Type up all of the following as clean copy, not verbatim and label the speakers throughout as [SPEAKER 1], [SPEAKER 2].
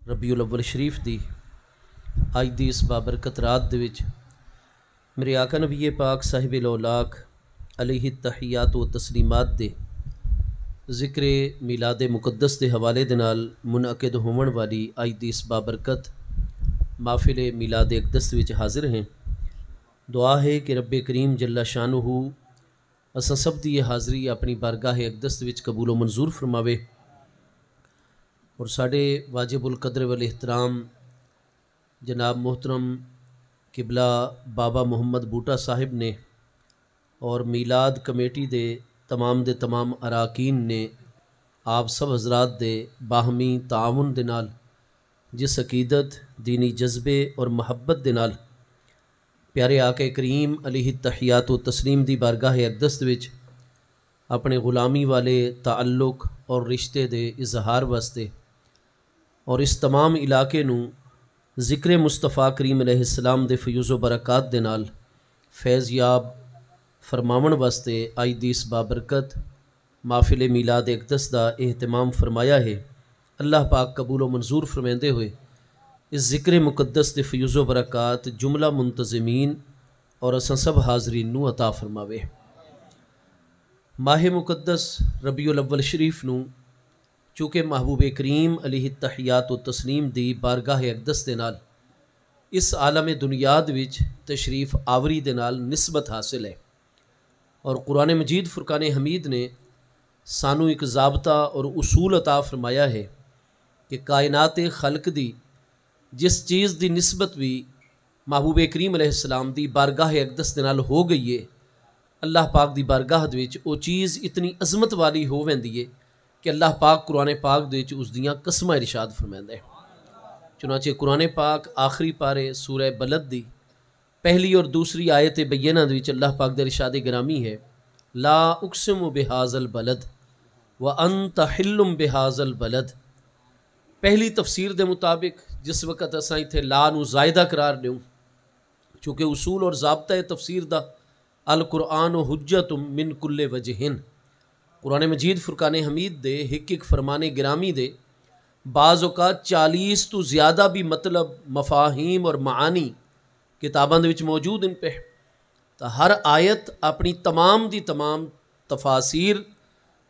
[SPEAKER 1] ربیع الاول شریف دی اج دی اس بابرکت رات دے وچ میرے آقا نبی پاک صاحب الاولاق علیہ التحیات و تسلیمات دے ذکر میلاد مقدس دے حوالے دے نال منعقد ہون والی اج دی اس بابرکت محفل میلاد اقدس وچ حاضر ہیں۔ دعا ہے کہ رب کریم جل شانہ اساں سب دی یہ حاضری اپنی بارگاہ اقدس وچ قبول و منظور فرماوے اور ساڈے واجب القدر والاحترام جناب محترم قبلہ بابا محمد بوٹا صاحب نے اور میلاد کمیٹی دے تمام اراکین نے آپ سب حضرات دے باہمی تعاون دے نال جس عقیدت دینی جذبے اور محبت دے نال پیارے آقا کریم علیہ التحیات و تسلیم دی بارگاہ اقدس وچ اپنے غلامی والے تعلق اور رشتے دے اظہار واسطے اور اس تمام علاقے نو ذکر مصطفیٰ کریم علیہ السلام دے فیوز و برکات دے نال فیض یاب فرماون واسطے آج دی اس بابرکت محفل میلاد اقدس دا اہتمام فرمایا ہے۔ اللہ پاک قبول و منظور فرمیندے ہوئے اس ذکر مقدس دے فیوز و برکات جملہ منتظمین اور اساں سب حاضرین نو عطا فرماوے۔ ماہ مقدس ربیع الاول شریف نو چونکہ محبوب کریم علیہ التحیات و تسلیم دی بارگاہ اقدس دے نال اس عالم دنیاد وچ تشریف آوری دے نال نسبت حاصل ہے اور قرآن مجید فرقان حمید نے سانو ایک ضابطہ اور اصول عطا فرمایا ہے کہ کائنات خلق دی جس چیز دی نسبت بھی محبوب کریم علیہ السلام دی بارگاہ اقدس دے نال ہو گئی ہے، اللہ پاک دی بارگاہ دے وچ او چیز اتنی عظمت والی ہو ویندی ہے کہ اللہ پاک قرآن پاک دے وچ اس دیاں قسماں ارشاد فرمائندا ہے۔ چنانچہ قرآن پاک آخری پارے سورہ بلد دی پہلی اور دوسری آیت بینہ دے وچ اللہ پاک دے ارشاد گرامی ہے، لا اقسم بہذا البلد وانت حل بہذا البلد۔ پہلی تفسیر دے مطابق جس وقت اساں ایتھے لا نو زائدہ قرار دیوں چونکہ اصول اور ضابطہ تفسیر دا القرآن و حجت من کل وجہن، قرآن مجید فرقان حمید دے ایک فرمان گرامی دے بعض اوقات 40 تو زیادہ بھی مطلب مفاہیم اور معانی کتاباں دے وچ موجود ان پہ، تو ہر آیت اپنی تمام دی تمام تفاسیر،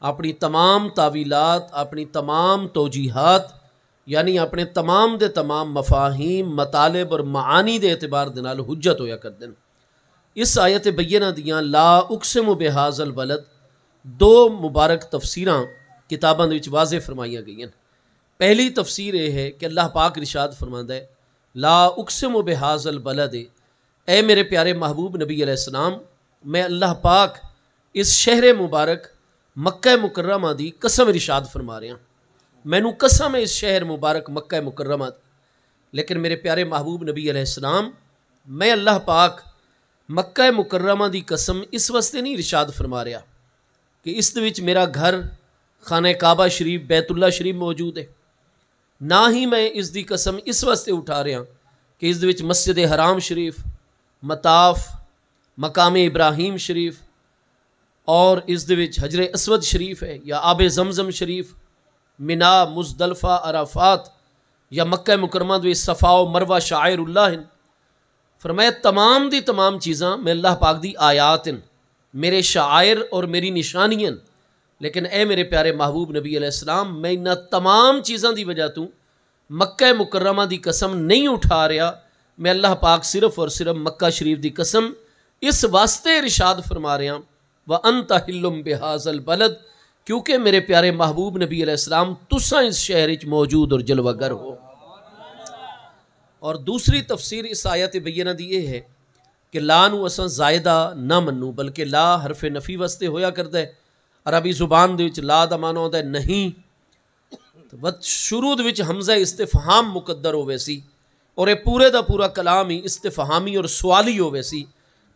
[SPEAKER 1] اپنی تمام تعویلات، اپنی تمام توجیحات یعنی اپنے تمام دے تمام مفاہیم، مطالب اور معانی دے اعتبار دے نال حجت ہویا کر دیں۔ اس آیت بینہ دیاں لا اقسم بہذا البلد دو مبارک تفسیراں کتاباں دے وچ واضح فرمائیاں گئی ہیں۔ پہلی تفسیر یہ ہے کہ اللہ پاک ارشاد فرماندا ہے لا اقسم بہذا البلد، اے میرے پیارے محبوب نبی علیہ السلام میں اللہ پاک اس شہر مبارک مکہ مکرمہ دی قسم ارشاد فرما رہا ہوں، مینوں قسم ہے اس شہر مبارک مکہ مکرمہ دی، لیکن میرے پیارے محبوب نبی علیہ السلام میں اللہ پاک مکہ مکرمہ دی قسم اس واسطے نہیں ارشاد فرما رہا کہ اس دے وچ میرا گھر خانہ کعبہ شریف بیت اللہ شریف موجود ہے، نہ ہی میں اس دی قسم اس واسطے اٹھا رہا کہ اس دے وچ مسجد حرام شریف، مطاف، مقام ابراہیم شریف اور اس دے وچ حجر اسود شریف ہے، یا آب زمزم شریف، منا، مزدلفہ، عرفات، یا مکہ مکرمہ دے صفا و مروہ شعائر اللہ ہیں۔ فرمایا تمام دی تمام چیزاں میں اللہ پاک دی آیات ہیں، میرے شعائر اور میری نشانیاں، لیکن اے میرے پیارے محبوب نبی علیہ السلام میں انہاں تمام چیزاں دی وجہ تو مکہ مکرمہ دی قسم نہیں اٹھا رہا، میں اللہ پاک صرف اور صرف مکہ شریف دی قسم اس واسطے ارشاد فرما رہا وَأَنْتَ حِلٌّ بِهَذَا الْبَلَدِ، کیونکہ میرے پیارے محبوب نبی علیہ السلام تساں اس شہر وچ موجود اور جلوہ گر ہو۔ اور دوسری تفسیر اس آیت بینہ دی یہ ہے کہ لا نو اساں زائدہ نہ منو بلکہ لا حرف نفی واسطے ہویا کردا ہے، عربی زبان دے وچ لا دا معنی ہوندا ہے نہیں، شروع دے وچ حمزہ استفہام مقدر ہووے سی اور یہ پورے دا پورا کلام ہی استفہامی اور سوالی ہووے سی۔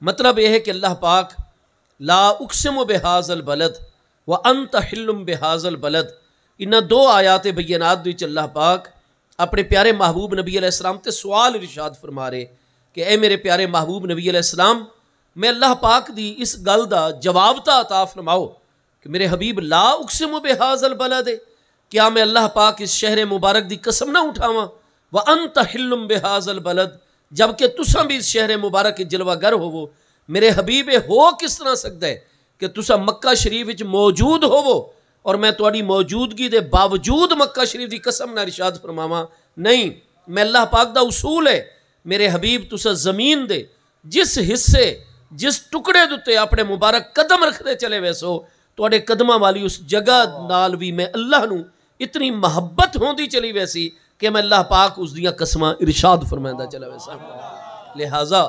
[SPEAKER 1] مطلب یہ ہے کہ اللہ پاک لا اقسم بہذا البلد وانت حل بہذا البلد، انہاں دو آیات بینات دے وچ اللہ پاک اپنے پیارے محبوب نبی علیہ السلام تے سوال ارشاد فرما رہے کہ اے میرے پیارے محبوب نبی علیہ السلام میں اللہ پاک دی اس گل دا جواب تا عطا فرماؤ کہ میرے حبیب لا اقسم بہذا البلد، کیا میں اللہ پاک اس شہر مبارک دی قسم نہ اٹھاواں وَأَنْتَ حِلٌّ بِهَذَا الْبَلَدِ جبکہ تساں بھی اس شہر مبارک جلوہ گر ہوو. میرے حبیب ہو کس طرح سکتا ہے کہ تساں مکہ شریف وچ موجود ہوو اور میں تواڈی موجودگی دے باوجود مکہ شریف دی قسم نہ ارشاد فرماواں؟ نہیں، میں اللہ پاک دا اصول ہے میرے حبیب تساں زمین دے جس حصے جس ٹکڑے دے اپنے مبارک قدم رکھتے چلے ویسو تواڈے قدماں والی اس جگہ نال بھی میں اللہ نو اتنی محبت ہوندی چلی ویسی کہ میں اللہ پاک اس دیاں قسماں ارشاد فرمائندہ چلا ویسا. لہٰذا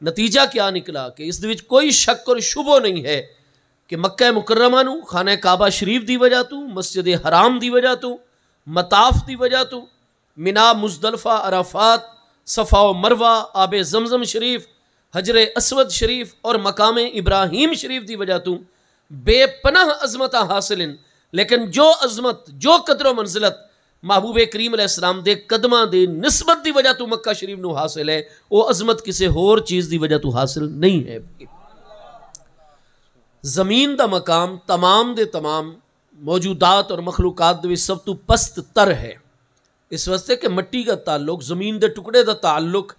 [SPEAKER 1] نتیجہ کیا نکلا کہ اس وچ کوئی شک اور شبہ نہیں ہے کہ مکہ مکرمہ نو خانہ کعبہ شریف دی وجہ تو، مسجد حرام دی وجہ تو، مطاف دی وجہ تو، منا مزدلفہ عرفات صفا و مروہ آب زمزم شریف حجر اسود شریف اور مقام ابراہیم شریف دی وجہ تو بے پناہ عظمتاں حاصل ہیں. لیکن جو عظمت جو قدر و منزلت محبوب کریم علیہ السلام دے قدماں دے نسبت دی وجہ تو مکہ شریف نو حاصل ہے، وہ عظمت کسی ہور چیز دی وجہ تو حاصل نہیں ہے. زمین دا مقام تمام دے تمام موجودات اور مخلوقات دے سب تو پست تر ہے، اس واسطے کہ مٹی کا تعلق زمین دے ٹکڑے دا تعلق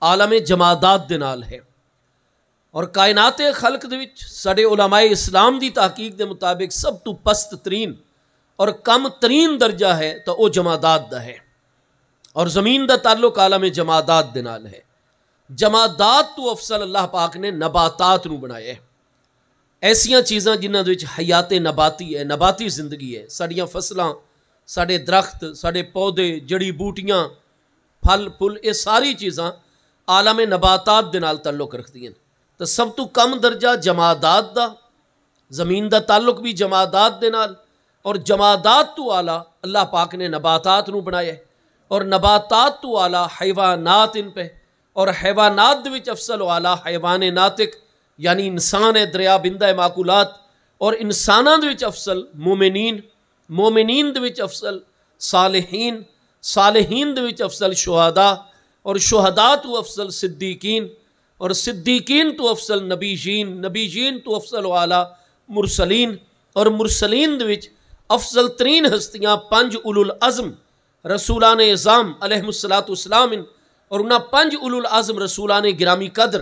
[SPEAKER 1] عالم جمادات دے نال ہے. اور کائنات خلق دے وچ ساڈے علماء اسلام دی تحقیق دے مطابق سب تو پست ترین اور کم ترین درجہ ہے تو وہ جمادات دا ہے، اور زمین دا تعلق عالم جمادات دے نال ہے. جمادات تو افضل اللہ پاک نے نباتات نو بنایا ہے، ایسیاں چیزاں جنہاں دے وچ حیات نباتی ہے، نباتی زندگی ہے. ساڈیاں فصلاں، ساڈے درخت، ساڈے پودے، جڑی بوٹیاں، پھل پھل، یہ ساری چیزاں عالم نباتات دے نال تعلق رکھدی ہیں. تو سب تو کم درجہ جمادات دا، زمین دا تعلق بھی جمادات دے نال، اور جمادات تو اعلیٰ اللہ پاک نے نباتات نو بنایا ہے، اور نباتات تو اعلیٰ حیوانات ان پہ، اور حیوانات دے وچ افضل و اعلیٰ حیوان ناطق یعنی انسان ہے، دریا بندہ معقولات، اور انساناں دے وچ افضل مومنین، مومنین دے وچ افضل صالحین، صالحین دے وچ افضل شہداء، اور شہداء تو افضل صدیقین، اور صدیقین تو افضل نبیین، نبیین تو افضل و اعلیٰ مرسلین، اور مرسلین دے وچ افضل ترین ہستیاں 5 اولو العزم رسولان اعظام علیہم السلام، اور انہاں 5 اولو العزم رسولان گرامی قدر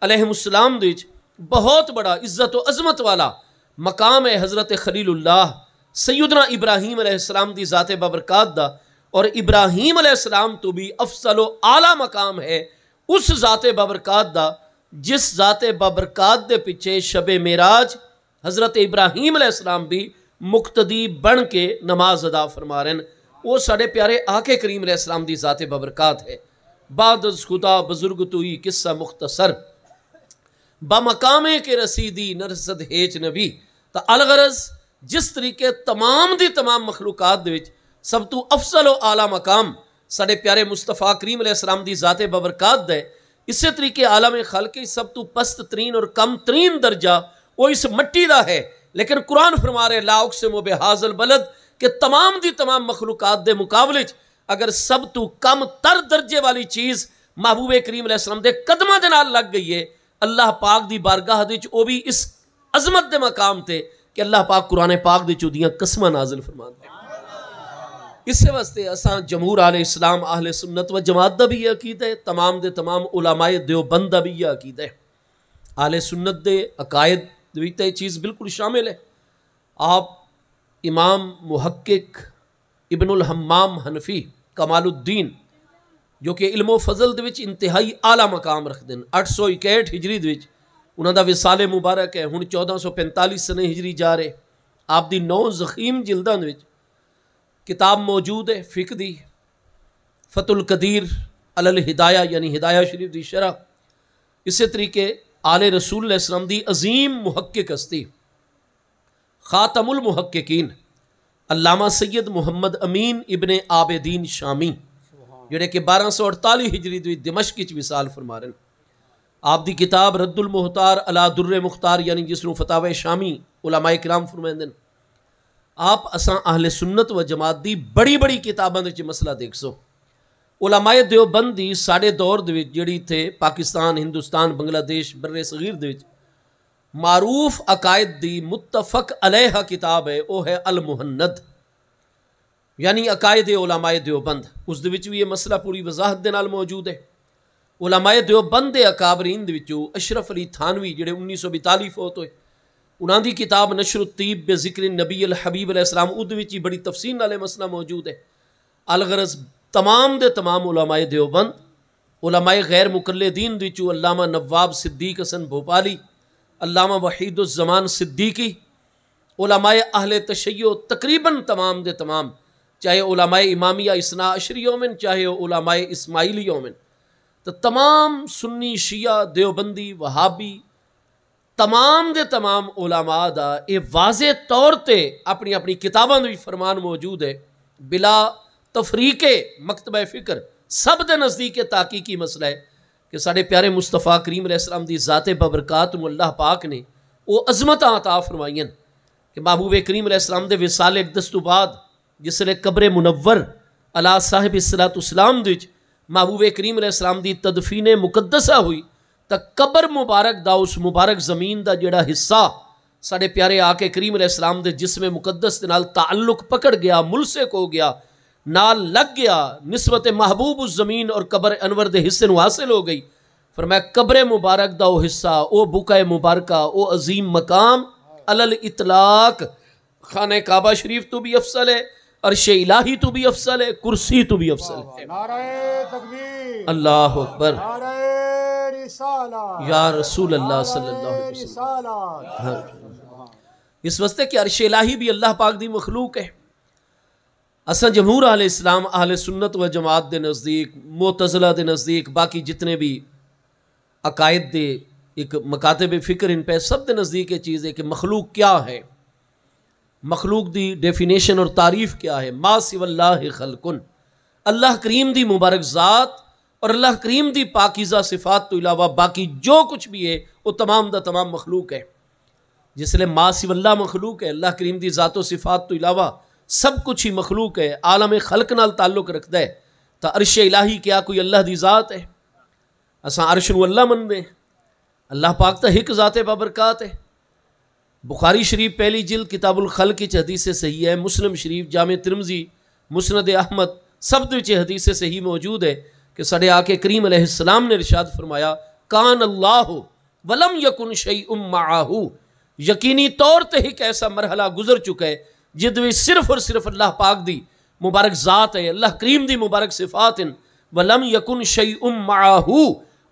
[SPEAKER 1] علیہم السلام دے وچ بہت بڑا عزت و عظمت والا مقام ہے حضرت خلیل اللہ سیدنا ابراہیم علیہ السلام دی ذات بابرکات دا. اور ابراہیم علیہ السلام تو بھی افضل و اعلیٰ مقام ہے اس ذات بابرکات دا جس ذات بابرکات دے پیچھے شب معراج حضرت ابراہیم علیہ السلام بھی مقتدی بن کے نماز ادا فرما رہے ہیں. وہ ساڑھے پیارے آقا کریم علیہ السلام دی ذات بابرکات ہے. بعد از خدا بزرگ توئی قصہ مختصر با مقامے کے رسیدی نرسد ہیچ نبی. تا الغرض جس طریقے تمام دی تمام مخلوقات دے وچ سب تو افضل و اعلیٰ مقام ساڑھے پیارے مصطفیٰ کریم علیہ السلام دی ذات بابرکات دے، اسی طریقے عالم خلق سب تو پست ترین اور کم ترین درجہ وہ اس مٹی دا ہے. لیکن قرآن فرما رہے لا اقسم بہذا البلد کہ تمام دی تمام مخلوقات دے مقابلے اگر سب تو کم تر درجے والی چیز محبوب کریم علیہ السلام دے قدمہ دے نال لگ گئی ہے، اللہ پاک دی بارگاہ دے وہ بھی اس عظمت دے مقام تے کہ اللہ پاک قرآن پاک دے چودیاں قسمہ نازل فرما دے. اس سے واسطے اساں جمہور اہل اسلام اہل سنت و جماعت دا بھی یہ عقیدہ ہے، تمام دے تمام علماء دیوبند دا بھی یہ عقیدہ ہے. اہل سنت دے عقائد دویتہ یہ چیز بالکل شامل ہے. آپ امام محقق ابن الحمام حنفی کمال الدین جو کہ علم و فضل دے وچ انتہائی اعلیٰ مقام رکھ دیں، 861 ہجری دے وچ انہاں دا وصال مبارک ہے، ہن 1445 سنے ہجری جا رہے. آپ دی 9 زخیم جلداں دے وچ کتاب موجود ہے فقہ دی، فتح القدیر علی الہدایہ یعنی ہدایہ شریف دی شرح. اسی طریقے آل رسول علیہ السلام دی عظیم محقق ہستی خاتم المحققین علامہ سید محمد امین ابن عابدین شامی جڑے کہ 1248 ہجری دی دمشق وچ وصال فرما رہے ہیں. آپ دی کتاب رد المحتار علی در مختار یعنی جس نو فتاوی شامی علماء کرام فرمائندے ہیں. آپ اساں اہل سنت و جماعت دی بڑی بڑی کتاباں دے مسئلہ دیکھ سو. علماء دیوبند دی ساڑے دور دے وچ جڑی تھے پاکستان، ہندوستان، بنگلہ دیش، بر صغیر دے وچ معروف عقائد دی متفق علیہ کتاب ہے، وہ ہے المہند. یعنی عقائد علماء دیوبند، اس دے وچ بھی یہ مسئلہ پوری وضاحت دے نال موجود ہے۔ علماء دیوبند دے اکابرین دے وچوں اشرف علی تھانوی جڑے 1942 فوت ہوئے، انہاں دی کتاب نشر الطیب بذکر نبی الحبیب علیہ السلام اُد وچ ہی بڑی تفصیل نال مسئلہ موجود ہے۔ الغرض تمام دے تمام علماء دیوبند، علماء غیر مقلدین دے وچوں علامہ نواب صدیق حسن بھوپالی، علامہ وحید الزمان صدیقی، علماء اہل تشیع تقریباً تمام دے تمام، چاہے علماء امامیہ اثنا عشریوں میں، چاہے علماء اسماعیلیوں میں، تو تمام سنی شیعہ دیوبندی وہابی تمام دے تمام علماء دا یہ واضح طور تے اپنی اپنی کتاباں بھی فرمان موجود ہے، بلا تفریق مکتبہ فکر سب دے نزدیک تحقیقی مسئلہ ہے کہ ساڑھے پیارے مصطفیٰ کریم علیہ السلام دی ذات ببرکات اللہ پاک نے وہ عظمت عطا فرمائیں کہ محبوب کریم علیہ السلام دے وصال اقدس تو بعد جس لئے قبر منور علی صاحب السلام دے محبوب کریم علیہ السلام دی تدفین مقدسہ ہوئی، تا قبر مبارک دا اس مبارک زمین دا جڑا حصہ ساڑھے پیارے آقا کریم علیہ السلام دے جسم مقدس دے نال تعلق پکڑ گیا، ملسک ہو گیا، نال لگ گیا، نسبت محبوب اس زمین اور قبر انور دے حصے نو حاصل ہو گئی۔ فرمایا قبر مبارک دا وہ حصہ، او بقع مبارکہ، او عظیم مقام علل اطلاق خانہ کعبہ شریف تو بھی افضل ہے، عرش الہی تو بھی افضل ہے، کرسی تو بھی افضل ہے۔
[SPEAKER 2] نعرہ تکبیر،
[SPEAKER 1] اللہ اکبر،
[SPEAKER 2] نعرہ رسالہ،
[SPEAKER 1] یا رسول اللہ صلی اللہ علیہ وسلم۔
[SPEAKER 2] رسالہ۔
[SPEAKER 1] اس واسطے کہ عرش الہی بھی اللہ پاک دی مخلوق ہے۔ اصلا جمہور اہل اسلام، اہل سنت و جماعت دے نزدیک، معتزلہ دے نزدیک، باقی جتنے بھی عقائد دے ایک مکاتب فکر ان پہ سب دے نزدیک یہ چیز ہے کہ مخلوق کیا ہے، مخلوق دی ڈیفینیشن اور تعریف کیا ہے۔ ما سوی اللہ خلقن، اللہ کریم دی مبارک ذات اور اللہ کریم دی پاکیزہ صفات تو علاوہ باقی جو کچھ بھی ہے وہ تمام دا تمام مخلوق ہے۔ جس لئے ما سوی اللہ مخلوق ہے، اللہ کریم دی ذات و صفات تو علاوہ سب کچھ ہی مخلوق ہے، عالم خلق نال تعلق رکھتا ہے۔ تا عرش الہی کیا کوئی اللہ دی ذات ہے؟ اساں عرش نو اللہ من دیں، اللہ پاک تا ہک ذات بابرکات ہے۔ بخاری شریف پہلی جلد کتاب الخلق کی حدیث صحیح ہے، مسلم شریف، جامع ترمذی، مسند احمد سب وچ حدیث صحیح موجود ہے کہ ساڑھے آقا کریم علیہ السلام نے ارشاد فرمایا کان اللہ ولم یکن شیء معہ، یقینی طور تے ایک ایسا مرحلہ گزر چکا ہے جد وچ صرف اور صرف اللہ پاک دی مبارک ذات ہے، اللہ کریم دی مبارک صفات ہیں، ولم یکن شیء معہ،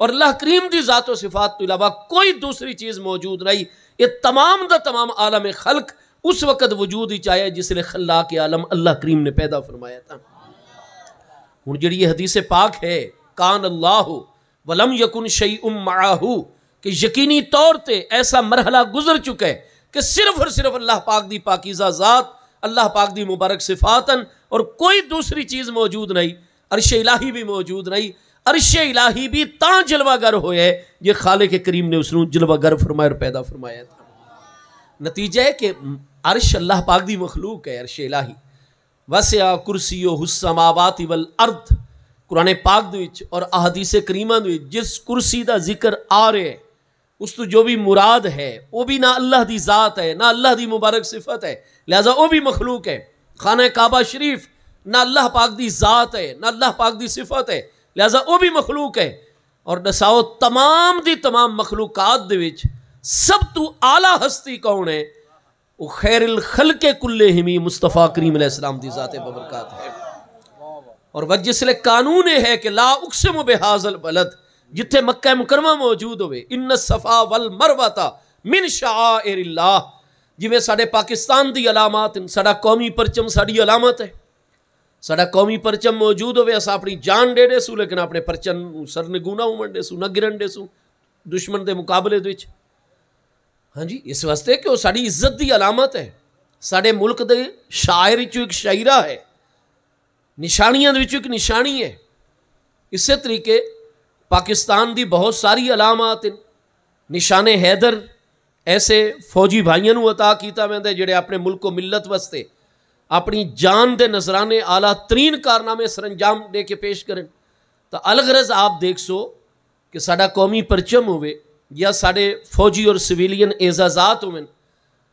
[SPEAKER 1] اور اللہ کریم دی ذات و صفات تو علاوہ کوئی دوسری چیز موجود نہیں۔ یہ تمام دا تمام عالم خلق اس وقت وجود ہی چاہے جس لئے خلاق عالم اللہ کریم نے پیدا فرمایا تھا۔ ہن جڑی یہ حدیث پاک ہے کان اللہ ولم یکن شیء معہ، کہ یقینی طور تے ایسا مرحلہ گزر چکا ہے کہ صرف اور صرف اللہ پاک دی پاکیزہ ذات، اللہ پاک دی مبارک صفاتن اور کوئی دوسری چیز موجود نہیں، عرش الہی بھی موجود نہیں۔ عرش الہی بھی تاں جلوہ گر ہوئے یہ خالق کریم نے اس نے جلوہ گر فرمایا اور پیدا فرمایا تھا۔ نتیجہ ہے کہ عرش اللہ پاک دی مخلوق ہے، عرش الہی۔ وسع کرسیہ السماوات والارض، قرآن پاک دے وچ اور احادیث کریمہ دے وچ جس کرسی دا ذکر آ رہے ہے اس تو جو بھی مراد ہے وہ بھی نہ اللہ دی ذات ہے نہ اللہ دی مبارک صفت ہے، لہذا وہ بھی مخلوق ہے۔ خانہ کعبہ شریف نہ اللہ پاک دی ذات ہے نہ اللہ پاک دی صفت ہے، لہذا وہ بھی مخلوق ہے۔ اور دساؤ تمام دی تمام مخلوقات دے وچ سب تو اعلیٰ ہستی کون ہے؟ وہ خیر الخلق کلہم مصطفیٰ کریم علیہ السلام دی ذات ببرکات ہے۔ اور وجہ سے قانون ہے کہ لا اقسم بہذا البلد، جتھے مکہ مکرمہ موجود ہوئے، ان الصفا والمروہ من شعائر اللہ، جویں ساڑھے پاکستان دی علامات، ساڑھا قومی پرچم ساڑھی علامت ہے، ساڑھا قومی پرچم موجود ہوئے، اسا اپنی جان دے دے سو لیکن اپنے پرچم سر نگونا ہومن دے سو، نہ گرن دے سو دشمن دے مقابلے دوچ۔ ہاں جی، اس واسطے کہ وہ ساڑھی عزت دی علامت ہے، ساڑھے ملک دے شاعر چو ایک شاعرہ ہے، نشانیاں دے وچوں ایک نشانی ہے۔ اسی طریقے پاکستان دی بہت ساری علامات، نشان حیدر ایسے فوجی بھائیوں نو عطا کیتا میں دے جڑے اپنے ملک و ملت واسطے اپنی جان دے نذرانے اعلیٰ ترین کارنامے سر انجام دے کے پیش کریں۔ تو الغرض آپ دیکھ سو کہ ساڑھا قومی پرچم ہوئے یا ساڑھے فوجی اور سویلین اعزازات ہوئے،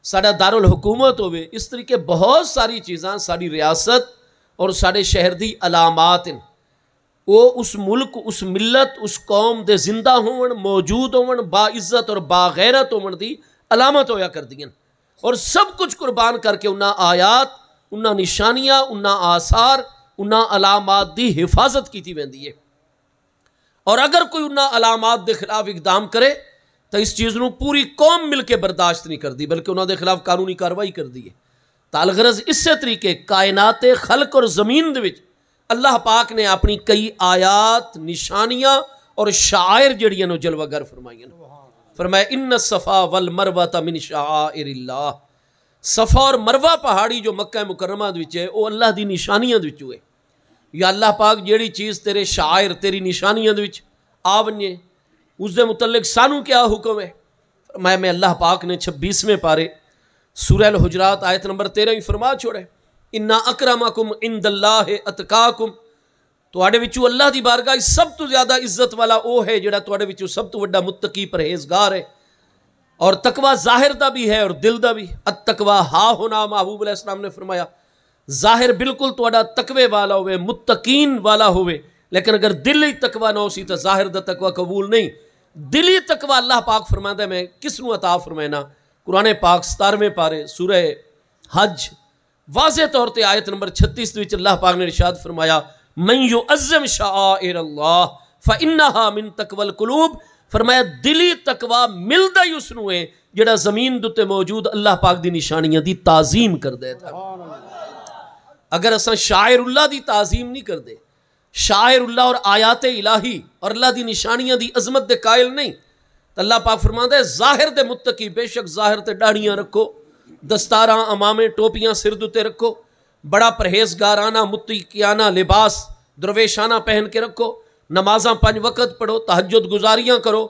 [SPEAKER 1] ساڑھا دارالحکومت ہوئے، اس طریقے بہت ساری چیزاں ساڑھی ریاست اور سارے شہر دی علامات ہیں، وہ اس ملک، اس ملت، اس قوم دے زندہ ہون، موجود ہون، با عزت اور با غیرت ہون دی علامت ہویا کر دیں، اور سب کچھ قربان کر کے انہاں آیات، انہاں نشانیاں، انہاں آثار، انہاں علامات دی حفاظت کی تھی ویندی ہے۔ اور اگر کوئی انہاں علامات دے خلاف اقدام کرے تو اس چیز نو پوری قوم مل کے برداشت نہیں کر دی، بلکہ انہاں دے خلاف قانونی کاروائی کر دی ہے۔ تالغرض اس سے طریقے کائنات خلق اور زمین دے وچ اللہ پاک نے اپنی کئی آیات، نشانیاں اور شعائر جڑیاں نو جلوہ گر فرمائیاں۔ فرمایا ان الصفا والمروہ من شعائر اللہ، صفا اور مروہ پہاڑی جو مکہ مکرمہ دے وچ ہے وہ اللہ دی نشانیاں دے وچ ہے۔ یا اللہ پاک جیڑی چیز تیرے شعائر، تیری نشانیاں دے وچ آونیے، اس دے متعلق سانو کیا حکم ہے؟ فرمایا میں اللہ پاک نے 26ویں پارے سورہ الحجرات آیت نمبر 13 ہی فرما چھوڑے، اِنَّا اَكْرَمَكُمْ عِنْدَ اللَّهِ اَتْقَاكُمْ، تواڈے وچوں اللہ دی بارگاہ سب تو زیادہ عزت والا وہ ہے جڑا تواڈے وچوں سب تو وڈا متقی پرہیزگار ہے، اور تقوی ظاہر دا بھی ہے اور دل دا بھی۔ التقوی ہا ہونا، محبوب علیہ السلام نے فرمایا ظاہر بالکل تواڈا تقوی والا ہوئے، متقین والا ہوئے، لیکن اگر دل ہی تقوی نہ ہو سی تو ظاہر دا تقوی قبول نہیں۔ دلی تقوی اللہ پاک فرماتا ہے میں کس نو عطا فرمائنا؟ قرآن پاک 17ویں پارے سورہ حج واضح طور تے آیت نمبر 36 وچ اللہ پاک نے ارشاد فرمایا من یعظم شعائر اللہ فإنها من تقوی القلوب، فرمایا دلی تقوی ملدا ہی اس نو ہے جڑا زمین دے موجود اللہ پاک دی نشانیاں دی تعظیم کر دے تھا۔ اگر اساں شاعر اللہ دی تعظیم نہیں کر دے، شاعر اللہ اور آیات الہی اور اللہ دی نشانیاں دی عظمت دے قائل نہیں، تو اللہ پاک فرماتا ہے ظاہر دے متقی بے شک ظاہر تے داڑیاں رکھو، دستاراں امامے ٹوپیاں سر دے رکھو، بڑا پرہیزگارانہ متقیانہ لباس درویشانہ پہن کے رکھو، نمازاں 5 وقت پڑھو، تہجد گزاریاں کرو،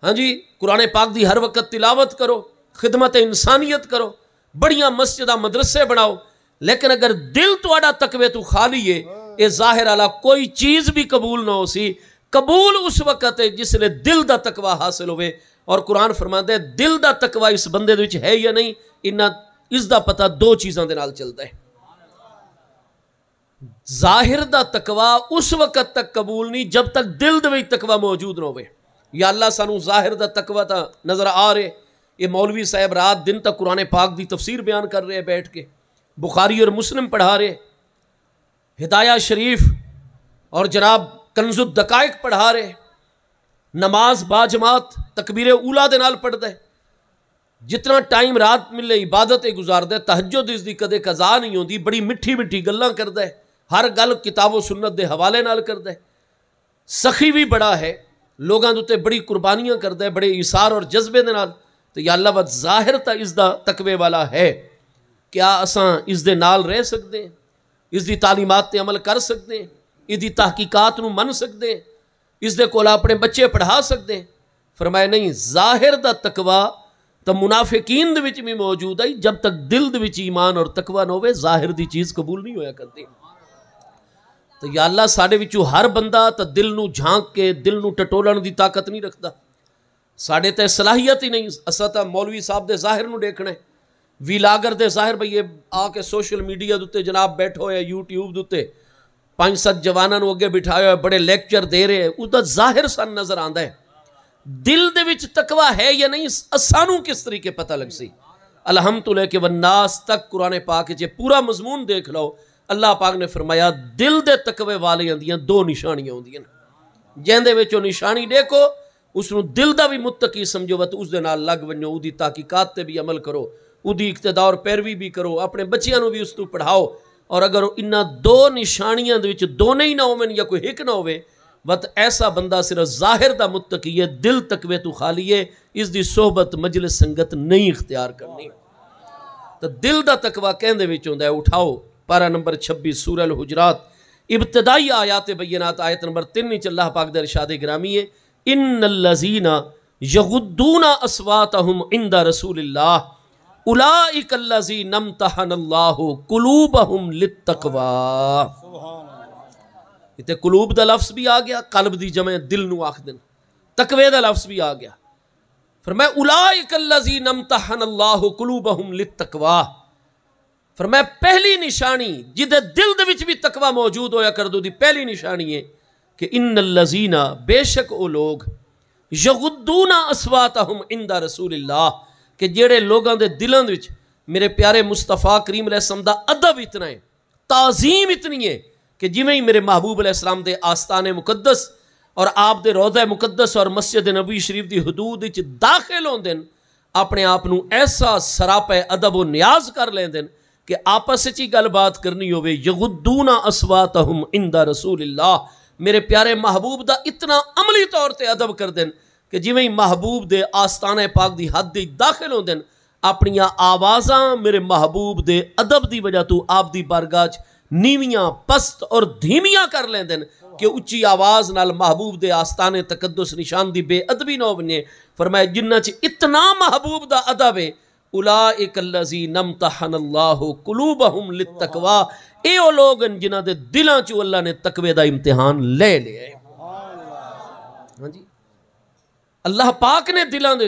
[SPEAKER 1] ہاں جی قرآن پاک دی ہر وقت تلاوت کرو، خدمت انسانیت کرو، بڑیاں مسجدہ مدرسے بناؤ، لیکن اگر دل تواڈا تقوی تو خالی ہے، اے ظاہر والا کوئی چیز بھی قبول نہ ہو سی۔ قبول اس وقت ہے جس لئے دل دا تقوی حاصل ہوئے، اور قرآن فرماتا ہے دل دا تقوی اس بندے وچ ہے یا نہیں، اس دا پتہ 2 چیزاں دے نال چلتا ہے۔ ظاہر دا تقوی اس وقت تک قبول نہیں جب تک دل دے وچ تقوی موجود نہ ہوئے۔ یا اللہ سانو ظاہر دا تقوی تا نظر آ رہے، یہ مولوی صاحب رات دن تک قرآن پاک دی تفسیر بیان کر رہے بیٹھ کے، بخاری اور مسلم پڑھا رہے، ہدایہ شریف اور جناب کنز الدقائق پڑھا رہے، نماز با جماعت تکبیر اولا دے نال پڑھ دے، جتنا ٹائم رات ملے عبادت گزار دے، تہجد اس دی کدے قضا نہیں ہوندی، بڑی مٹھی مٹھی گلاں کر دے، ہر گل کتاب و سنت دے حوالے نال کر دے، سخی بھی بڑا ہے، لوگاں دوتے بڑی قربانیاں کر دے، بڑے ایثار اور جذبے دے نال۔ تو یا اللہ وقت ظاہر تا اس دا تقوی والا ہے، کیا اساں اس دے نال رہ سکتے ہیں، اس دی تعلیمات تے عمل کر سکتے ہیں، اس دی تحقیقات نو من سکتے ہیں، اس دے کول اپنے بچے پڑھا سکتے ہیں؟ فرمایا نہیں، ظاہر دا تقوی تو منافقین دے وچ بھی موجود ہے، جب تک دل دے وچ ایمان اور تقوی نہ ہوئے ظاہر دی چیز قبول نہیں ہویا کرتی۔ تو یا اللہ ساڑے وچوں ہر بندہ تا دل نو جھانک کے دل نو ٹٹولن دی طاقت نہیں رکھتا، ساڑے تے صلاحیت ہی نہیں، اسا تا مولوی صاحب دے ظاہر نو دیکھنا ہے، ویلاگر دے ظاہر بھئی آ کے سوشل میڈیا دوتے جناب بیٹھو ہے، یوٹیوب دوتے 5-7 جواناں نو اگے بٹھایا ہے، بڑے لیکچر دے رہے ہیں، اس دا ظاہر سن نظر آندا ہے، دل دے وچ تقوی ہے یا نہیں اسانو کس طریقے پتہ لگ سی؟ الحمدللہ کہ والناس تک قرآن پاک جے پورا مضمون دیکھ لو، اللہ پاک نے فرمایا دل دے تقوی والیاں دیاں 2 نشانیاں ہوندیاں، جہندے وچوں نشانی دیکھو اس نو دل دا بھی متقی سمجھو تو اس دے نال لگ ونجو، اودی تحقیقات تے بھی عمل کرو، اودی اقتداء اور پیروی بھی کرو، اپنے بچیاں نو بھی اس تو پڑھاؤ، اور اگر انہاں 2 نشانیاں دے وچ دونوں ہی نہ ہوویں یا کوئی ایک نہ ہوئے وقت ایسا بندہ صرف ظاہر دا متقی ہے، دل تقوی تو خالی ہے، اس دی صحبت مجلس سنگت نہیں اختیار کرنی۔ تو دل دا تقوی کہندے وچ ہوندا ہے، اٹھاؤ پارہ نمبر 26 سورہ الحجرات ابتدائی آیات بینات آیت نمبر 3 وچ اللہ پاک دے ارشاد گرامی ہے ان الذین یغضون اصواتهم عند رسول اللہ اولئک الذین امتحن اللہ قلوبہم للتقوی۔ یہ قلوب دا لفظ بھی آ گیا، قلب دی جمع دل نو آخدن، تقوی دا لفظ بھی آ گیا، فرمایا اولئک الذین امتحن اللہ قلوبہم للتقوی، فرمایا پہلی نشانی جدے دل دے وچ بھی تقوی موجود ہویا کر دو دی پہلی نشانی ہے کہ ان الذین بے شک او لوگ یغضون اصواتہم عند رسول اللہ کہ جڑے لوگاں دے دلاں دے وچ میرے پیارے مصطفیٰ کریم علیہ السلام دا ادب اتنا ہے، تعظیم اتنی ہے کہ جویں ہی میرے محبوب علیہ السلام دے آستان مقدس اور آپ دے روضہ مقدس اور مسجد نبوی شریف دی حدود وچ داخل ہوندے اپنے آپ نو ایسا سراپے ادب و نیاز کر لیندے کہ آپس وچ ہی گل بات کرنی ہوے یغضون اصواتہم عند رسول اللہ میرے پیارے محبوب دا اتنا عملی طور تے ادب کر دین کہ جویں ہی محبوب دے آستانہ پاک دی حد دی داخل ہوندے اپنی آوازاں میرے محبوب دے ادب دی وجہ تو آپ دی بارگاہ نیویاں پست اور دھیمیاں کر لیندن کہ اچھی آواز نال محبوب دے آستانے تقدس نشان دی بے ادبی نہ بنے. فرمایا جنہ چ اتنا محبوب دا ادب ہے اولئک الذین امتحن اللہ قلوبہم للتقوی اے او لوگ جنہ دے دلاں چ اللہ نے تقوی دا امتحان لے لیا ہے. ہاں جی اللہ پاک نے دلاں دے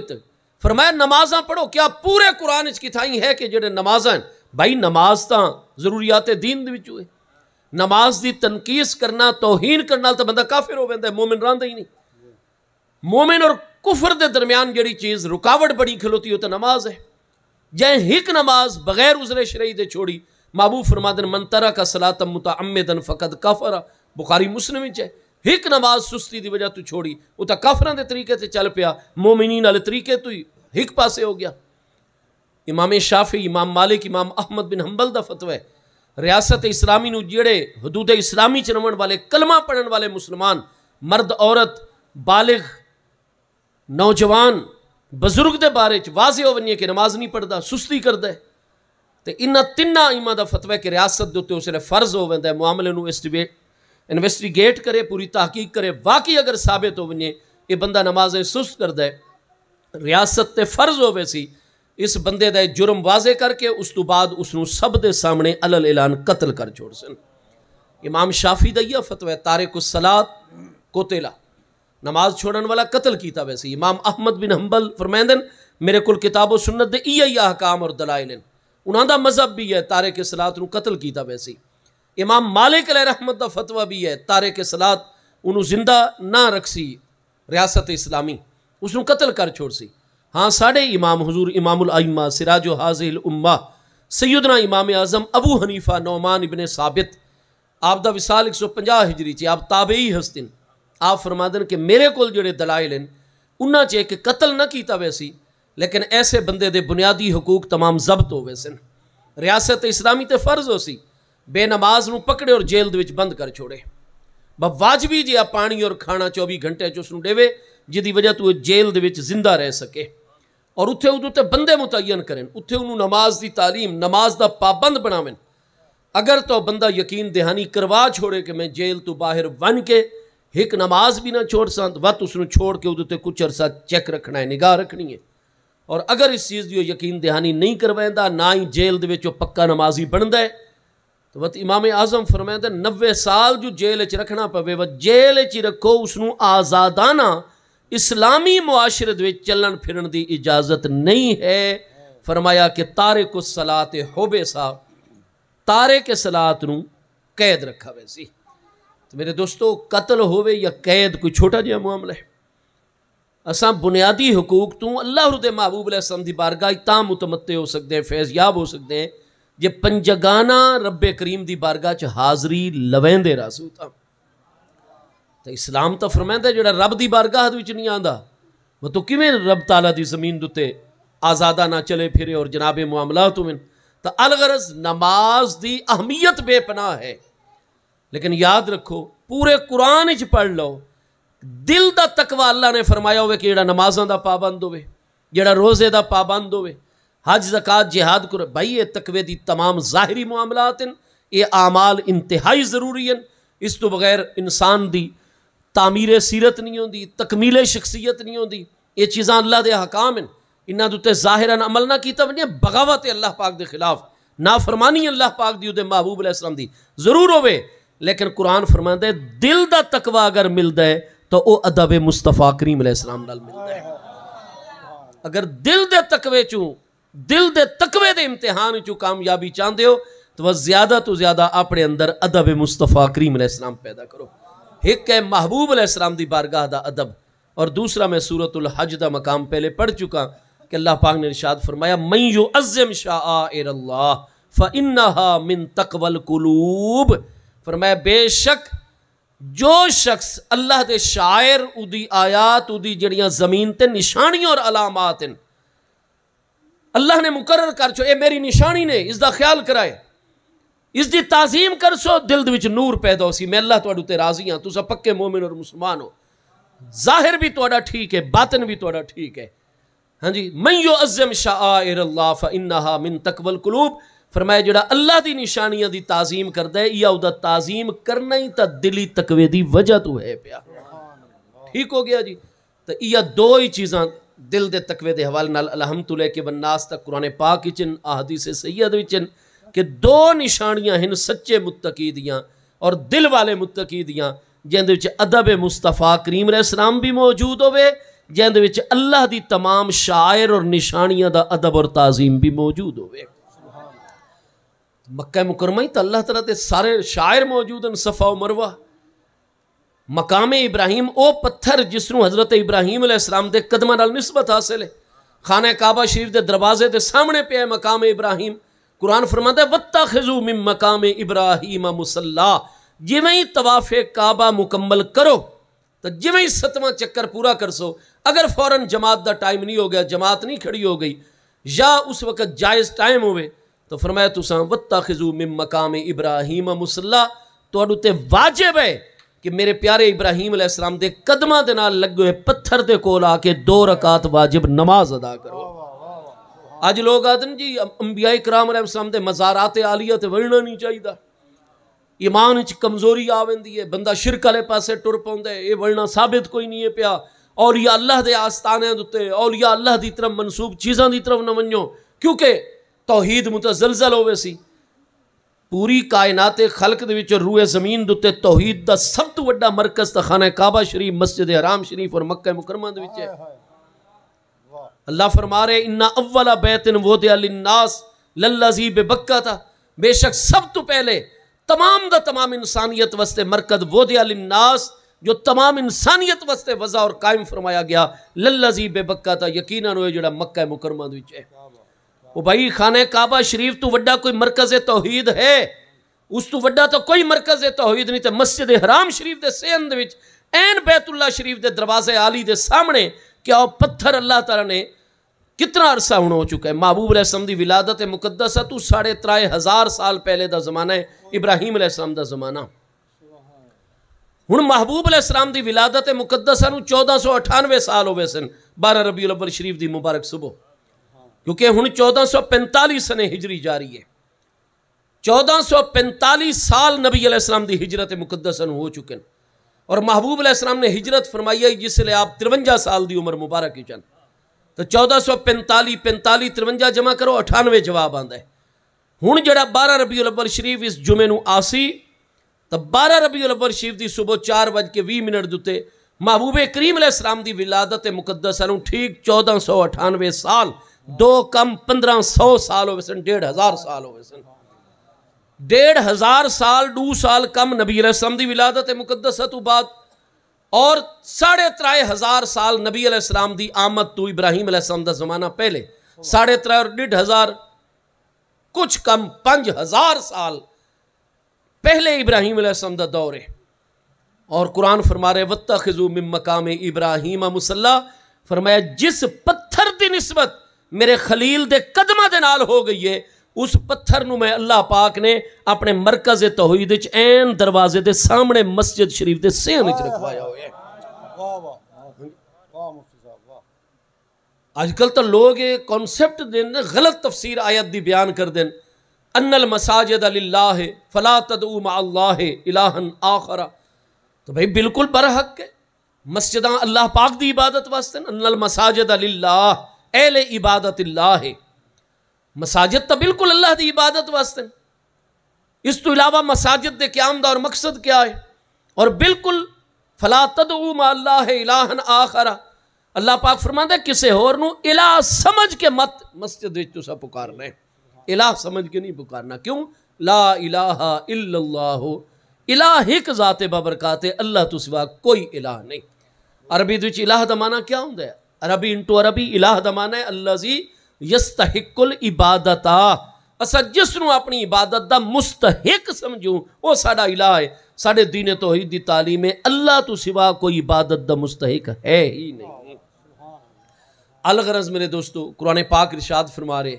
[SPEAKER 1] فرمایا نمازاں پڑھو. کیا پورے قرآن کی تھائی ہے کہ جڑے نمازاں بھائی نماز تاں ضروریات دین دے وچ ہوئے. نماز دی تنقیس کرنا توہین کرنا تو بندہ کافر ہو ویندا ہے، مومن رہندا ہی نہیں. مومن اور کفر دے درمیان جڑی چیز رکاوٹ بڑی کھلوتی ہو تو نماز ہے. جے ہک نماز بغیر عذر شرعی دے چھوڑی محبوب فرماندن من ترک صلاۃ متعمدا فقد کفر. بخاری مسلم وچ ہے ہک نماز سستی دی وجہ تو چھوڑی وہ تا کافراں دے طریقے تے چل پیا، مومنین والے طریقے تو ہی ہک پاسے ہو گیا. امام شافعی، امام مالک، امام احمد بن حنبل دا فتوی ہے ریاست اسلامی نو جڑے حدود اسلامی چ رہن والے کلمہ پڑھن والے مسلمان مرد عورت بالغ نوجوان بزرگ دے بارے چ واضح ہو ونیے کہ نماز نہیں پڑھدا، سستی کردا ہے. تے انہاں تیناں ایماں دا فتوی ہے کہ ریاست دے اوتے اسے فرض ہو ویندا ہے معاملے نو انویسٹیگیٹ کرے، پوری تحقیق کرے. واقعی اگر ثابت ہو ونیے یہ بندہ نمازیں سست کردا ہے، ریاست تے فرض ہوے سی اس بندے دا جرم واضح کر کے اس تو بعد اس نو سب دے سامنے علل اعلان قتل کر چھوڑ سن. امام شافعی دا یہ فتوی ہے تارک الصلاۃ قتل، نماز چھوڑن والا قتل کیتا ویسی. امام احمد بن حنبل فرمائندن میرے کل کتاب و سنت دے ای احکام اور دلائل ہیں، انہاں دا مذہب بھی ہے تارک الصلاۃ نو قتل کیتا ویسی. امام مالک علیہ رحمت دا فتوی بھی ہے تارک الصلاۃ انہوں زندہ نہ رکھسی ریاست اسلامی، اس نو قتل کر چھوڑ سی. ہاں ساڑھے امام حضور امام الائمہ سراج و حاضر الامہ سیدنا امام اعظم ابو حنیفہ نعمان ابن ثابت آپ دا وصال 150 ہجری چی آپ تابعی ہستن. آپ فرمادن کہ میرے کول جڑے دلائل ہیں انہاں چے کہ قتل نہ کیتا ویسی لیکن ایسے بندے دے بنیادی حقوق تمام ضبط ہو ویسن. ریاست اسلامی تے فرض ہو سی بے نماز نو پکڑے اور جیل دے وچ بند کر چھوڑے. واجبی جی آپ پانی اور کھانا 24 گھنٹے چ اس نو دیوے جدی وجہ تو جیل دے وچ زندہ رہ سکے اور اتھے ادو تے بندے متعین کریں، اتھے انہوں نماز دی تعلیم نماز دا پابند بناویں. اگر تو بندہ یقین دہانی کروا چھوڑے کہ میں جیل تو باہر ون کے ایک نماز بھی نہ چھوڑ سکتا وقت اس نے چھوڑ کے ادو تے کچھ عرصہ چیک رکھنا ہے، نگاہ رکھنی ہے. اور اگر اس چیز دی یقین دہانی نہیں کروائندا نہ ہی جیل دے وچ پکا نمازی بندا ہے تو وقت امام اعظم فرمائندا 90 سال جو جیل وچ رکھنا پوے وہ جیل وچ رکھو، اس نو آزادانہ اسلامی معاشرت وچ چلن پھرن دی اجازت نہیں ہے. فرمایا کہ تارک الصلاۃ حبسا، تارک صلاۃ نو قید رکھا ویسی. تو میرے دوستو قتل ہوئے یا قید کوئی چھوٹا جہا معاملہ ہے. اساں بنیادی حقوق تو اللہ دے محبوب علیہ السلام دی بارگاہ تاں متمتع ہو سکتے ہیں، فیض یاب ہو سکتے ہیں جے پنجگانہ رب کریم دی بارگاہ چ حاضری لویندے راسو تا. تو اسلام تو فرمائندا جڑا رب دی بارگاہ وچ نہیں آندا وہ تو کیویں رب تعالیٰ دی زمین دتے آزادہ نہ چلے پھرے اور جناب معاملات میں. تو الغرض نماز دی اہمیت بے پناہ ہے، لیکن یاد رکھو پورے قرآن وچ پڑھ لو دل دا تقوی اللہ نے فرمایا ہوئے کہ جڑا نمازاں دا پابند ہوئے، جڑا روزے دا پابند ہوئے، حج زکات جہاد کرے. بھائی یہ تقوی دی تمام ظاہری معاملات ہیں، یہ اعمال انتہائی ضروری ہیں. اس تو بغیر انسان دی تعمیر سیرت نہیں ہوندی، تکمیل شخصیت نہیں ہوندی. یہ چیزاں اللہ دے حکام ہیں، انہاں دوتے ظاہراً عمل نہ کیتا ونیا بغاوت اللہ پاک دے خلاف، نافرمانی اللہ پاک دی دے محبوب علیہ السلام دی ضرور ہوئے. لیکن قرآن فرماندا ہے دل دا تقوی اگر ملدا ہے تو او ادب مصطفیٰ کریم علیہ السلام نال ملدا ہے. اگر دل دے تقوی چوں دل دے تقوی دے امتحان چو کامیابی چاہتے ہو تو زیادہ اپنے اندر ادب مصطفیٰ کریم علیہ السلام پیدا کرو. ایک ہے محبوب علیہ السلام دی بارگاہ دا ادب، اور دوسرا میں سورۃ الحج دا مقام پہلے پڑھ چکا کہ اللہ پاک نے ارشاد فرمایا من یعظم شعائر اللہ فإنہا من تقوی القلوب. فرمایا بے شک جو شخص اللہ دے شاعر دی آیات دی جڑیاں زمین تے نشانیاں اور علامات ہیں اللہ نے مقرر کر چھو اے میری نشانی نے اس دا خیال کرائے اس دی تعظیم کر سو دل دے وچ نور پیدا ہو سی. میں اللہ تواڈے تے راضی ہاں، تساں پکے مومن اور مسلمان ہو، ظاہر بھی تواڈا ٹھیک ہے باطن بھی تواڈا ٹھیک ہے. ہاں جی من یعظم شعائر اللہ فإنہا من تقوی القلوب. فرمایا جڑا اللہ دی نشانیاں دی تعظیم کردا ہے یا او دا تعظیم کرنا ہی تا دلی تقوی دی وجہ تو ہے پیا. ٹھیک ہو گیا جی. تو یہ دو ہی چیزاں دل دے تقوی دے حوالے نال الحمد للہ کے والناس تک قرآن پاک وچن احادیث سید وچن کہ دو نشانیاں ہیں سچے متقی دیاں اور دل والے متقی دیاں جن دے وچ ادب مصطفیٰ کریم علیہ السلام بھی موجود ہوئے، جن دے وچ اللہ دی تمام شاعر اور نشانیاں دا ادب اور تعظیم بھی موجود ہوئے. مکہ مکرمہ ہی تو اللہ تعالیٰ دے سارے شاعر موجود ہیں. صفا و مروہ، مقام ابراہیم او پتھر جس نو حضرت ابراہیم علیہ السلام دے قدمہ نال نسبت حاصل ہے. خانہ کعبہ شریف دے دروازے دے سامنے پہ ہے مقام ابراہیم. قرآن فرماتا ہے وَاتَّخِذُوا مِن مَقَامِ إِبْرَاهِيمَ مُصَلَّى. جویں ہی طواف کعبہ مکمل کرو تو جویں ہی 7واں چکر پورا کر سو، اگر فوراً جماعت دا ٹائم نہیں ہو گیا، جماعت نہیں کھڑی ہو گئی یا اس وقت جائز ٹائم ہوئے تو فرمایا تساں وَاتَّخِذُوا مِن مَقَامِ إِبْرَاهِيمَ مُصَلَّى. تو تے واجب ہے کہ میرے پیارے ابراہیم علیہ السلام دے قدمہ دے نال لگے ہوئے پتھر دے کول آ کے 2 رکعت واجب نماز ادا کرو. آج لوگ آتے ہیں جی انبیاء کرام علیہ السلام دے مزارات عالیہ تے ورنا نہیں چاہیے دا، ایمان وچ کمزوری آوندی ہے، بندہ شرک والے پاسے ٹر پوندا ہے، یہ ورنا ثابت کوئی نہیں ہے پیا. اولیاء اللہ دے آستانے دے اولیاء اللہ دی طرف منسوب چیزاں دی طرف نہ ونجو کیونکہ توحید متزلزل ہوئے سی. پوری کائنات خلق دے وچ روئے زمین دے توحید دا سب تو بڑا مرکز تا خانہ کعبہ شریف، مسجد حرام شریف اور مکہ مکرمہ دے وچ ہے. اللہ فرما رہے ان اول بیت وضع للناس للذی ببکہ تھا، بے شک سب تو پہلے تمام دا تمام انسانیت واسطے مرکز وضع للناس جو تمام انسانیت واسطے وضع اور قائم فرمایا گیا للذی ببکہ تھا، یقیناً ہوئے جڑا مکہ مکرمہ دے وچ ہے. وہ بھائی خانہ کعبہ شریف تو وڈا کوئی مرکز توحید ہے، اس تو وڈا تو کوئی مرکز توحید نہیں. تے مسجد حرام شریف دے سین دے وچ این بیت اللہ شریف دے دروازے عالی دے سامنے کیا وہ پتھر اللہ تعالیٰ نے کتنا عرصہ ہونا ہو چکا ہے. محبوب علیہ السلام دی ولادت مقدسہ تو 3,500 سال پہلے دا زمانہ ہے، ابراہیم علیہ السلام دا زمانہ. ہن محبوب علیہ السلام دی ولادت مقدسہ نو 1498 سال ہوئے سن 12 ربیع الاول شریف دی مبارک صبح، کیونکہ ہن 1445 سنے ہجری جاری ہے. 1445 سال نبی علیہ السلام دی ہجرت مقدسہ نو ہو چکے ہیں، اور محبوب علیہ السلام نے ہجرت فرمائی ہے جس لئے آپ 53 سال دی عمر مبارک ہی چند. تو 1445 45 53 جمع کرو 98 جواب آندہ ہے. ہن جڑا 12 ربیع الاول شریف اس جمعے نو آسی تو 12 ربیع الاول شریف دی صبح 4:20 دوتے محبوب کریم علیہ السلام دی ولادت مقدسہ نو ٹھیک 1498 سال 2 کم 1500 سال ہوئے سن، 1,500 سال ہوئے سن. 1,500 سال 2 سال کم نبی علیہ السلام دی ولادت مقدسہ تو بعد، اور 3,500 سال نبی علیہ السلام دی آمد تو ابراہیم علیہ السلام دا زمانہ پہلے، 3,500 اور 1,500 کچھ کم 5,000 سال پہلے ابراہیم علیہ السلام دا دور ہے. اور قرآن فرما رہے وَاتَّخِذُوا مِن مَقَامِ إِبْرَاهِيمَ مُصَلَّى. فرمایا جس پتھر دی نسبت میرے خلیل دے قدمہ دے نال ہو گئی ہے اس پتھر نو میں اللہ پاک نے اپنے مرکز توحید وچ این دروازے دے سامنے مسجد شریف دے سین وچ رکھوایا ہوئے ہیں. آج کل تو لوگ یہ کانسیپٹ دین غلط تفسیر آیت دی بیان کر دین ان المساجد للہ فلا تدعوا مع اللہ الہا آخر. تو بھئی بالکل برحق ہے، مسجداں اللہ پاک دی عبادت واسطے ان المساجد للہ اہل عبادت اللہ ہے. مساجد تو بالکل اللہ دی عبادت واسطے. اس تو علاوہ مساجد دے قیام دا اور مقصد کیا ہے؟ اور بالکل فلا تدعوا مع اللہ الہا آخر، اللہ پاک فرماتا ہے کسے اور نو الہ سمجھ کے مت مسجد وچ تسا پکارنا ہے، الہ سمجھ کے نہیں پکارنا. کیوں؟ لا الہ الا اللہ، الہ ایک ذات بابرکات ہے، اللہ تو سوا کوئی الہ نہیں. عربی وچ الہ دا معنی کیا ہوندا ہے؟ عربی انٹو عربی الہ دا معنی ہے الذی یستحق العبادت. اسا جس نو اپنی عبادت دا مستحق سمجھوں وہ ساڈا الہ ہے. ساڈے دین توحید دی تعلیم ہے اللہ تو سوا کوئی عبادت دا مستحق ہے ہی نہیں. الغرض میرے دوستو قرآن پاک ارشاد فرما رہے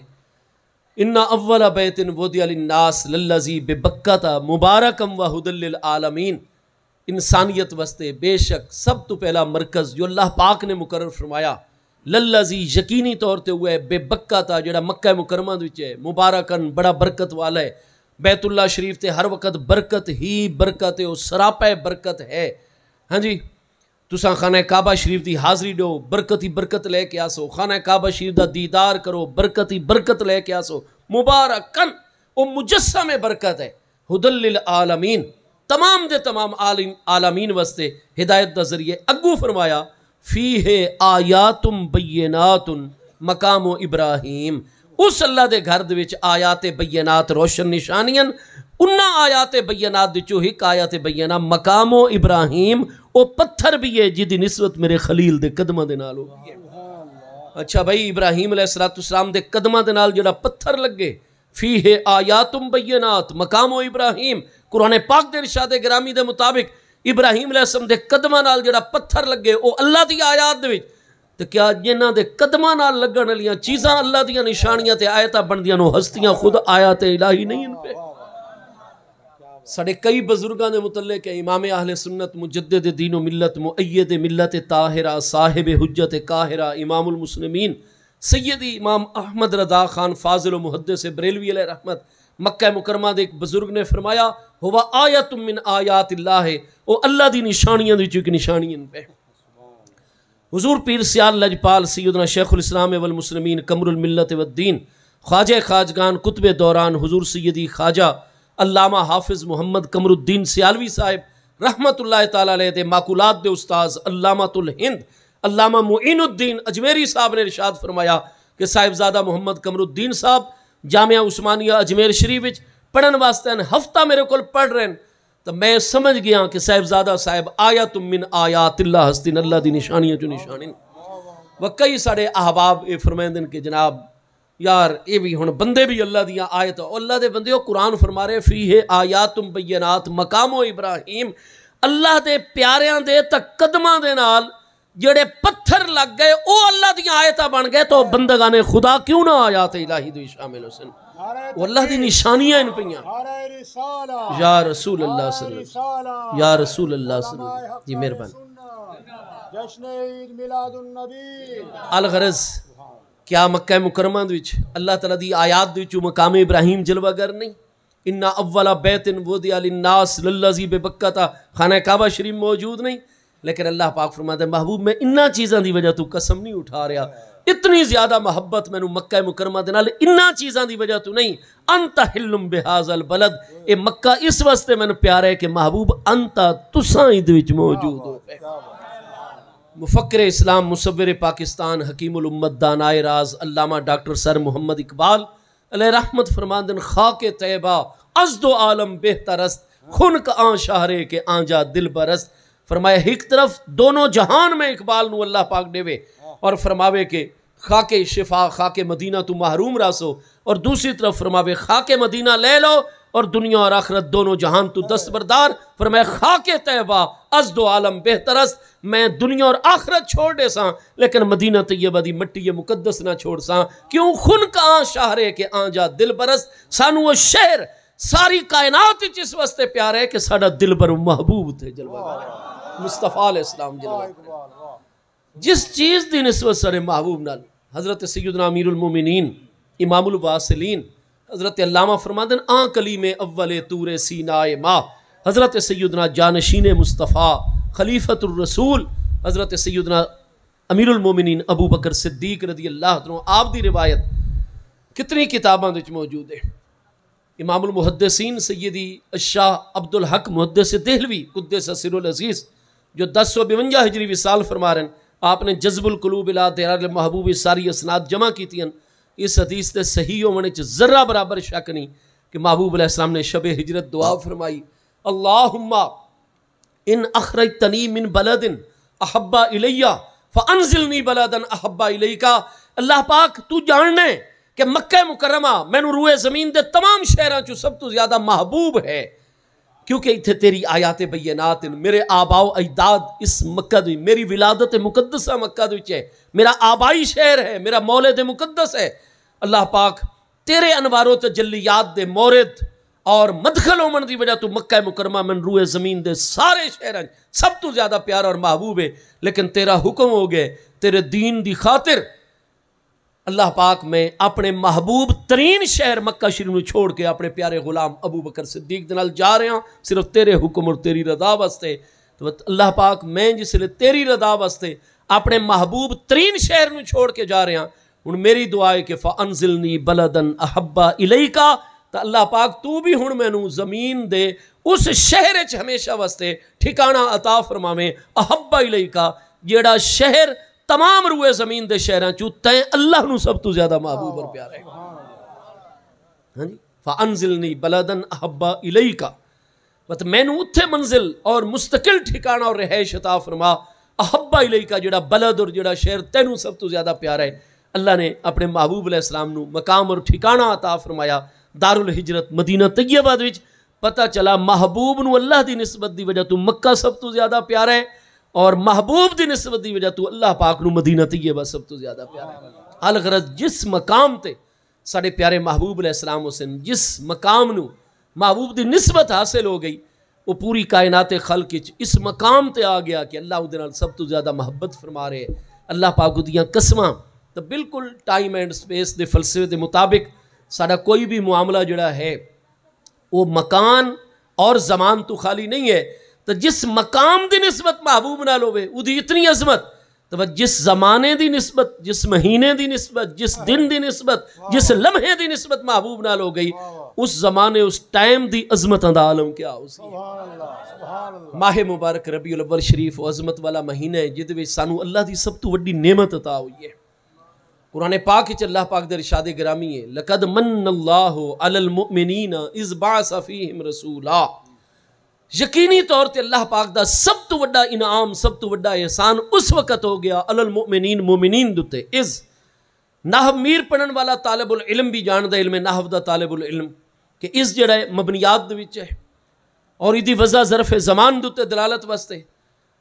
[SPEAKER 1] ان اول بیت وضع للناس للذی ببکۃ مبارکم وہدی للعالمین. انسانیت واسطے بے شک سب تو پہلا مرکز جو اللہ پاک نے مقرر فرمایا للذی یقینی طور تے ہوا ہے بے بکۃ جڑا مکہ مکرمہ وچ ہے، مبارکن بڑا برکت والا ہے. بیت اللہ شریف تے ہر وقت برکت ہی برکت ہے، وہ سراپا برکت ہے. ہاں جی تساں خانہ کعبہ شریف دی حاضری دو برکت ہی برکت لے کے آسو، خانہ کعبہ شریف دا دیدار کرو برکت ہی برکت لے کے آسو. مبارکن وہ مجسم برکت ہے، ہدی للعالمین تمام دے تمام عالمین واسطے ہدایت دا ذریعے. اگو فرمایا فیہ آیات بینات مقام ابراہیم. اس اللہ دے گھر دے وچ آیات بینات روشن نشانیاں، انہاں آیات بینات دے چو ایک آیات بینہ مقام ابراہیم او پتھر بھی ہے جدی نسبت میرے خلیل دے قدمہ دے نال ہوئی ہے. اچھا بھائی ابراہیم علیہ السلام دے قدمہ دے نال جڑا پتھر لگے فیہ آیات بینات مقام ابراہیم. قرآن پاک دے ارشاد گرامی دے مطابق ابراہیم علیہ السلام دے قدمہ نال جڑا پتھر لگے او اللہ دی آیات دے وچ. تو کیا جنہاں دے قدمہ نال لگن والیاں چیزاں اللہ دیاں نشانیاں تے آیتاں بندیاں نو ہستیاں خود آیات الہی نہیں ان پہ. ساڑھے کئی بزرگاں دے متعلق ہے امام اہل سنت مجدد دین و ملت مؤید ملت طاہرہ صاحب حجت قاہرہ امام المسلمین سیدی امام احمد رضا خان فاضل و محدث بریلوی علیہ رحمت مکہ مکرمہ دے ایک بزرگ نے فرمایا ہوا آیت من آیات اللہ ہے، وہ اللہ دی نشانیاں دی چونکہ نشانیاں پہ. حضور پیر سیال لجپال سیدنا شیخ الاسلام والمسلمین قمر الملت والدین خواجہ خواجگان قطب دوران حضور سیدی خواجہ علامہ حافظ محمد قمر الدین سیالوی صاحب رحمت اللہ تعالیٰ علیہ دے معقولات دے استاذ علامۃ الہند علامہ معین الدین اجمیری صاحب نے ارشاد فرمایا کہ صاحبزادہ محمد قمر الدین صاحب جامعہ عثمانیہ اجمیر شریف وچ پڑھن واسطے ہفتہ میرے کول پڑھ رہے ہیں تو میں سمجھ گیا کہ صاحبزادہ صاحب آیات من آیات اللہ ہستین اللہ دی نشانیاں جو نشانین. وہ کئی ساڑے احباب یہ فرمائندن کہ جناب یار یہ بھی ہن بندے بھی اللہ دیاں آیت اللہ دے بندے قرآن فرما رہے فیہ آیات بینات مقام ابراہیم. اللہ دے پیاریاں دے تک قدماں دے نال جڑے پتھر لگ گئے او اللہ دیاں آیتاں بن گئے تو بندگان خدا کیوں نہ آیات الہی دے شامل حسن وہ اللہ دی نشانیاں ان پہیاں. یا رسول اللہ صلی اللہ علیہ وسلم یا رسول اللہ صلی اللہ علیہ وسلم. جی مہربان.
[SPEAKER 2] جشن عید میلاد النبی.
[SPEAKER 1] الغرض کیا مکہ مکرمہ وچ اللہ تعالیٰ دی آیات وچ مقام ابراہیم جلوہ گر نہیں؟ ان اول بیت وضع للناس للذی ببکۃ خانہ کعبہ شریف موجود نہیں؟ لیکن اللہ پاک فرماتا ہے محبوب میں انہاں چیزاں دی وجہ تو قسم نہیں اٹھا رہا، اتنی زیادہ محبت میں نو مکہ مکرمہ دے نال انہاں چیزاں دی وجہ تو نہیں. انت حلم بہذا البلد اے مکہ اس واسطے میں نو پیارا ہے کہ محبوب انت تساں دے وچ موجود ہو. مفکر اسلام مصور پاکستان حکیم الامت دانائے راز علامہ ڈاکٹر سر محمد اقبال علیہ رحمت فرماندن خاک طیبہ از دو عالم بہترست خن کا آن شہرے کے آن جا دل برست. فرمایا ایک طرف دونوں جہان میں اقبال نو اللہ پاک دے وے اور فرماوے کہ خاک شفا خاک مدینہ تو محروم راسو، اور دوسری طرف فرماوے خاک مدینہ لے لو اور دنیا اور آخرت دونوں جہان تو دستبردار. فرمایا خاک طیبہ از دو عالم بہترست، میں دنیا اور آخرت چھوڑ دے ساں لیکن مدینہ طیبہ دی مٹی مقدس نہ چھوڑ ساں. کیوں؟ خن کا آن شہرے کے آن جا دل برست. سانو وہ شہر ساری کائنات اس واسطے پیارا ہے کہ ساڑا دل بر محبوب تھے جلوہ گارے مصطفیٰ علیہ السلام جلوہ گارے. جس چیز دی نسبت سارے محبوب نال حضرت سیدنا امیر المومنین امام الواصلین حضرت علامہ فرمادن آن کلیم اول تور سینائے ماں حضرت سیدنا جانشین مصطفیٰ خلیفۃ الرسول حضرت سیدنا امیر المومنین ابو بکر صدیق رضی اللہ عنہ آپ دی روایت کتنی کتاباں وچ موجود ہے. امام المحدثین سیدی الشاہ عبد الحق محدث دہلوی قدس سر العزیز جو 1052 ہجری وصال فرما رہے ہیں آپ نے جذب القلوب الی دیار المحبوب ساری اسناد جمع کیتیاں. اس حدیث تے صحیح ہونے چ ذرہ برابر شک نہیں کہ محبوب علیہ السلام نے شب ہجرت دعا فرمائی اللہم ان اخرجتنی من بلد احب الی فانزلنی بلدا احب الیکا. اللہ پاک تو جاننے کہ مکہ مکرمہ مینوں روئے زمین دے تمام شہراں چوں سب تو زیادہ محبوب ہے کیونکہ اتھے تیری آیات بینات میرے آباء و اجداد اس مکہ دی میری ولادت مقدسہ مکہ دی ہے میرا آبائی شہر ہے میرا مولد مقدس ہے. اللہ پاک تیرے انوار و تجلیات دے مورد اور مدخل ہومن دی وجہ تو مکہ مکرمہ من روئے زمین دے سارے شہراں سب تو زیادہ پیارا اور محبوب ہے. لیکن تیرا حکم ہو گئے تیرے دین دی خاطر اللہ پاک میں اپنے محبوب ترین شہر مکہ شریف نو چھوڑ کے اپنے پیارے غلام ابو بکر صدیق دے نال جا رہے ہیں صرف تیرے حکم اور تیری رضا واسطے. تو اللہ پاک میں جس لئے تیری رضا واسطے اپنے محبوب ترین شہر نو چھوڑ کے جا رہے ہیں. ہن میری دعا ہے کہ فانزلنی بلدا احب الیکا. تو اللہ پاک تو بھی ہن مینوں زمین دے اس شہر وچ ہمیشہ واسطے ٹھکانہ عطا فرماویں احب الیکا جیڑا شہر تمام روئے زمین دے شہراں چوں تیں اللہ نو سب تو زیادہ محبوب اور پیارا ہے. ہاں جی فانزلنی بلدا احب الیکا مت مینوں اتھے منزل اور مستقل ٹھکانہ اور رہائش عطا فرما احب الیکا جڑا بلد اور جڑا شہر تینوں سب تو زیادہ پیارا ہے. اللہ نے اپنے محبوب علیہ السلام نو مقام اور ٹھکانہ عطا فرمایا دار الہجرت مدینہ طیبہ وچ. پتہ چلا محبوب نو اللہ دی نسبت دی وجہ تو مکہ سب تو زیادہ پیارا ہے اور محبوب دی نسبت دی وجہ تو اللہ پاک نو مدینہ طیبہ سب تو زیادہ پیارا ہے. الغرض جس مقام تے ساڑے پیارے محبوب علیہ السلام حسین جس مقام نو محبوب دی نسبت حاصل ہو گئی وہ پوری کائنات خلق اس مقام تے آ گیا کہ اللہ دے نال سب تو زیادہ محبت فرما رہے. اللہ پاک دیاں قسماں تو بالکل ٹائم اینڈ سپیس دے فلسفے دے مطابق ساڑا کوئی بھی معاملہ جڑا ہے وہ مکان اور زمان تو خالی نہیں ہے. تو جس مقام دی نسبت محبوب نال ہوئے وہ دی اتنی عظمت تو جس زمانے دی نسبت جس مہینے دی نسبت جس دن دی نسبت جس لمحے دی نسبت محبوب نال ہو گئی اس زمانے اس ٹائم دی عظمت دا عالم کیا ہو سی. ماہ مبارک ربیع الاول شریف و عظمت والا مہینہ ہے جدے وچ سانو اللہ دی سب تو وڈی نعمت عطا ہوئی ہے. قرآن پاک وچ اللہ پاک دے ارشاد گرامی ہے لقد من اللہ علی المؤمنین اذ بعث فیہم رسولا. یقینی طور تے اللہ پاک دا سب تو وڈا انعام سب تو وڈا احسان اس وقت ہو گیا علی المؤمنین مومنین دتے. اذ نحو میر پڑھن والا طالب العلم بھی جان دا علم نحو دا طالب العلم کہ اس جڑا ہے مبنیات دے وچ ہے اور ایدی وضع ظرف زمان دتے دلالت واسطے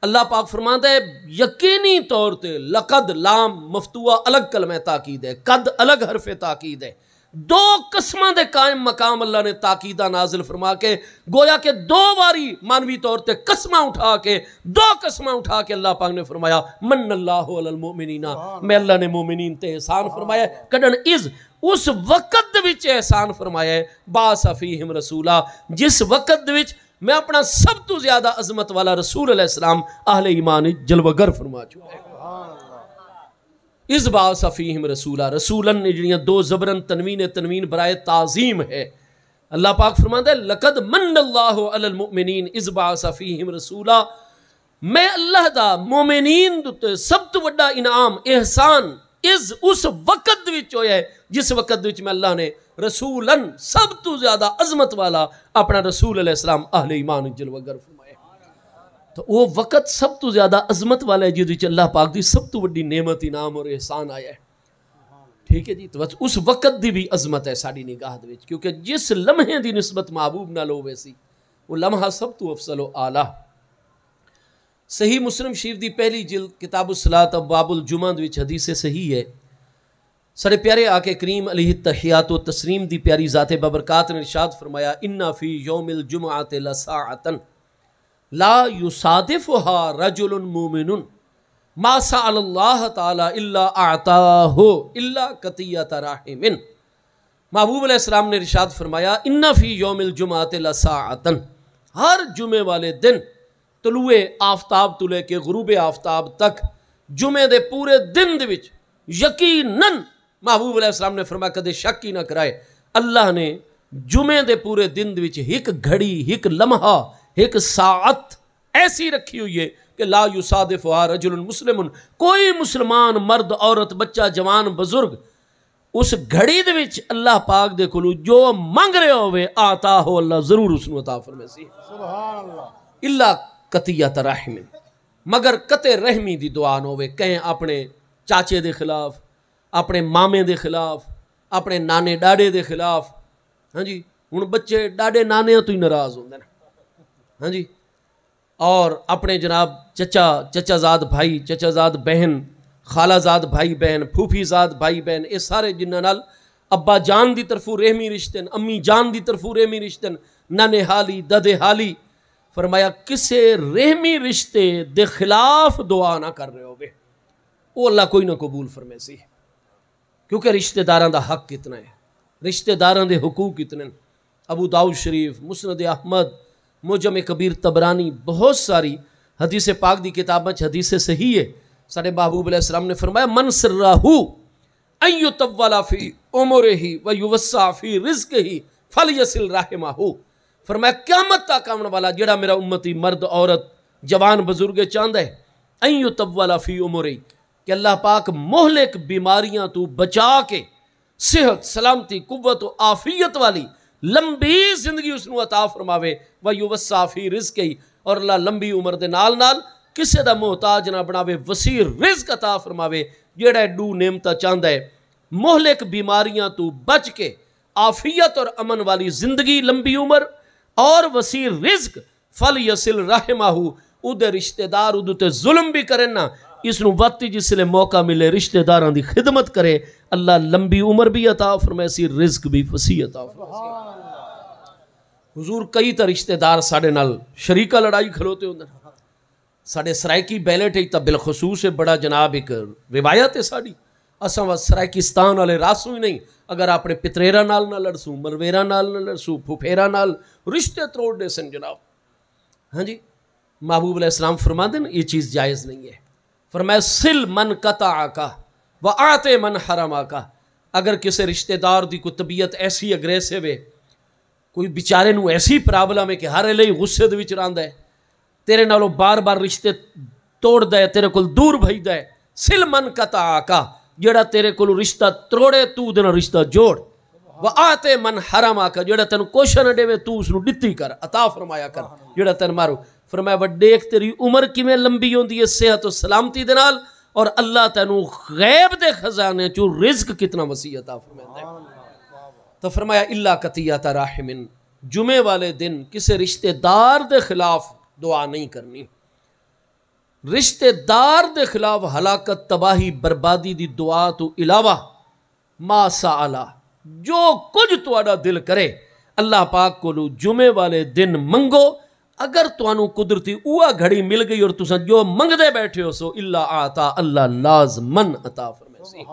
[SPEAKER 1] اللہ پاک فرماتا ہے یقینی طور تے لقد لام مفتوحہ الگ کلمہ تاکید ہے قد الگ حرف تاکید ہے. دو قسمہ دے قائم مقام اللہ نے تاکیدہ نازل فرما کے گویا کہ دو باری مانوی طور تے قسمہ اٹھا کے دو قسمہ اٹھا کے اللہ پاک نے فرمایا من اللہ علی المؤمنین میں اللہ نے مومنین تے احسان فرمایا کڈن از اس وقت وچ احسان فرمایا ہے بعث فیہم رسولا جس وقت وچ میں اپنا سب تو زیادہ عظمت والا رسول علیہ السلام اہل ایمان جلوہ گر فرما چکا ہے. اس بعث فیہم رسولا رسولن جڑیاں دو زبرن تنوین برائے تعظیم ہے. اللہ پاک فرماتا ہے لقد من اللہ علی المؤمنین اذ بعث فیہم رسولا میں اللہ دا مومنین دے سب تو وڈا انعام احسان اس وقت وچ ہویا ہے جس وقت وچ میں اللہ نے رسولن سب تو زیادہ عظمت والا اپنا رسول علیہ السلام اہل ایمان جلوہ گر فرمایا. تو وہ وقت سب تو زیادہ عظمت والا ہے جدی اللہ پاک دی سب تو وڈی نعمت انعام اور احسان آیا ہے. ٹھیک ہے جی تو اس وقت دی بھی عظمت ہے ساڑی نگاہ دے وچ کیونکہ جس لمحے دی نسبت محبوب نہ لو ویسی وہ لمحہ سب تو افضل و اعلیٰ. صحیح مسلم شریف دی پہلی جلد کتاب الصلاۃ ابواب الجمعہ دے وچ حدیث صحیح ہے سارے پیارے آقا کریم علیہ التحیات و تسلیم دی پیاری ذات ببرکات نے ارشاد فرمایا ان فی یوم الجمعۃ لساعۃ لا یصادفها رجل مومن ما سأل اللہ تعالی الا اعطاہ الا قطیۃ رحم. محبوب علیہ السلام نے ارشاد فرمایا ان فی یوم الجمعۃ لساعۃ ہر جمعے والے دن طلوع آفتاب تو لے کے غروب آفتاب تک جمعے دے پورے دن دے وچ یقیناً محبوب علیہ السلام نے فرمایا کدے شک ہی نہ کرائے اللہ نے جمعے دے پورے دن دے وچ ایک گھڑی ایک لمحہ ایک ساعت ایسی رکھی ہوئی ہے کہ لا یصادفھا رجل مسلم، کوئی مسلمان مرد عورت بچہ جوان بزرگ اس گھڑی دے وچ اللہ پاک دے کولو جو منگ رہے ہوئے آتا ہو اللہ ضرور اس نو عطا فرمے سی،
[SPEAKER 2] سبحان اللہ،
[SPEAKER 1] الا قطیعۃ رحم، مگر قطع رحمی دی دعا نہ ہوئے، کہیں اپنے چاچے دے خلاف، اپنے مامے دے خلاف، اپنے نانے ڈاڈے دے خلاف، ہاں جی ہن بچے ڈاڈے نانے تو ہی ناراض ہوندے نا، ہاں جی، اور اپنے جناب چچا زاد بھائی، چچا زاد بہن، خالہ زاد بھائی بہن، پھوپھی زاد بھائی بہن، یہ سارے جنہاں نال ابا جان دی طرفوں رحمی رشتے، امی جان دی طرفوں رحمی رشتے، نانے حالی ددے حالی، فرمایا کسے رحمی رشتے دے خلاف دعا نہ کر رہے ہوگے وہ اللہ کوئی نہ قبول فرمے سی، کیونکہ رشتہ داراں دا حق کتنا ہے، رشتہ داراں دے حقوق کتنے ہیں۔ ابو داؤد شریف، مسند احمد، معجم کبیر طبرانی، بہت ساری حدیث پاک دی کتاباں حدیث صحیح ہے، سارے محبوب علیہ السلام نے فرمایا من سرہ ان یطول فی عمرہ و یوسع فی رزقہ فلیصل رحمہ، فرمایا قیامت تک آنے والا جڑا میرا امتی مرد عورت جوان بزرگ چاہتا ہے ان یطول فی عمرہ کہ اللہ پاک مہلک بیماریاں تو بچا کے صحت سلامتی قوت و عافیت والی لمبی زندگی اس نو عطا فرماوے ویوسع فی رزقہ، اور اللہ لمبی عمر دے نال نال کسے دا محتاج نہ بناوے، وسیع رزق عطا فرماوے، جیڑا دو نعمتاں چاہندا ہے، مہلک بیماریاں تو بچ کے عافیت اور امن والی زندگی، لمبی عمر اور وسیع رزق، فلیصل رحمہ، او دے رشتہ دار او تے ظلم بھی کرن نا، اس نو وقت جس لئے موقع ملے رشتہ داراں دی خدمت کرے، اللہ لمبی عمر بھی عطا فرمائے سی، رزق بھی وسیع عطا فرمائے۔ حضور کئی تا رشتہ دار ساڑے نال شریکہ لڑائی کھلوتے ہوندے، ساڑے سرائکی بیلٹ ایک تا بالخصوص بڑا جناب ایک روایت ہے ساڑی، اساں وہ سرائکستان والے راسوں ہی نہیں، اگر اپنے پتریرہ نال نہ لڑسوں، ملویرہ نال نہ لڑسوں، پھوپھیرہ نال رشتے تروڑ دے سن جناب، ہاں جی، محبوب علیہ السلام فرما دیں یہ چیز جائز نہیں ہے، فرمایا سل من قطعکا وآت من حرمکا، اگر کسی رشتہ دار دی کوئی طبیعت ایسی اگریسیو ہے، کوئی بیچارے نو ایسی پرابلم ہے کہ ہر لئی غصے دے وچ رہندا ہے، تیرے نالوں بار بار رشتے توڑ دے، تیرے کول دور بھیج دے، سل من قطعکا، جڑا تیرے کول رشتہ تروڑے تو دے نال رشتہ جوڑ، وآت من حرمکا، جڑا تن کوشش نہ دے تو اس نو دتی کر، عطا فرمایا کر، جڑا تن مارو، فرمایا وڈیک تیری عمر کیویں لمبی ہوندی ہے صحت و سلامتی دے نال، اور اللہ تینوں غیب دے خزانے چوں رزق کتنا وسیع عطا فرماتا ہے۔ تو فرمایا الا قطیعۃ رحم، جمعے والے دن کسی رشتہ دار دے خلاف دعا نہیں کرنی، رشتہ دار دے خلاف ہلاکت تباہی بربادی دی دعا تو علاوہ ما سالا، جو کچھ تواڈا دل کرے اللہ پاک کو جمعے والے دن منگو، اگر توانو قدرتی اوہ گھڑی مل گئی اور تساں جو منگ دے بیٹھے ہو سو اللہ آتا، اللہ لازمن عطا فرمائے سی۔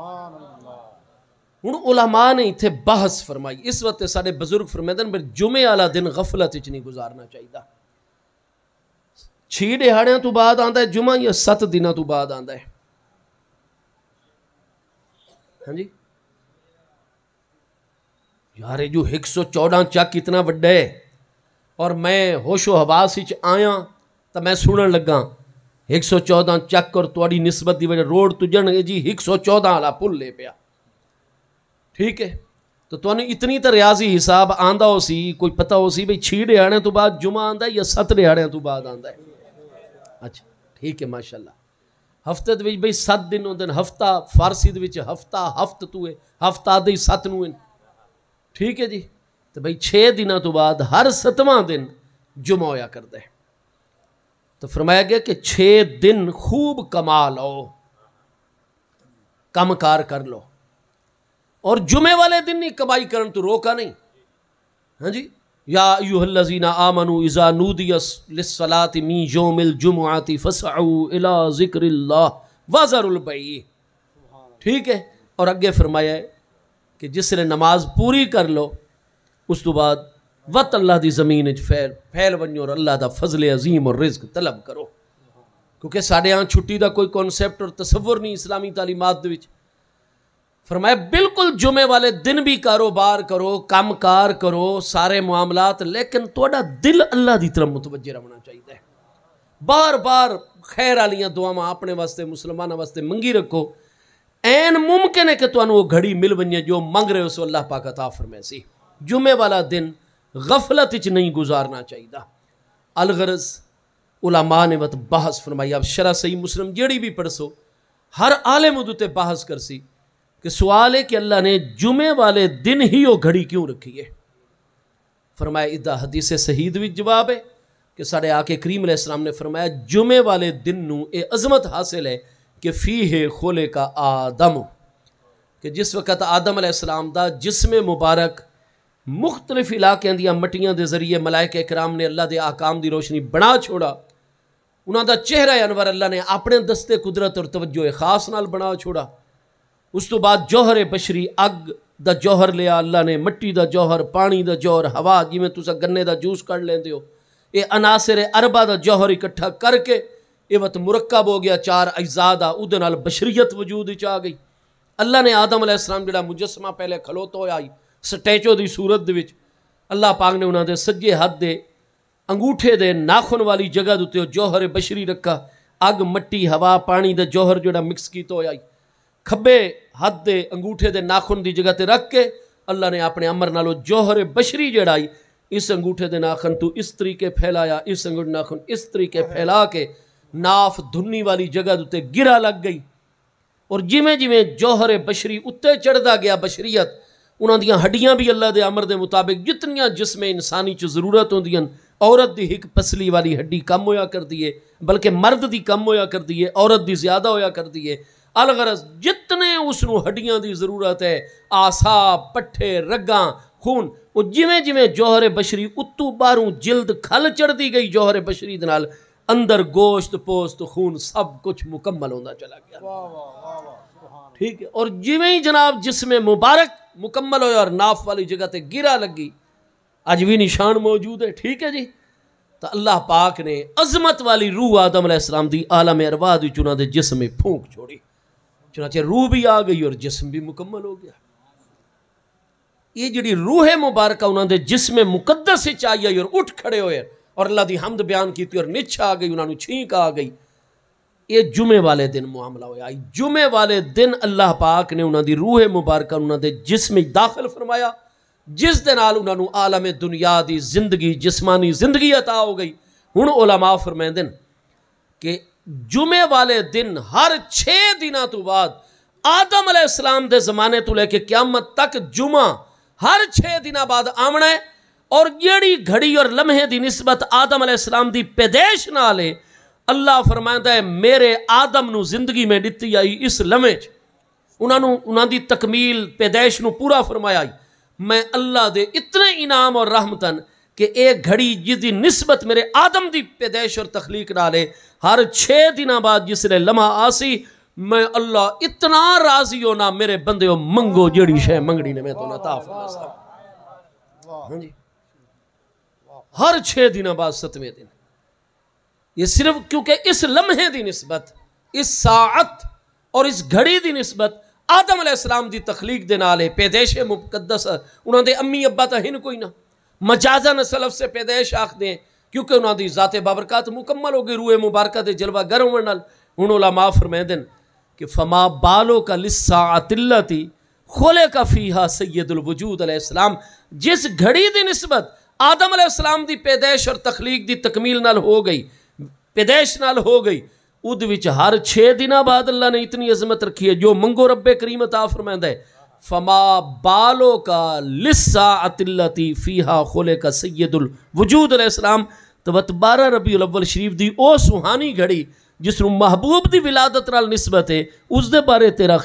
[SPEAKER 1] ہن علماء نے اتھے بحث فرمائی، اس وقت سارے بزرگ فرمیدن پر جمعے والا دن غفلت اچ نہیں گزارنا چاہیے، 6 دہاڑیاں تو بعد آندا ہے جمعہ یا 7 دنوں تو بعد آندا ہے، ہاں جی یار جو 114 چک اتنا وڈا ہے، اور میں ہوش و حواس وچ آیا تو میں سنن لگا 114 چک اور تواڈی نسبت دی وجہ روڈ تو جن جی 114 والا پل لے پیا، ٹھیک ہے، تو تانوں اتنی تو ریاضی حساب آندا ہو سی، کوئی پتہ ہو سی بھئی 6 دہاڑیاں تو بعد جمعہ آندا ہے یا 7 دہاڑیاں تو بعد آندا ہے، اچھا ٹھیک ہے ماشاءاللہ، ہفتے دے وچ بھئی 7 دن ہوندے، ہفتہ فارسی دے وچ ہفتہ ہفت تو ہے، ہفتہ دے 7 نو، ٹھیک ہے جی، تو بھئی 6 دنوں تو بعد ہر 7واں دن جمعہ ہویا کرتا ہے، تو فرمایا گیا کہ 6 دن خوب کما لو، کم کار کر لو، اور جمعے والے دن نہیں کمائی کرن تو روکا نہیں، ہاں جی، یا ایھا الذین آمنوا اذا نودی للصلاۃ من یوم الجمعۃ فاسعوا الی ذکر اللہ وذروا البیع، ٹھیک ہے، اور اگے فرمایا ہے کہ جس نے نماز پوری کر لو اس تو بعد وقت اللہ دی زمین وچ پھیل ونجو اور اللہ دا فضل عظیم اور رزق طلب کرو، کیونکہ ساڈے ہاں چھٹی دا کوئی کنسیپٹ اور تصور نہیں اسلامی تعلیمات دے وچ، فرمایا بالکل جمعے والے دن بھی کاروبار کرو، کام کار کرو، سارے معاملات، لیکن تہاڈا دل اللہ دی طرف متوجہ رہنا چاہیے، بار بار خیر والیاں دعاواں اپنے واسطے مسلمانوں واسطے منگی رکھو، این ممکن ہے کہ تانوں وہ گھڑی مل ونجے جو منگ رہے ہو سو اللہ پاک عطا فرمائے سی۔ جمعے والا دن غفلت وچ نہیں گزارنا چاہیے۔ الغرض علماء نے وقت بحث فرمائی، اب شرح صحیح مسلم جیڑی بھی پڑھ سو ہر عالم ادو تے بحث کر سی کہ سوال ہے کہ اللہ نے جمعے والے دن ہی وہ گھڑی کیوں رکھی ہے؟ فرمایا ادھا حدیث صحیح بھی جواب ہے کہ ساڑھے آقا کریم علیہ السلام نے فرمایا جمعے والے دن نو اے عظمت حاصل ہے کہ فیہ خلق آدم، کہ جس وقت آدم علیہ السلام دا جسم مبارک مختلف علاقے دیا مٹیاں دے ذریعے ملائکہ کرام نے اللہ دے آکام دی روشنی بنا چھوڑا، انہاں دا چہرہ انور اللہ نے اپنے دستے قدرت اور توجہ خاص نال بنا چھوڑا۔ اس تو بعد جوہر بشری اگ دا جوہر لیا اللہ نے، مٹی دا جوہر، پانی دا جوہر، ہوا جی میں تسا گنے دا جوس کر لیندے ہو، اے عناصر اربع دا جوہر اکٹھا کر کے اے وقت مرکب ہو گیا 4 اجزاء دا، اودے نال بشریت وجود وچ آ گئی۔ اللہ نے آدم علیہ السلام جڑا مجسمہ پہلے کھلوتا ہویا سٹیچو دی صورت دے وچ، اللہ پاک نے انہاں دے سجے ہاتھ دے انگوٹھے دے ناخن والی جگہ دے جوہر بشری رکھا، اگ مٹی ہوا پانی دا جوہر جڑا مکس کیتا ہویا، کھبے ہاتھ دے انگوٹھے دے ناخن دی جگہ تے رکھ کے اللہ نے اپنے امر نالو جوہر بشری جڑا اس انگوٹھے دے ناخن تو اس طریقے پھیلایا، اس انگوٹھے ناخن اس طریقے پھیلا کے ناف دھنی والی جگہ تے گرا لگ گئی، اور جویں جویں جوہر بشری اتے چڑھدا گیا بشریت، انہاں دیاں ہڈیاں بھی اللہ دے امر دے مطابق جتنیاں جسم انسانی چ ضرورت ہوندیاں، عورت دی ایک پسلی والی ہڈی کم ہویا کر دیئے، بلکہ مرد دی کم ہویا کر دیئے، عورت دی زیادہ ہویا کر دیئے۔ الغرض جتنے اس نو ہڈیاں دی ضرورت ہے، آساب، پٹھے، رگاں، خون، وہ جویں جویں جوہر بشری اتو باروں جلد کھل چڑھ دی گئی جوہر بشری دنال، اندر گوشت پوست خون سب کچھ مکمل ہوندہ چلا گیا، ٹھیک ہے۔ اور جویں ہی جناب جسم مبارک مکمل ہویا اور ناف والی جگہ تے گرا لگی، آج بھی نشان موجود ہے، ٹھیک ہے جی۔ تو اللہ پاک نے عظمت والی روح آدم علیہ السلام دی عالم ارواح دی چنہ دے جسم میں پھونک چھوڑی، چنانچہ روح بھی آ گئی اور جسم بھی مکمل ہو گیا۔ یہ جڑی روح مبارکہ انہوں نے جسم مقدس چاہیے اور اٹھ کھڑے ہوئے اور اللہ دی حمد بیان کی تھی اور نچھ آ گئی، انہوں نے چھینک آ گئی۔ یہ جمعے والے دن معاملہ ہویا، جمعے والے دن اللہ پاک نے انہوں دی روح مبارکہ انہوں نے جسم داخل فرمایا، جس دن آل انہوں نے عالم دنیا دی زندگی جسمانی زندگی عطا ہو گئی۔ ہن علماء فرمائندن کہ جمعے والے دن ہر 6 دنوں تو بعد آدم علیہ السلام دے زمانے تو لے کے قیامت تک جمعہ ہر 6 دنوں بعد آمنا ہے، اور جیڑی گھڑی اور لمحے دی نسبت آدم علیہ السلام دی پیدائش نہ لے، اللہ فرمائندہ ہے میرے آدم نو زندگی میں دتی آئی اس لمحے انہاں دی تکمیل پیدائش نو پورا فرمایا آئی، میں اللہ دے اتنے انعام اور رحمتن کہ ایک گھڑی جس دی نسبت میرے آدم دی پیدائش اور تخلیق نہ لے، ہر 6 دنوں بعد جس لے لمحہ آسی میں اللہ اتنا راضی ہونا میرے بندے ہو منگو جیڑی شے منگڑی نے میں تو عطا فرما سا جی، ہر 6 دنوں بعد 7ویں دن۔ یہ صرف کیونکہ اس لمحے دی نسبت، اس ساعت اور اس گھڑی دی نسبت آدم علیہ السلام دی تخلیق دے نالے پیدائش مقدس، انہوں دے امی ابا تا ہن کوئی نہ، مجازن سلف سے پیدائش آخ دیں کیونکہ انہوں دی ذات بابرکات مکمل ہو گئی روح مبارکہ دے جلوہ گر ہونے نال۔ ہن علماء فرمائندن کہ فما بالو کا للساعۃ التی خلق فیہا سید الوجود علیہ السلام، جس گھڑی دی نسبت آدم علیہ السلام دی پیدائش اور تخلیق دی تکمیل نال ہو گئی، پیدائش نال ہو گئی، اد وچ ہر 6 دنوں بعد اللہ نے اتنی عظمت رکھی ہے، جو منگو رب کریم عطا فرمائندہ ہے۔ فما بالو کا للساعۃ التی فیہا خلق سید الوجود علیہ السلام، تو 12 ربیع الاول شریف دی او سہانی گھڑی جس نو محبوب دی ولادت نال نسبت ہے، اس دے بارے تیرا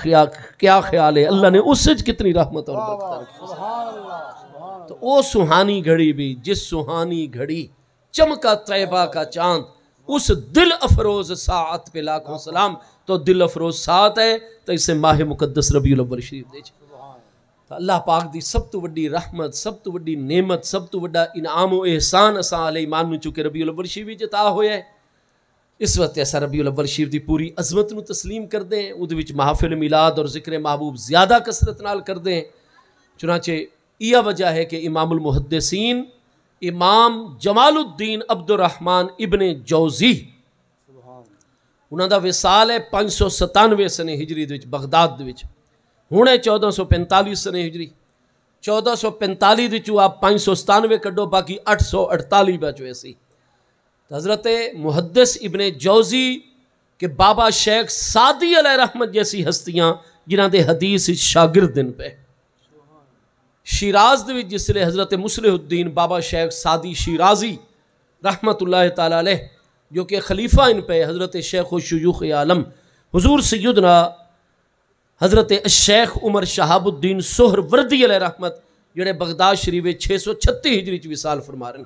[SPEAKER 1] کیا خیال ہے؟ اللہ نے اس سچ کتنی رحمت اور برکت رکھی۔ تو او سہانی گھڑی بھی، جس سہانی گھڑی چمکا طیبہ کا چاند، اس دل افروز ساعت پہ لاکھوں سلام، تو دل افروز ساعت ہے تو اسے ماہ مقدس ربیع الاول شریف دے چھے۔ اللہ پاک دی سب تو وڈی رحمت، سب تو وڈی نعمت، سب تو وڈا انعام و احسان اساں علیہ ایمان میں چکے ربیع الاول شریف جتا ہویا ہے۔ اس وقت ایسا ربیع الاول شریف دی پوری عظمت نو تسلیم کر دیں، ادھ وچ محافل میلاد اور ذکر محبوب زیادہ کثرت نال کر دیں۔ چنانچہ یہ وجہ ہے کہ امام المحدثین امام جمال الدین عبد الرحمن ابن جوزی انہوں دا وصال ہے 597 سنے ہجری دے وچ بغداد دے وچ، ہن ہے 1445 سنے ہجری، 1445 دے چوں آپ 597 کڈو باقی 848 بچ ہوئے سی۔ حضرت محدث ابن جوزی کہ بابا شیخ سعدی علیہ رحمت جیسی ہستیاں جنہاں دے حدیث شاگرد دن پہ شیراز دے وچ جس لئے حضرت مصلح الدین بابا شیخ سعدی شیرازی رحمت اللہ تعالی علیہ جو کہ خلیفہ ان پہ حضرت شیخ و شیوخ عالم حضور سیدنا حضرت الشیخ عمر شہاب الدین سہر وردی علیہ رحمت جڑے بغداد شریف 636 ہجری چ وصال فرما رہے ہیں،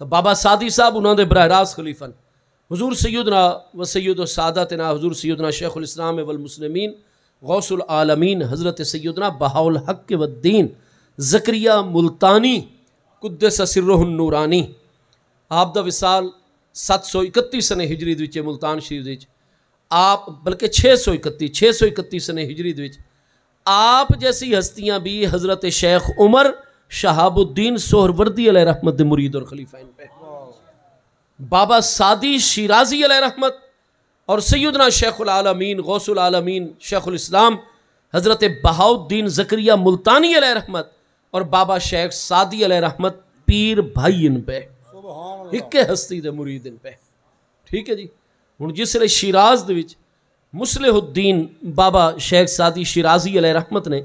[SPEAKER 1] تو بابا سعدی صاحب انہوں نے براہ راست خلیفہ حضور سیدنا و سید الساداتنا حضور سیدنا شیخ الاسلام والمسلمین غوث العالمین حضرت سیدنا بہاء الحق والدین زکریا ملتانی قدس سرہ النورانی آپ دا وصال 731 سنے ہجری دے وچ ملتان شریف دے وچ، آپ بلکہ 631 سنے ہجری دے وچ آپ جیسی ہستیاں بھی حضرت شیخ عمر شہاب الدین سہروردی علیہ رحمت دے مرید اور خلیفہ ان پہ بابا سعدی شیرازی علیہ رحمت اور سیدنا شیخ العالمین غوث العالمین شیخ الاسلام حضرت بہاء الدین زکریا ملتانی علیہ رحمت اور بابا شیخ سعدی علیہ رحمت پیر بھائی ان پہ ایک ہستی دے مرید ان پہ، ٹھیک ہے جی۔ ہن جس لئے شیراز دے وچ مصلح الدین بابا شیخ سعدی شیرازی علیہ رحمت نے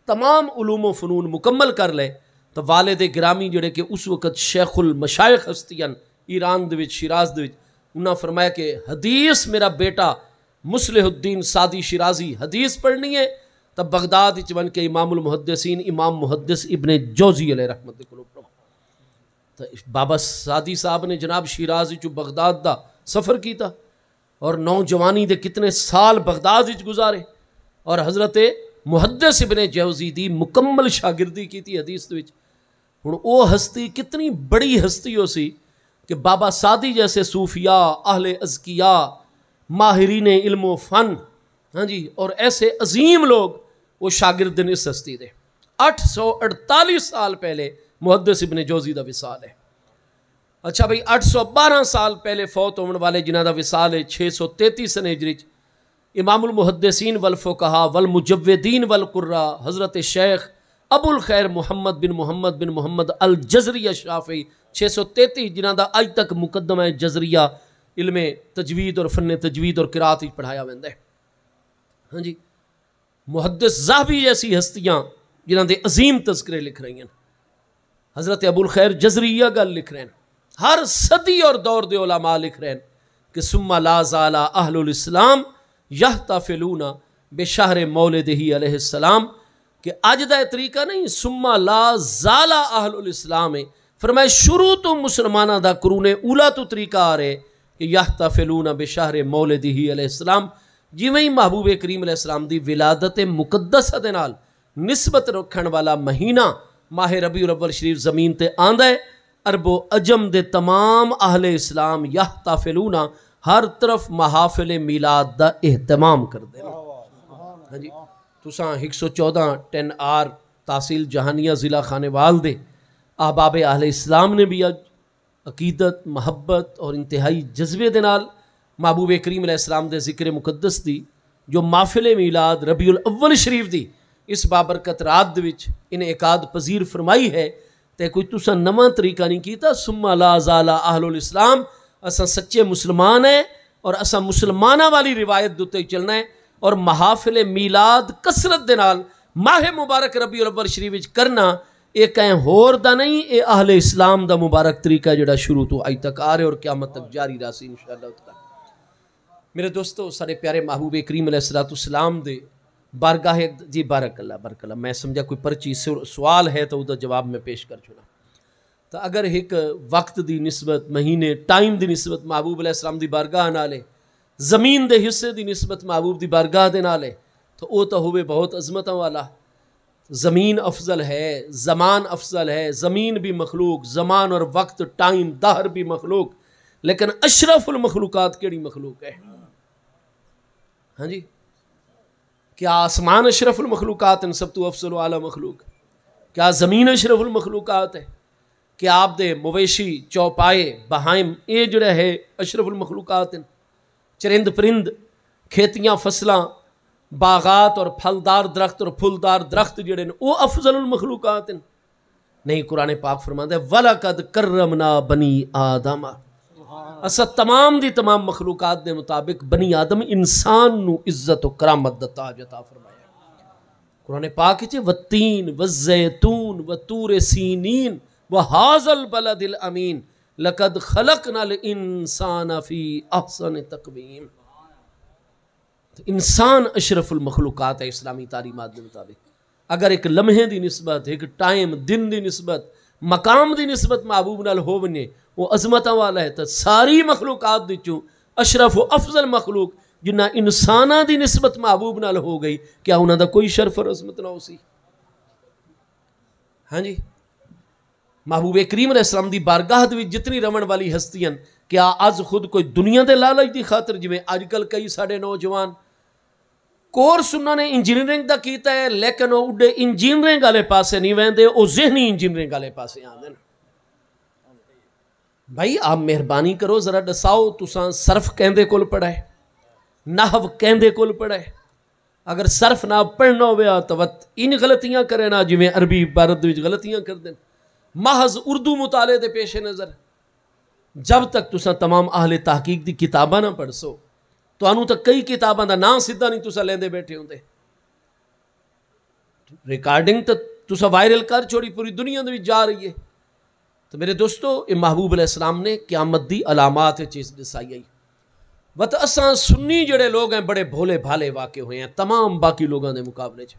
[SPEAKER 1] تمام علوم و فنون مکمل کر لے، تو والد گرامی جڑے کہ اس وقت شیخ المشائخ ہستیاں ایران دے وچ شیراز دے وچ، انہاں فرمایا کہ حدیث میرا بیٹا مصلح الدین سعدی شیرازی حدیث پڑھنی ہے تو بغداد وچ بن کے امام المحدثین امام محدث ابن جوزی علیہ رحمت دے کولوں پڑھو۔ تو بابا سعدی صاحب نے جناب شیراز وچ بغداد دا سفر کیتا اور نوجوانی دے کتنے سال بغداد وچ گزارے اور حضرت محدث ابن جوزی دی مکمل شاگردی کی تھی حدیث وچ۔ ہن او ہستی کتنی بڑی ہستی ہو سی کہ بابا سعدی جیسے صوفیاء اہل ازکیاء ماہرین علم و فن، ہاں جی، اور ایسے عظیم لوگ وہ شاگرد اس ہستی دے 848 سال پہلے محدث ابن جوزی دا وصال ہے۔ اچھا بھئی 812 سال پہلے فوت ہونے والے جنہاں دا وصال ہے 633 سنے ہجری امام المحدثین والفقہاء والمجودین والقراء حضرت شیخ ابو الخیر محمد بن محمد الجزری الشافعی 633 جنہاں دا آج تک مقدمہ جزریہ علم تجوید اور فن تجوید اور قرات پڑھایا ویندا ہے، ہاں جی۔ محدث ذہبی جیسی ہستیاں جنہاں دے عظیم تذکرے لکھ رہی ہیں، حضرت ابو الخیر جزریہ گل لکھ رہے ہیں، ہر صدی اور دور دے علماء لکھ رہے ہیں کہ ثم لا زال اہل الاسلام یحتفلون بشہر مولدہ علیہ السلام، کہ اج دا طریقہ نہیں، ثم لا زال اہل الاسلام ہے، فرمائے شروع تو مسلمانہ دا قرون اولا تو طریقہ آ رہے کہ یحتفلون بشہر مولدہ علیہ السلام، جویں ہی محبوب کریم علیہ السلام دی ولادت مقدسہ دے نال نسبت رکھن والا مہینہ ماہ ربیع الاول شریف زمین تے آندا ہے، عرب و عجم دے تمام اہل اسلام یحتفلون ہر طرف محافل میلاد دا اہتمام کر دے ہاں جی۔ تساں 114 10 آر تحصیل جہانیہ ضلع خانیوال دے احباب اہل اسلام نے بھی عقیدت محبت اور انتہائی جذبے دے نال محبوب کریم علیہ السلام دے ذکر مقدس دی جو محفل میلاد ربیع الاول شریف دی اس بابرکت رات دے وچ انعقاد پذیر فرمائی ہے، تے کوئی تساں نواں طریقہ نہیں کیتا، ثم لا زال اہل الاسلام، اساں سچے مسلمان ہیں اور اساں مسلمانہ والی روایت دوتے چلنا ہے اور محافل میلاد کثرت دے نال ماہ مبارک ربیع الاول شریف وچ کرنا یہ کہیں ہور دا نہیں، یہ اہل اسلام دا مبارک طریقہ جڑا شروع تو آج تک آ رہے اور قیامت تک جاری راسی انشاءاللہ تعالی۔ میرے دوستو سارے پیارے محبوب کریم علیہ السلام دے بارگاہ جی بارک اللہ میں سمجھا کوئی پرچی سوال ہے تو ادھر جواب میں پیش کر چھوڑا۔ تو اگر ایک وقت دی نسبت مہینے ٹائم دی نسبت محبوب علیہ السلام دی بارگاہ نالے زمین دے حصے دی نسبت محبوب دی بارگاہ دے نالے تو وہ تو ہوئے بہت عظمتوں والا۔ زمین افضل ہے، زمان افضل ہے، زمین بھی مخلوق، زمان اور وقت ٹائم دہر بھی مخلوق، لیکن اشرف المخلوقات کیڑی مخلوق ہے؟ ہاں جی، کیا آسمان اشرف المخلوقات ان سب تو افضل و اعلیٰ مخلوق؟ کیا زمین اشرف المخلوقات ہے؟ کیا آپ دے مویشی چوپائے بہائم اے جڑے ہے اشرف المخلوقات ہیں؟ چرند پرند، کھیتیاں فصلاں، باغات اور پھلدار درخت اور پھلدار درخت جڑے نے وہ افضل المخلوقات ہیں؟ نہیں، قرآن پاک فرماتا ہے وَلَقَدْ كَرَّمْنَا بَنِي آدَمَ، اسا تمام دی تمام مخلوقات دے مطابق بنی آدم انسان نو عزت و کرامت دا تاج عطا فرمایا۔ قرآن پاک چے وَالتِّين وَالزَّيْتُونِ وَطُورِ سِينِينَ وَهَٰذَا الْبَلَدِ الْأَمِينَ لَقَدْ خَلَقْنَا الْإِنسَانَ فِي أَحْسَنِ تَقْوِيمٍ۔ انسان اشرف المخلوقات ہے اسلامی تعلیمات کے مطابق۔ اگر ایک لمحے دی نسبت، ایک ٹائم دن دی نسبت، مقام دی نسبت محبوب نال ہو بنے وہ عظمتہ والا ہے، تو ساری مخلوقات دی چوں اشرف و افضل مخلوق جنہ انسانہ دی نسبت محبوب نال ہو گئی، کیا انہاں دا کوئی شرف اور عظمت نہ ہو سی؟ ہاں جی، محبوب کریم علیہ السلام دی بارگاہ دی جتنی رمن والی ہستیاں، کیا آج خود کوئی دنیا دے لالچ دی خاطر جویں آج کل کئی ساڑے نوجوان کورس انہوں نے انجینئرنگ دا کیتا ہے لیکن وہ اڈے انجینئرنگ والے پاسے نہیں ویندے، وہ ذہنی انجینئرنگ والے پاسے آندے۔ بھائی آپ مہربانی کرو ذرا دساؤ تساں صرف کہندے کول پڑھا ہے، نحو کہندے کول پڑھا ہے؟ اگر صرف نہ پڑھنا ہویا تو ان غلطیاں کرے نا جویں عربی عبارت وچ غلطیاں کر دیں، محض اردو مطالعے دے پیش نظر جب تک تساں تمام اہل تحقیق دی کتاباں نہ پڑھ سو تو انہوں تک کئی کتاباں دا نام سیدھا نہیں تسا لیندے بیٹھے ہوندے۔ ریکارڈنگ تو تسا وائرل کر چھوڑی پوری دنیا میں جا رہی ہے۔ تو میرے دوستو یہ محبوب علیہ السلام نے قیامت دی علامات چیز دسائی آئی۔ وقت اساں سنی جڑے لوگ ہیں بڑے بھولے بھالے واقع ہوئے ہیں تمام باقی لوگوں دے مقابلے چ۔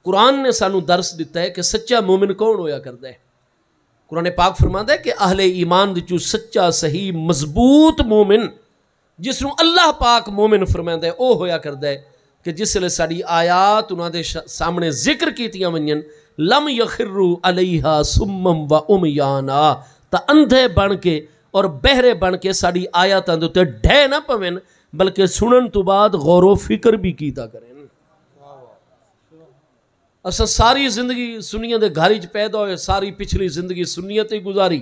[SPEAKER 1] قرآن نے سانو درس دیتا ہے کہ سچا مومن کون ہویا کرتا ہے۔ قرآن پاک فرماتا ہے کہ اہل ایمان چو سچا صحیح مضبوط مومن جس نو اللہ پاک مومن فرماتا ہے او ہویا کرتا ہے کہ جس لئے ساڑی آیات انہاں دے سامنے ذکر کیتیاں ونین لم یخروا علیہا سمم و امیانا، تا اندھے بن کے اور بہرے بن کے ساڑی آیاتاں دے تے ڈھے نہ پوین بلکہ سنن تو بعد غور و فکر بھی کیتا کریں۔ اسا ساری زندگی سنیت دے گھاری چ پیدا ہوئے، ساری پچھلی زندگی سنیت ہی گزاری،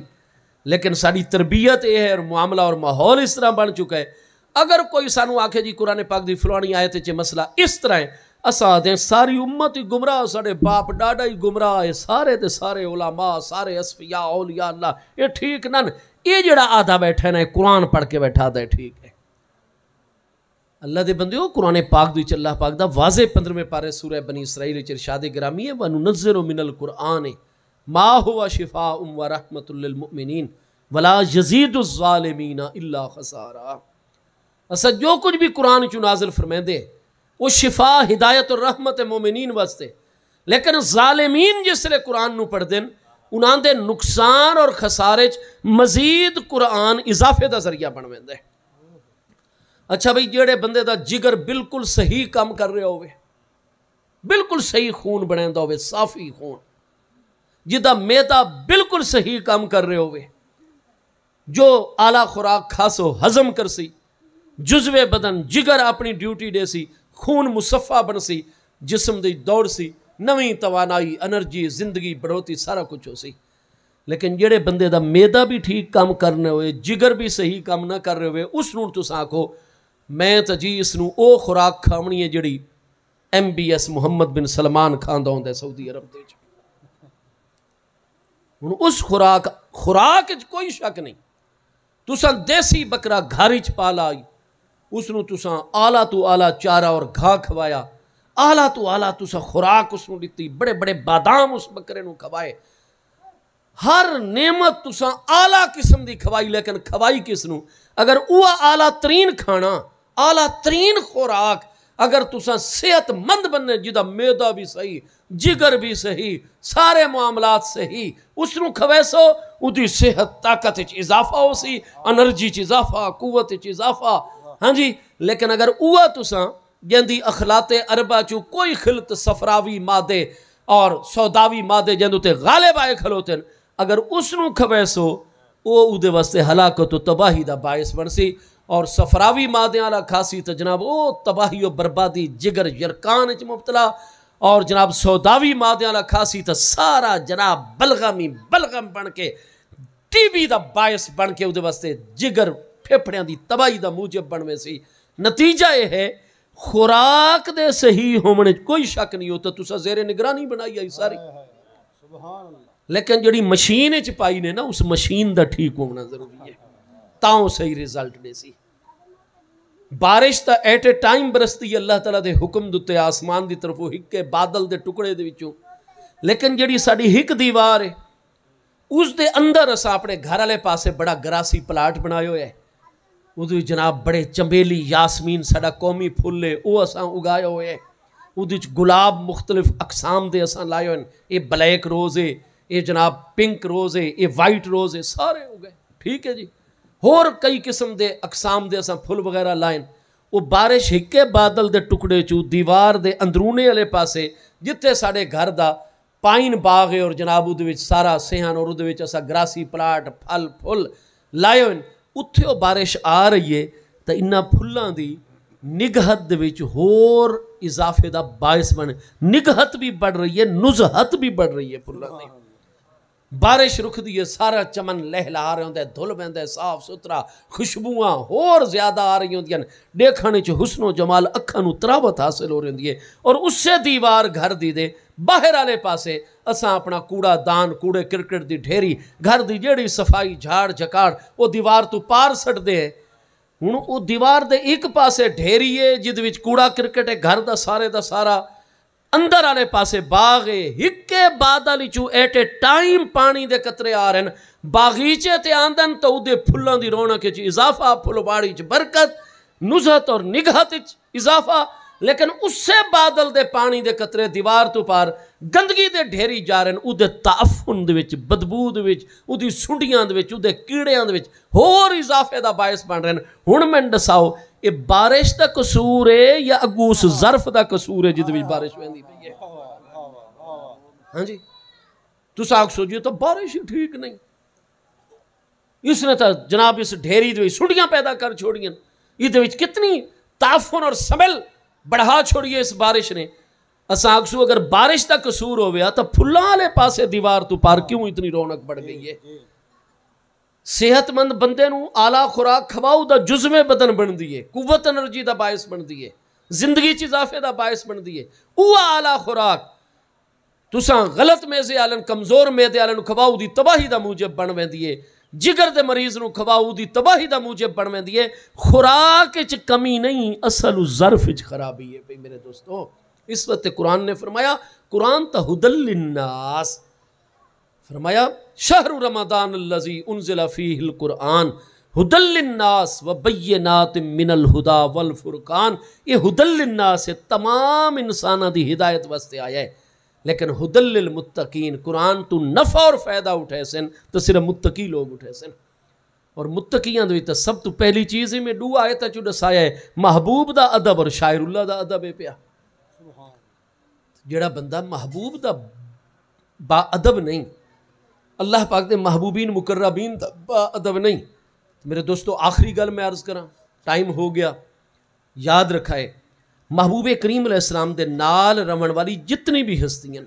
[SPEAKER 1] لیکن ساری تربیت یہ ہے اور معاملہ اور ماحول اس طرح بن چکا ہے۔ اگر کوئی سانو آکھے جی قرآن پاک دی فلانی آیت چ مسئلہ اس طرح ہے، اسا دیں ساری امت ہی گمراہ، سارے باپ ڈاڈا ہی گمراہ ہے، سارے تے سارے علماء، سارے اصفیاء اولیاء اللہ یہ ٹھیک نہ، یہ جڑا آدھا بیٹھا ہے نا قرآن پڑھ کے بیٹھا دا ہے ٹھیک ہے۔ اللہ دے بندیو قرآن پاک دی اللہ پاک دا واضح 15ویں پارے سورہ بنی اسرائیل ارشاد گرامی ہے وَنُنَزِّلُ مِنَ الْقُرْآنِ مَا هُوَ شِفَاءٌ وَرَحْمَةٌ لِّلْمُؤْمِنِينَ وَلَا يَزِيدُ الظَّالِمِينَ إِلَّا خَسَارًا۔ اسا جو کچھ بھی قرآن چو نازل فرمائیں دے وہ شفا ہدایت اور رحمت مومنین واسطے، لیکن ظالمین جس لئے قرآن نو پڑھ دیں انہاں دے نقصان اور خسارے مزید قرآن اضافے دا ذریعہ بنویں دے۔ اچھا بھئی جیڑے بندے دا جگر بالکل صحیح کام کر رہے ہوئے، بالکل صحیح خون بنیں دا ہوئے، صافی خون، جدہ میدا بالکل صحیح کام کر رہے ہوئے، جو اعلیٰ خوراک کھاسو ہضم کر سی، جزو بدن جگر اپنی ڈیوٹی دے سی، خون مصفہ بن سی، جسم دی دوڑ سی، نویں توانائی، انرجی، زندگی بڑھوتی سارا کچھ ہو سی، لیکن جیڑے بندے دا میدا بھی ٹھیک کام کرنے ہوئے، جگر بھی صحیح کام نہ کر رہے ہوئے، اس نور تو ساکھو میں تا جی اس نو او خوراک کھاونی ہے جڑی MBS محمد بن سلمان کھاندہ ہوں دے سعودی عرب دے جو اس خوراک کوئی شک نہیں۔ تساں دیسی بکرا گھاری چ پالا آئی، اس نو تساں آلہ تو آلہ چارہ اور گھا کھوایا، آلہ تو آلہ تساں خوراک اس نو دیتی، بڑے بڑے بادام اس بکرے نو کھوائے، ہر نعمت تساں آلہ قسم دی کھوائی، لیکن کھوائی کس نو؟ اگر اوہ آلہ ترین کھانا، آلہ ترین خوراک اگر تساں صحت مند بننے جدہ میدا بھی صحیح، جگر بھی صحیح، سارے معاملات صحیح، اس نو کھویسو ادھی صحت طاقت چ اضافہ ہو سی، انرجی چ اضافہ، قوت چ اضافہ، ہاں جی۔ لیکن اگر اوہ تساں جندی اخلاط عربہ چو کوئی خلط صفراوی مادے اور سوداوی مادے جندو تے غالب آئے کھلوتے ہیں، اگر اس نو کھویسو وہ اودے واسطے ہلاکت و تباہی دا باعث بن سی، اور صفراوی مادیاں والا کھاسی تو جناب او تباہی و بربادی جگر یرکان اچ مبتلا، اور جناب سوداوی مادیاں والا کھاسی تو سارا جناب بلغم بن کے ٹی بی دا باعث بن کے اودے واسطے جگر پھیپھڑیاں دی تباہی دا موجب بنوے سی۔ نتیجہ یہ ہے خوراک دے صحیح ہونے کوئی شک نہیں ہوتا، تسا زیر نگرانی بنائی آئی ساری،
[SPEAKER 2] سبحان اللہ۔
[SPEAKER 1] لیکن جڑی مشین اچ پائی نے نا اس مشین دا ٹھیک ہونا ضروری ہے، تاؤں صحیح رزلٹ دے سی۔ بارش تا ایٹ اے ٹائم برستی اللہ تعالیٰ دے حکم دتے آسمان دی طرف ہکے بادل دے ٹکڑے دے وچوں، لیکن جڑی ساڑی ہک دیوار ہے اس دے اندر اسا اپنے گھر والے پاسے بڑا گراسی پلاٹ بنائے ہوئے ہے، ادھو جناب بڑے چمبیلی یاسمین ساڑا قومی پھول ہے وہ اساں اگائے ہوئے ہے، ادھو گلاب مختلف اقسام دے اساں لائے ہوئے ہیں، یہ بلیک روز ہے، یہ جناب پنک روز ہے، یہ وائٹ روز ہے، سارے اگائے، ٹھیک ہے جی۔ اور کئی قسم دے اقسام دے اساں پھول وغیرہ لائن، وہ بارش ہکے بادل دے ٹکڑے چو دیوار دے اندرونے والے پاسے جتھے ساڑے گھر دا پائن باغ ہے اور جناب ادھے وچ سارا سہن اور ادھے وچ اساں گراسی پلاٹ پھل پھل لائے ہوئے، اتھے وہ بارش آ رہی ہے تو انہاں پھلاں دی نگہت دے وچ ہور اضافے دا باعث بنے، نگہت بھی بڑھ رہی ہے، نزہت بھی بڑھ رہی ہے پھلاں دی۔ بارش رکھ دیئے سارا چمن لہلا رہے ہوندے، دھل بیندے صاف ستھرا، خوشبوئاں اور زیادہ آ رہی ہوندی ہیں، دیکھنے چ حسن و جمال اکھاں نو تراوت حاصل ہو رہی ہے، اور اس سے دیوار گھر دی دے باہر والے پاسے اساں اپنا کوڑا دان کوڑے کرکٹ دی ڈھیری گھر دی جیڑی صفائی جھاڑ جھکاڑ وہ دیوار تو پار سٹ دے، ہن وہ دیوار دے ایک پاسے ڈھیری ہے جد وچ کوڑا کرکٹ ہے، گھر دا سارا اندر آلے پاسے باغے ہکے بادل چو ایٹ اے ٹائم پانی دے قطرے آ رہے ہیں، باغیچے تے آندن تو دے پھلاں دی رونق چ اضافہ، پھل باڑی چ برکت، نزہت اور نگہت چ اضافہ، لیکن اس سے بادل دے پانی دے قطرے دیوار تو پار گندگی دے ڈھیری جا رہے ہیں، او دے تعفن دے وچ بدبو دے وچ او دی سنڈیاں دے وچ او دے کیڑیاں دے وچ ہور اضافے دا باعث بن رہے ہیں۔ ہن میں دساؤ یہ بارش دا قصور ہے یا اگو اس ظرف دا قصور ہے جد وچ بارش ویندی پئی ہے؟ ہاں جی تساں آکھ سوچیے تو بارش ہی ٹھیک نہیں، اس نے تو جناب اس ڈھیری دے وچ سنڈیاں پیدا کر چھوڑیاں، یہ دے وچ کتنی تعفن اور سمیل بڑھا چھوڑیے اس بارش نے۔ اساں آکھسو اگر بارش دا قصور ہویا تو پھلاں والے پاسے دیوار تو پار کیوں اتنی رونق بڑھ گئی ہے؟ صحت مند بندے نو اعلیٰ خوراک کھواؤ دا جزم بدن بن دیئے، قوت انرجی دا باعث بن دیئے، زندگی چ اضافے دا باعث بن دیئے، اوہ اعلیٰ خوراک تساں غلط میزے آلن کمزور میدے آلن کھواؤ دی تباہی دا موجب بن ویندیے، جگر دے مریض نو کھواؤ دی تباہی دا موجب بن ویندیے۔ خوراک چ کمی نہیں، اصل ظرف چ خرابی ہے بھئی میرے دوستو۔ اس وقت قرآن نے فرمایا، قرآن تا ہدل للناس، فرمایا شہر رمضان الذی انزل فیہ القرآن ہدل للناس وبینات من الہدا والفرقان، یہ ہدل للناس ہے، تمام انسانہ دی ہدایت واسطے آیا ہے، لیکن ہدل للمتقین، قرآن تو نفع اور فائدہ اٹھے سن تو صرف متقی لوگ اٹھے سن، اور متقیاں دوی تو سب تو پہلی چیز ہی میں دو آیتہ چو دسایا ہے، محبوب دا ادب اور شاعر اللہ دا ادب ہے پیا۔ جڑا بندہ محبوب دا با ادب نہیں، اللہ پاک دے محبوبین مقربین دا با ادب نہیں، میرے دوستو آخری گل میں عرض کرا، ٹائم ہو گیا، یاد رکھائے محبوب کریم علیہ السلام دے نال رمن والی جتنی بھی ہستیاں،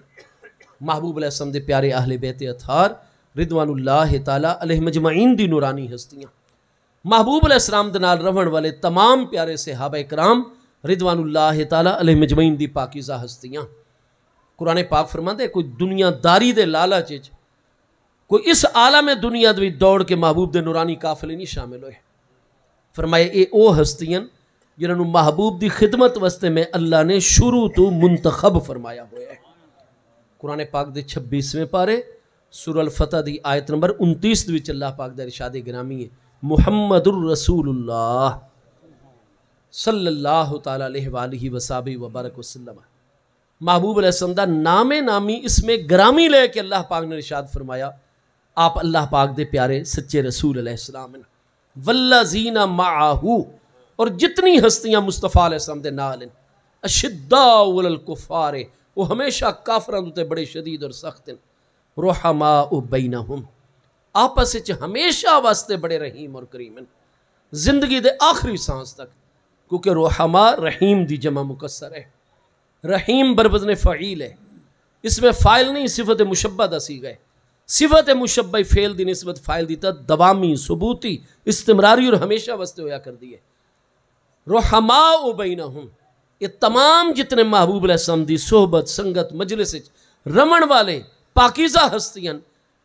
[SPEAKER 1] محبوب علیہ السلام دے پیارے اہل بیت اطہار رضوان اللہ تعالی علیہ مجمعین دی نورانی ہستیاں، محبوب علیہ السلام دے نال رمن والے تمام پیارے صحابہ کرام رضوان اللہ تعالی علیہ مجمعین دی پاکیزہ ہستیاں۔ قرآن پاک فرماتے ہیں کوئی دنیا داری دے لالچ وچ کوئی اس عالم دنیا دے دوڑ کے محبوب دے نورانی قافلے نہیں شامل ہوئے، فرمائے اے او ہستیاں جنہوں محبوب دی خدمت واسطے میں اللہ نے شروع تو منتخب فرمایا ہوئے ہے۔ قرآن پاک دے 26ویں پارے سورہ الفتح دی آیت نمبر 29 وچ اللہ پاک دا ارشاد گرامی ہے، محمد الرسول اللہ صلی اللہ تعالی علیہ وآلہ وصحبہ وبارک وسلم، محبوب علیہ السلام دا نام نامی اس میں گرامی لے کے اللہ پاک نے ارشاد فرمایا آپ اللہ پاک دے پیارے سچے رسول علیہ السلام والذین معاہو، اور جتنی ہستیاں مصطفیٰ علیہ السلام دے نال ہیں، اشداء علی الکفار، وہ ہمیشہ کافران تے بڑے شدید اور سخت ہیں، رحماء بینہم، آپس وچ ہمیشہ واسطے بڑے رحیم اور کریم ہیں، زندگی دے آخری سانس تک، کیونکہ رحماء رحیم دی جمع مکسر ہے، رحیم بر وزن فعیل ہے، اس میں فاعل نہیں صفت مشبہ دا صیغہ ہے، صفت مشبہ فعل دی نسبت فاعل دیتا دوامی ثبوتی استمراری اور ہمیشہ واسطے ہویا کر دی ہے. رحماء بینہم یہ تمام جتنے محبوب علیہ السلام دی صحبت سنگت مجلس رمن والے پاکیزہ ہستیاں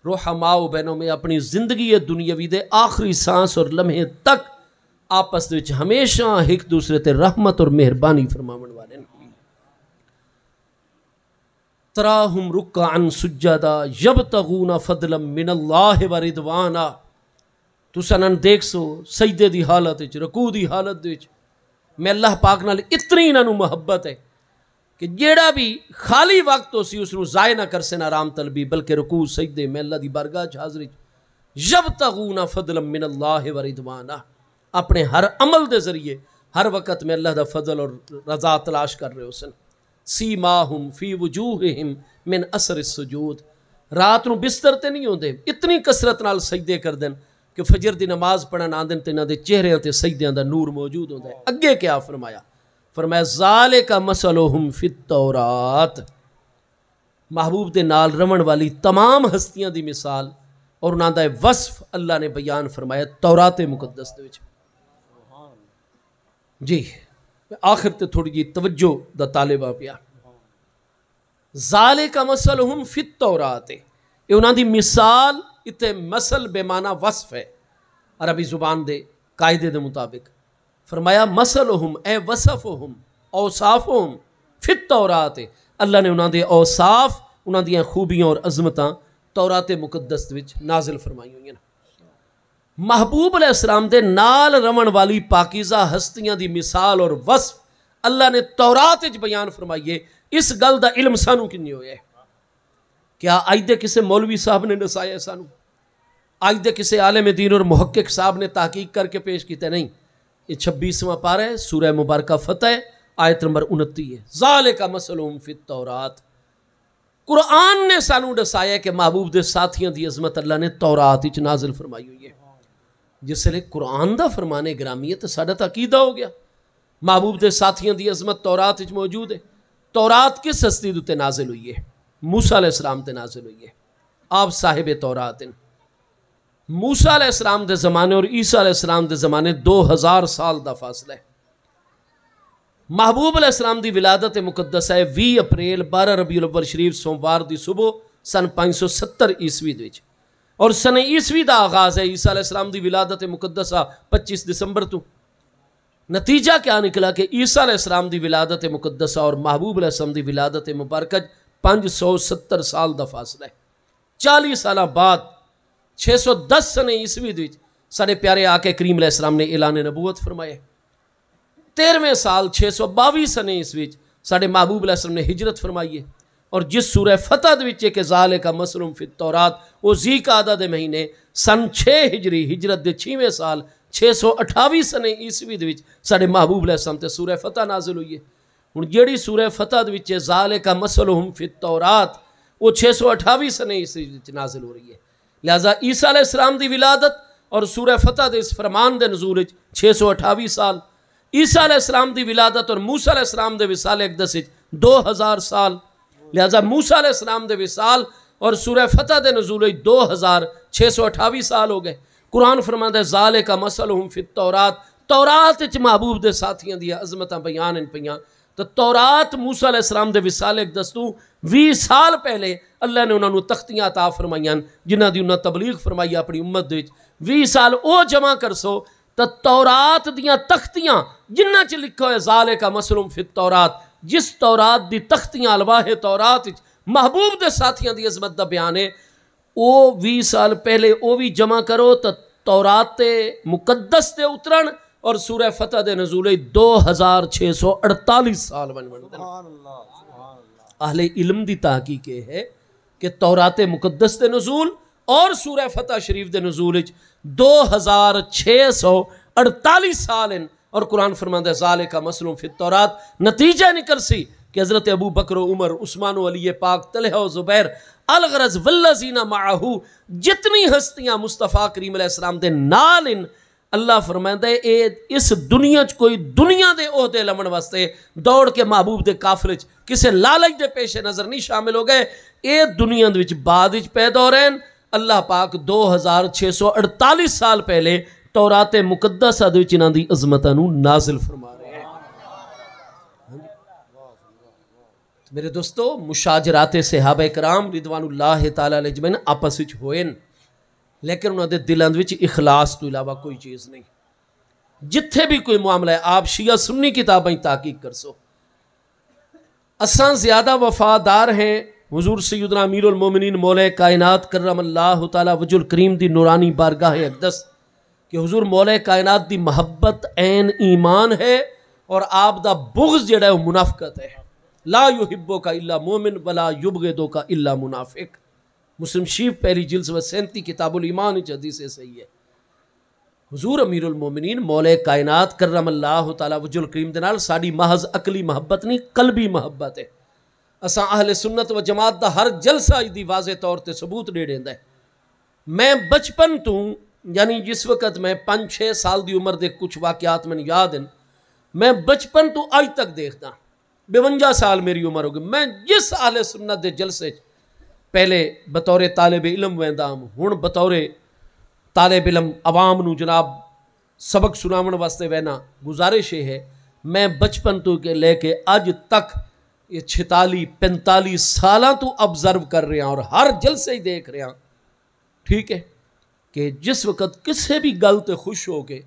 [SPEAKER 1] رحماء بینہم اپنی زندگی دنیاوی دے آخری سانس اور لمحے تک آپس وچ ہمیشہ ایک دوسرے تے رحمت اور مہربانی فرماون والے. تراہم رکعا سجدا یبتغون فضلا من اللہ ورضوانا. تساں دیکھ سو سجدے دی حالت وچ رکوع دی حالت وچ میں اللہ پاک نال اتنی انہاں نوں محبت ہے کہ جیڑا بھی خالی وقت ہو سی اس نوں ضائع نہ کر سن آرام طلبی بلکہ رکوع سجدے میں اللہ دی بارگاہ چ حاضری یبتغون فضلا من اللہ ورضوانا. اپنے ہر عمل دے ذریعے ہر وقت میں اللہ دا فضل اور رضا تلاش کر رہے ہو سن. سیماہم فی وجوہہم من اثر السجود. رات نو بستر تے نہیں ہوندے اتنی کثرت نال سجدے کر دین کہ فجر دی نماز پڑھن آندن تے انہاں دے چہرے تے سجدیاں دا نور موجود ہوندا ہے. اگے کیا فرمایا؟ فرمایا ذالک مثلہم فی التورات. محبوب دے نال رمن والی تمام ہستیاں دی مثال اور انہاں دا وصف اللہ نے بیان فرمایا تورات مقدس دے وچ. جی آخر تے تھوڑی جی توجہ دا طالبہ پیا. ذالک مثلہم فی التورات یہ انہاں دی مثال اتے مثل بے معنی وصف ہے عربی زبان دے قاعدے دے مطابق. فرمایا مثلہم اے وصفہم اوصافہم فی التورات. اللہ نے انہاں دے اوصاف انہاں دیاں خوبیاں اور عظمتاں تورات مقدس وچ نازل فرمائی ہوئی ہیں. محبوب علیہ السلام دے نال رمن والی پاکیزہ ہستیاں دی مثال اور وصف اللہ نے تورات وچ بیان فرمائیے. اس گل دا علم سانو کنی ہویا ہے؟ کیا آج دے کسے مولوی صاحب نے نسایا ہے سانو؟ آج دے کسے عالم دین اور محقق صاحب نے تحقیق کر کے پیش کیتے؟ نہیں. یہ 26واں پارہ ہے سورہ مبارکہ فتح آیت نمبر 29 ہے. ذالک مثلہم فی التورات. قرآن نے سانو دسایا کہ محبوب دے ساتھیاں دی عظمت اللہ نے تورات وچ نازل فرمائی ہوئی ہے. جس لئے قرآن دا فرمانے گرامی ہے تو ساڈا تا عقیدہ ہو گیا. محبوب دے ساتھیاں دی عظمت تورات وچ موجود ہے. تورات کس ہستی تے نازل ہوئی ہے؟ موسیٰ علیہ السلام تے نازل ہوئی ہے. آپ صاحب تورات ہیں. موسیٰ علیہ السلام دے زمانے اور عیسیٰ علیہ السلام دے زمانے 2000 سال دا فاصلہ ہے. محبوب علیہ السلام دی ولادت مقدس ہے 20 اپریل 12 ربیع الاول شریف سوموار دی صبح سن 570 عیسوی وچ. اور سن عیسوی دا آغاز ہے عیسیٰ علیہ السلام دی ولادت مقدسہ 25 دسمبر تو. نتیجہ کیا نکلا کہ عیسیٰ علیہ السلام دی ولادت مقدسہ اور محبوب علیہ السلام دی ولادت مبارکہ 570 سال دا فاصلہ ہے. 40 سالہ بعد 610 سن عیسوی وچ سارے پیارے آقا کریم علیہ السلام نے اعلان نبوت فرمایا. 13ویں سال 622 سن عیسوی وچ سارے محبوب علیہ السلام نے ہجرت فرمائی ہے. اور جس سورہ فتح دے وچ کہ ذالک مثلہم فی التورات وہ ذی قعدہ دے مہینے سن 6 ہجری ہجرت دے 6ویں سال 628 سن عیسوی دے وچ سارے محبوب علیہ السلام تے سورہ فتح نازل ہوئی ہے. ہن جیڑی سورہ فتح دے وچ ذالک مثلہم فی التورات وہ 628 سن عیسوی وچ نازل ہو رہی ہے. لہذا عیسیٰ علیہ السلام دی ولادت اور سورہ فتح دے اس فرمان دے نزول وچ 628 سال. عیسیٰ علیہ السلام دی ولادت اور موسیٰ علیہ السلام دے وصال اقدس وچ 2000 سال. لہذا موسیٰ علیہ السلام دے وصال اور سورہ فتح دے نزول 2628 سال ہو گئے. قرآن فرماتا ہے ذالک مثلہم فی التورات. تورات وچ محبوب دے ساتھیاں دی عظمتاں بیان ہیں پیاں. تو تورات موسیٰ علیہ السلام دے وصال اقدس تو 20 سال پہلے اللہ نے انہوں نے تختیاں عطا فرمائیاں جنہاں دی انہاں تبلیغ فرمائی اپنی امت دے. 20 سال او جمع کر سو تو تورات دیاں تختیاں جنہاں چ لکھا ہے ذالک مثلہم فی التورات. جس تورات دی تختیاں الواح تورات محبوب دے ساتھیاں دی عظمت دا بیان ہے او 20 سال پہلے او بھی جمع کرو تو تورات مقدس تے اترن اور سورہ فتح دے نزول 2648 سال بن دن. اہل علم دی تحقیق ہے کہ تورات مقدس دے نزول اور سورہ فتح شریف دے نزول 2648 سال ہیں. اور قرآن فرماتا ہے ذالک مثلہم فی التورات. نتیجہ نکل سی کہ حضرت ابو بکر و عمر عثمان و علی پاک طلحہ و زبیر الغرض والذین معہو جتنی ہستیاں مصطفیٰ کریم علیہ السلام دے نال ان اللہ فرماتا ہے اس دنیا چ کوئی دنیا دے عہدے لمن واسطے دوڑ کے محبوب دے کافر چ کسے لالچ دے پیش نظر نہیں شامل ہو گئے. اے دنیا دے وچ بعد وچ پیدا ہو رہے ہیں اللہ پاک 2648 سال پہلے تورات مقدسہ دے وچ انہاں دی عظمتاں نو نازل فرما رہے ہیں۔ میرے دوستو مشاجرات صحابہ کرام رضوان اللہ تعالی علیہ اجمعین آپس وچ ہوئے، لیکن انہاں دے دلاں وچ اخلاص تو علاوہ کوئی چیز نہیں۔ جتھے بھی کوئی معاملہ ہے، آپ شیعہ سنی کتابیں تحقیق کر سو، اساں زیادہ وفادار ہیں حضور سیدنا امیر المومنین مولا کائنات کرم اللہ تعالی وجہ الکریم دی نورانی بارگاہ اقدس کہ حضور مولا کائنات دی محبت عین ایمان ہے، اور آپ دا بغض جڑا ہے وہ منافقت ہے۔ لا یحبک الا مومن ولا یبغضک الا منافق۔ مسلم شریف پہلی جلد 37 کتاب الایمان وچ حدیث صحیح ہے۔ حضور امیر المومنین مولا کائنات کرم اللہ تعالی وجہ الکریم دے نال ساڈی محض عقلی محبت نہیں، قلبی محبت ہے۔ اساں اہل سنت و جماعت دا ہر جلسہ اس دی واضح طور تے ثبوت دے دیندا ہے۔ میں بچپن تو یعنی جس وقت میں 5-6 سال دی عمر دے کچھ واقعات میں یاد ہیں، میں بچپن تو آج تک دیکھتا، 52 سال میری عمر ہو گئی، میں جس اہل سنت دے جلسے پہلے بطور طالب علم ویندا ہوں بطور طالب علم عوام نو جناب سبق سناون واسطے وینا، گزارش ہے میں بچپن تو لے کے اج تک یہ 46-45 سالاں تو آبزرو کر رہا اور ہر جلسے ہی دیکھ رہا، ٹھیک ہے، کہ جس وقت کسے بھی گل تے خوش ہو کے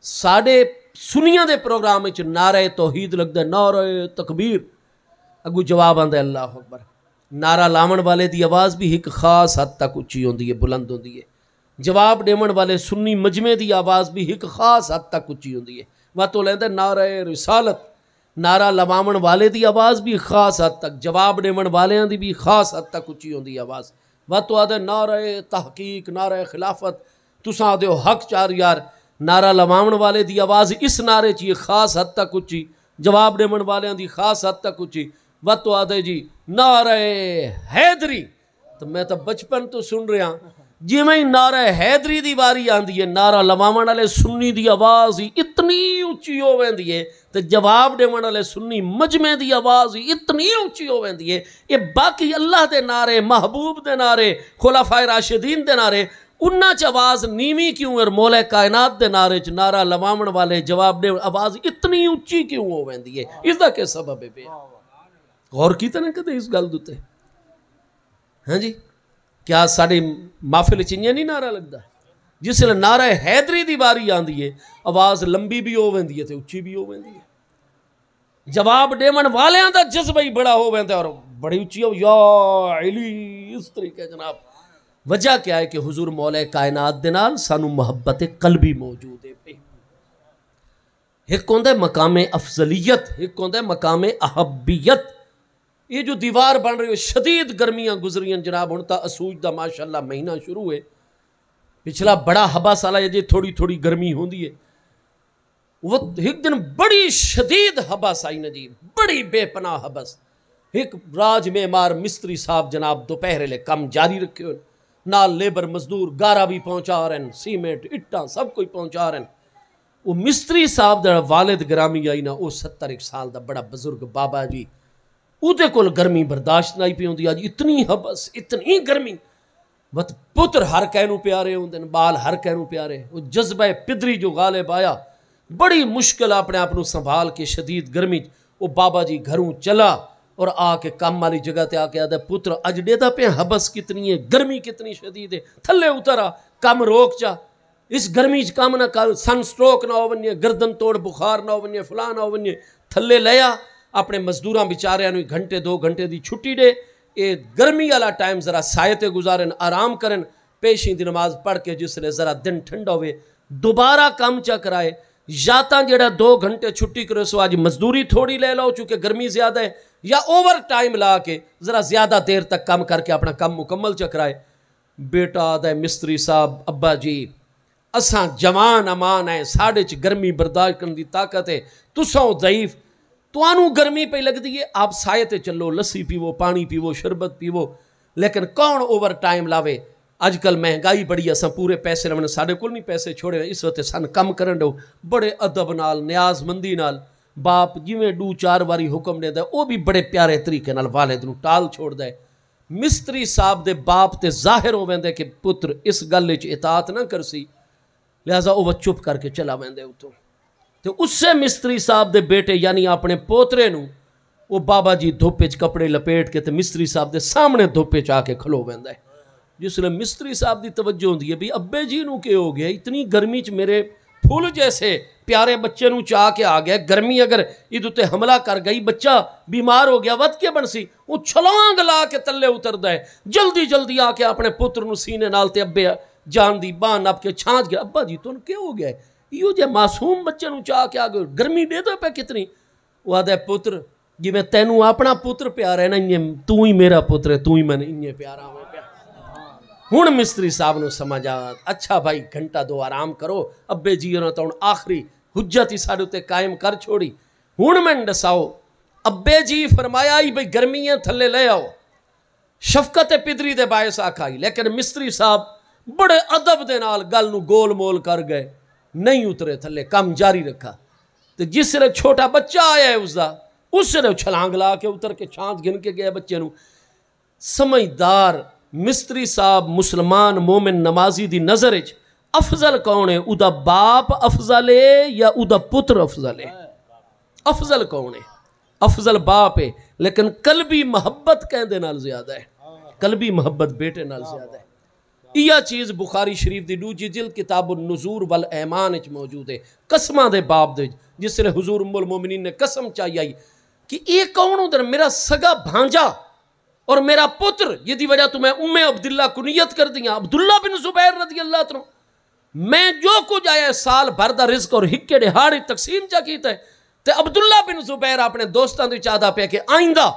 [SPEAKER 1] ساڑھے سنیاں دے پروگرام وچ نعرہ توحید لگدا ہے، نعرہ تکبیر، اگو جواب آندا ہے اللہ اکبر۔ نعرہ لاون والے دی آواز بھی ایک خاص حد تک اچھی ہوندی ہے، بلند ہوندی ہے، جواب دیون والے سنی مجمع دی آواز بھی ایک خاص حد تک اچھی ہوندی ہے۔ وہ تو لیندا نعرہ رسالت، نعرہ لواون والے دی آواز بھی خاص حد تک، جواب دیون والیاں دی بھی خاص حد تک اچھی ہوندی ہے آواز۔ وہ تو آدھے نعرہ تحقیق، نعرہ خلافت، تساں آدھے ہو حق چار یار، نعرہ لواون والے دی آواز اس نعرے چی خاص حد تک اچھی، جواب دیون والیاں دی خاص حد تک اچھی۔ وہ تو آدھے جی نعرہ حیدری، تو میں تو بچپن تو سن رہا جی میں نعرہ حیدری دی واری آندی ہے، نعرہ لواون والے سنی دی آواز ہی اتنی اچھی ہو ویندی ہے، تو جواب دیون والے سنی مجمع دی آواز ہی اتنی اچھی ہو ویندی ہے۔ یہ باقی اللہ دے نعرے، محبوب دے نعرے، خلفائے راشدین دے نعرے، انہاں چ آواز نیویں کیوں اور مولا کائنات دے نعرے چ نعرہ لواون والے جواب دے آواز اتنی اچھی کیوں ہو ویندی ہے؟ اس دا کیا سبب ہے؟ غور کیتے نے کدے اس گل دوتے؟ ہاں جی، کیا ساڑی محفل چنیا نہیں نعرہ لگتا؟ جس لئے نعرہ حیدری دی باری آندی ہے، آواز لمبی بھی ہو ویندی ہے تے اچھی بھی ہو ویندی ہے، جواب دیون والیاں دا جذبہ ہی بڑا ہو ویندہ اور بڑی اچھی ہو یا علی، اس طریقے جناب۔ وجہ کیا ہے کہ حضور مولا کائنات دے نال سانو محبت قلبی موجود ہے۔ ایک ہوندہ ہے مقام افضلیت، ایک ہوندہ ہے مقام احبیت۔ یہ جو دیوار بن رہی ہے شدید گرمیاں گزریاں جناب، ہن تا اسوج دا ماشاءاللہ مہینہ شروع ہے، پچھلا بڑا ہبا سالہ ہے جی تھوڑی تھوڑی گرمی ہوندی ہے، وہ ایک دن بڑی شدید ہبس آئی نا جی، بڑی بے پناہ ہبس۔ ایک راج معمار مستری صاحب جناب دوپہر لے کم جاری رکھے ہوئے، نال لیبر مزدور گارا بھی پہنچا رہے ہیں، سیمنٹ اٹھاں سب کوئی پہنچا رہے ہیں۔ وہ مستری صاحب دا والد گرامی آئی نا، وہ 71 سال دا بڑا بزرگ بابا جی، اُدے کول گرمی برداشت نہیں پی ہوندی، آج اتنی ہبس اتنی گرمی، وقت پتر ہر کہنوں پیارے ہوندے، بال ہر کہنوں پیارے، وہ جذبہ پدری جو غالب آیا، بڑی مشکل اپنے آپ سنبھال کے شدید گرمی، وہ بابا جی گھروں چلا اور آ کے کام والی جگہ تے آ کے آدھا پتر اج ڈیدہ پہ ہبس کتنی ہے، گرمی کتنی شدید ہے، تھلے اترا کام روک چا، اس گرمی چ کام نہ کر، سن سٹروک نہ ہو ونیے، گردن توڑ بخار نہ ہو ونیے، فلاں نہ ہو ونیے، تھلے لیا اپنے مزدوراں بیچاریاں نوں گھنٹے 2 گھنٹے دی چھٹی دے، اے گرمی والا ٹائم ذرا سایتے گزارن، آرام کرن، پیشیں دی نماز پڑھ کے جس لے ذرا دن ٹھنڈا ہوئے دوبارہ کام چا کرائے، یا تا جڑا 2 گھنٹے چھٹی کرے سو آج مزدوری تھوڑی لے لو چونکہ گرمی زیادہ ہے، یا اوور ٹائم لا کے ذرا زیادہ دیر تک کام کر کے اپنا کام مکمل چا کرائے۔ بیٹا آدھا مستری صاحب ابا جی اساں جوان امان ہے، ساڑھے چ گرمی برداشت کرن دی طاقت ہے، تساں ضعیف، توانو گرمی پہ لگ دی ہے، آپ سائے تے چلو، لسی پیو، پانی پیو، شربت پیو، لیکن کون اوور ٹائم لاوے؟ آج کل مہنگائی بڑی ہے، اساں پورے پیسے رہنے، ساڑھے کل نہیں پیسے چھوڑے، اس وقت سن کم کرن دو، بڑے ادب نال، نیاز مندی نال، باپ جویں 2-4 واری حکم دے دا، وہ بھی بڑے پیارے طریقے نال والد نو ٹال چھوڑ دے، مستری صاحب دے باپ تے ظاہر ہو ویندے کہ پتر اس گل وچ اطاعت نہ کرسی، لہذا وہ چپ کر کے چلا ویندے اتوں، تو اس سے مستری صاحب دے بیٹے یعنی اپنے پوترے نو وہ بابا جی دھوپ وچ کپڑے لپیٹ کے تے مستری صاحب دے سامنے دھوپ وچ آ کے کھلو ویندا ہے۔ جس لئے مستری صاحب دی توجہ ہوندی ہے بھی ابے جی نو کہ ہو گیا، اتنی گرمی چ میرے پھول جیسے پیارے بچے نو چاہ کے آ گیا، گرمی اگر ادھر تے حملہ کر گئی، بچہ بیمار ہو گیا، ود کے بنسی، وہ چھلانگ لا کے تلے اتر دے، جلدی جلدی آ کے اپنے پتر نو سینے نال تے ابے جان دی بان اب کے چھانچ گیا، ابا جی تو کیا ہو گیا ہے، یہ جے معصوم بچے نو چاہ کے آ گئے، گرمی دے دو پہ کتنی، وہ آدھا پتر جی میں تینوں اپنا پتر پیارا ہے نا، تو ہی میرا پتر ہے، تو ہی میں نے پیارا ہوں۔ ہن مستری صاحب نو سمجھا اچھا بھائی گھنٹہ دو آرام کرو، ابے جی نے تو آخری حجت ہی ساڈے تے قائم کر چھوڑی، ہن میں دساؤ ابے جی فرمایا ہی بھئی گرمیاں تھلے لے آؤ، شفقت پدری دے باعث آکھائی، لیکن مستری صاحب بڑے ادب دے نال گل نو گول مول کر گئے، نہیں اترے تھلے، کام جاری رکھا، تو جس نے چھوٹا بچہ آیا ہے اس نے چھلانگ لا کے اتر کے چھانچ گن کے گیا بچے نو۔ سمجھدار مستری صاحب مسلمان مومن نمازی دی نظر وچ افضل کون ہے، ادا باپ افضل ہے یا ادا پتر افضل ہے؟ افضل کون ہے؟ افضل باپ ہے، لیکن قلبی محبت کہندے نال زیادہ ہے، قلبی محبت بیٹے نال زیادہ ہے۔ یہ چیز بخاری شریف دی دوجی جلد کتاب النذور والایمان وچ موجود ہے، قسماں دے باب دے، جس نے حضور ام المومنین نے قسم چاہی آئی کہ یہ کون ادھر میرا سگا بھانجا اور میرا پتر، یہ دی وجہ تو میں عبداللہ کنیت کر دیا، عبداللہ بن زبیر رضی اللہ عنہ، میں جو کچھ آیا سال بھر دا رزق اور ہکے دہاڑی تقسیم چا کیتا ہے، تے عبداللہ بن زبیر اپنے دوستان دی چاہتا پہ کہ آئندہ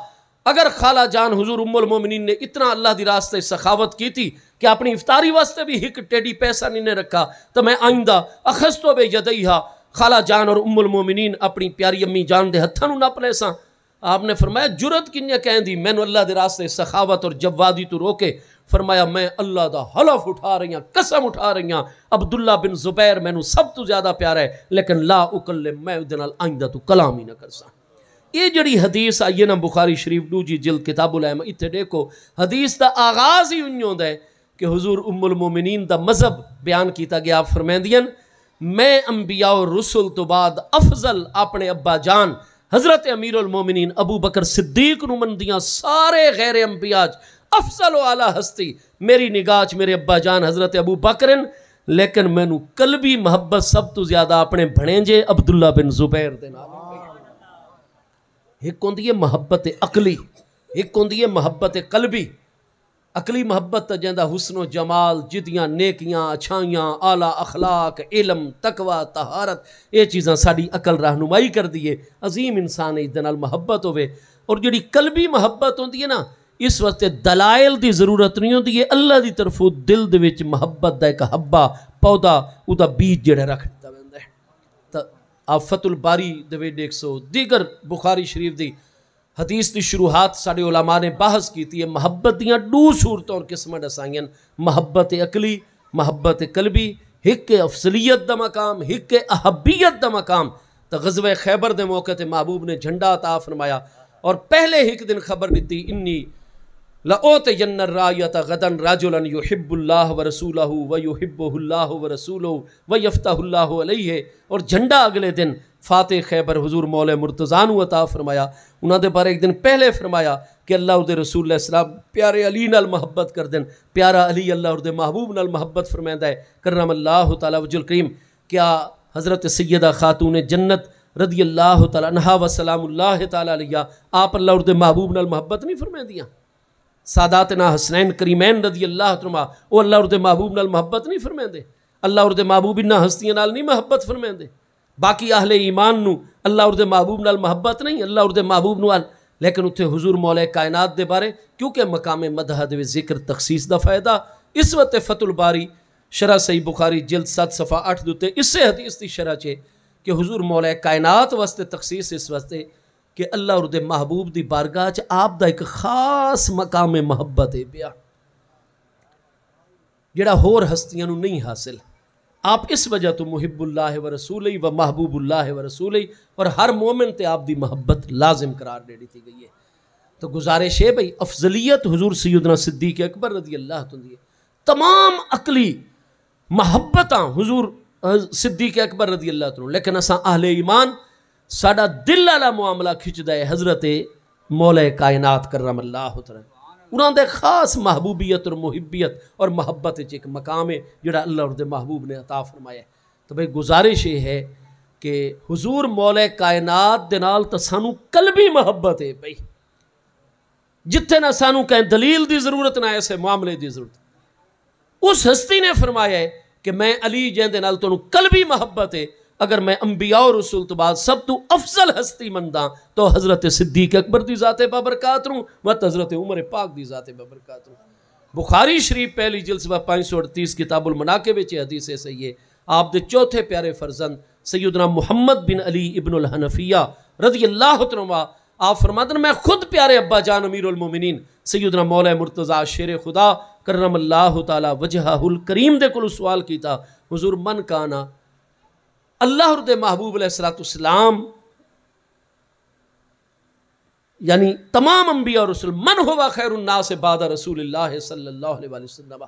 [SPEAKER 1] اگر خالہ جان حضور ام المومنین نے اتنا اللہ دی راستے سخاوت کی تھی کہ اپنی افطاری واسطے بھی ہک ٹیڈی پیسہ نہیں رکھا، تو میں آئندہ اخستو بے یدیہا، خالہ جان اور ام المومنین اپنی پیاری امی جان دے ہتھاں نو نپ لے ساں۔ آپ نے فرمایا جرت کنیا کہیں دی، میں نو اللہ دے راستے سخاوت اور جوادی تو روکے، فرمایا میں اللہ دا حلف اٹھا رہی ہاں، قسم اٹھا رہی ہاں، عبداللہ بن زبیر میں نو سب تو زیادہ پیارا ہے، لیکن لا اکلم، میں ادھے نال آئندہ تو کلام ہی نہ کرساں۔ یہ جڑی حدیث آئیے نا بخاری شریف دوجی جلد کتاب الایمان، اتھے دیکھو حدیث دا آغاز ہی انہوں دا ہے کہ حضور ام المومنین دا مذہب بیان کیتا گیا، آپ فرمیندین میں انبیاء و رسول تو بعد افضل اپنے ابا جان حضرت امیر المومنین ابو بکر صدیق نو مندیاں سارے غیر انبیاء افضل و اعلیٰ ہستی میری نگاہ چ میرے ابا جان حضرت ابو بکرن، لیکن میں نو قلبی محبت سب تو زیادہ اپنے بھنیجے عبداللہ بن زبیر دے نال۔ ایک ہوندی ہے محبت عقلی، ایک ہوندی ہے محبت قلبی۔ عقلی محبت جیندہ حسن و جمال، جدیاں نیکیاں اچھائیاں اعلیٰ اخلاق علم تقوی طہارت، یہ چیزاں ساڑی عقل رہنمائی کر دیئے، عظیم انسان ہے دنال محبت ہوئے۔ اور جڑی قلبی محبت ہوندی ہے نا، اس وقت دلائل دی ضرورت نہیں ہوندی ہے، اللہ دی طرف دل دے وچ محبت دا ایک حبہ پودا او دا بیج جڑا رکھ دیتا ویندا ہے۔ تا آپ فتح الباری دے وچ دیکھ سو، دیگر بخاری شریف دی حدیث دی شروحات ساڑے علماء نے بحث کی تھی، محبت دیاں دو صورتوں اور قسمہ دسائیں، محبت عقلی، محبت قلبی، ہک افضلیت دا مقام، ہک احبیت دا مقام۔ تا غزوہ خیبر دے موقع تے محبوب نے جھنڈا عطا فرمایا اور پہلے ہک دن خبر دیتی انی لَأُوتِيَنَّ الرَّايَةَ غَدًا رَجُلًا يُحِبُّ اللَّهَ وَرَسُولَهُ وَيُحِبُّهُ اللَّهُ وَرَسُولُهُ وَيَفْتَحُ اللَّهُ عَلَيْهِ، اور جھنڈا اگلے دن فاتح خیبر حضور مولا مرتضیٰ نو عطا فرمایا۔ انہاں دے بارے ایک دن پہلے فرمایا کہ اللہ اور دے رسول علیہ السلام پیارے علی نال محبت کر دن، پیارا علی اللہ اور دے محبوب نال محبت فرمائندہ ہے کرم اللہ تعالیٰ وجہ الکریم۔ کیا حضرت سیدہ خاتون جنت رضی اللہ تعالیٰ عنہا و سلام اللہ تعالیٰ علیہ آپ اللہ اور دے محبوب نال محبت نہیں فرمائندیاں؟ ساداتنا حسنین کریمین رضی اللہ عنہ وہ اللہ اور دے محبوب نال محبت نہیں فرمائندے؟ اللہ اور دے محبوب انہاں ہستیاں نال نہیں محبت فرمائندے؟ باقی اہل ایمان نو اللہ اور دے محبوب نال محبت نہیں، اللہ اور دے محبوب نو لیکن اتھے حضور مولا کائنات دے بارے کیونکہ مقام مدح دے ذکر تخصیص دا فائدہ اس وقت فتح الباری شرح صحیح بخاری جلد 7 صفحہ 8 دوتے اس سے حدیث دی شرح چے کہ حضور مولا کائنات واسطے تخصیص اس واسطے کہ اللہ اور دے محبوب دی بارگاہ چ آپ دا ایک خاص مقام محبت ہے پیا جڑا ہور ہستیاں نو نہیں حاصل۔ آپ اس وجہ تو محب اللہ و رسولہ و محبوب اللہ و رسولہ، اور ہر مومن تے آپ دی محبت لازم قرار دے دی گئی ہے۔ تو گزارش ہے بھئی افضلیت حضور سیدنا صدیق اکبر رضی اللہ عنہ دی، تمام عقلی محبتاں حضور صدیق اکبر رضی اللہ عنہ، لیکن اساں اہل ایمان ساڈا دل والا معاملہ کھچدا ہے حضرت مولا کائنات کرم اللہ تعالی، انہاں دے خاص محبوبیت اور محبیت اور محبت وچ ایک مقام ہے جڑا اللہ اور دے محبوب نے عطا فرمایا ہے۔ تو بھئی گزارش یہ ہے کہ حضور مولا کائنات دے نال تے سانو قلبی محبت ہے بھئی، جتھے نہ سانو کہیں دلیل دی ضرورت نہ ایسے معاملے دی ضرورت، اس ہستی نے فرمایا ہے کہ میں علی جہاں دے نال تانوں قلبی محبت ہے، اگر میں انبیاء اور رسول تو بعد سب تو افضل ہستی منداں تو حضرت صدیق اکبر دی ذات بابرکات روں وت حضرت عمر پاک دی ذات بابرکات روں۔ بخاری شریف پہلی جلد صفحہ 538 کتاب المناقب وچ حدیث ہے صحیح ہے، آپ دے چوتھے پیارے فرزند سیدنا محمد بن علی ابن الحنفیہ رضی اللہ عنہ آپ فرماتے ہیں میں خود پیارے ابا جان امیر المومنین سیدنا مولا مرتضیٰ شیر خدا کرم اللہ تعالی وجہہ الکریم دے کل سوال کیتا، حضور من کانا اللہ اور دے محبوب علیہ السلام یعنی تمام انبیاء اور رسول من ہوا خیر الناس بعد رسول اللہ صلی اللہ علیہ وسلم،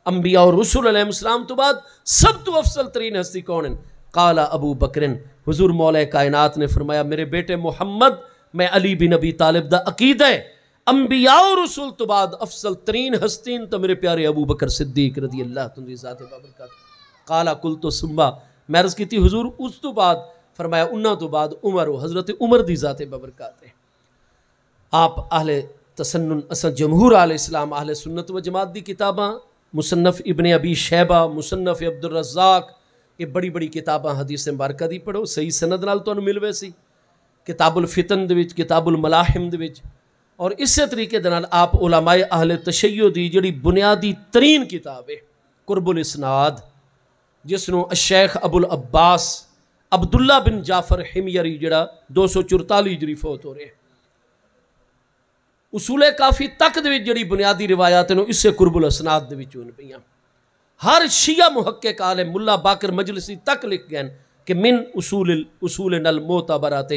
[SPEAKER 1] انبیاء اور رسول علیہ السلام تو بعد سب تو افضل ترین ہستی کون ہیں؟ قال ابو بکرن، حضور مولا کائنات نے فرمایا میرے بیٹے محمد میں علی بن ابی طالب دا عقیدہ ہے انبیاء اور رسول تو بعد افضل ترین ہستین تو میرے پیارے ابو بکر صدیق رضی اللہ عنہ ذات بابرکات۔ قال قلت ثم، میں عرض کی تھی حضور اس تو بعد، فرمایا انہاں تو بعد عمر و حضرت عمر دی ذات بابرکات ہے۔ آپ اہل تسنن اساں جمہور اہل اسلام اہل سنت و جماعت دی کتاباں مصنف ابن ابی شیبہ مصنف عبد الرزاق یہ بڑی بڑی کتاباں حدیث مبارکہ دی پڑھو صحیح سند نال تانوں ملوے سی، کتاب الفتن دے وچ کتاب الملاحم دے وچ، اور اسی طریقے دے نال آپ علماء اہل تشیع دی جڑی بنیادی ترین کتاب ہے قرب الاسناد جس نو الشیخ ابو العباس عبداللہ بن جعفر حمیری جڑا 244 ہجری فوت ہو رہے ہیں، اصول کافی تک دے وچ جڑی بنیادی روایات ہیں اس سے قرب الاسناد دے وچ ہون پیاں۔ ہر شیعہ محقق عالم ملا باقر مجلسی تک لکھ گئے کہ من اصول نل معتبرات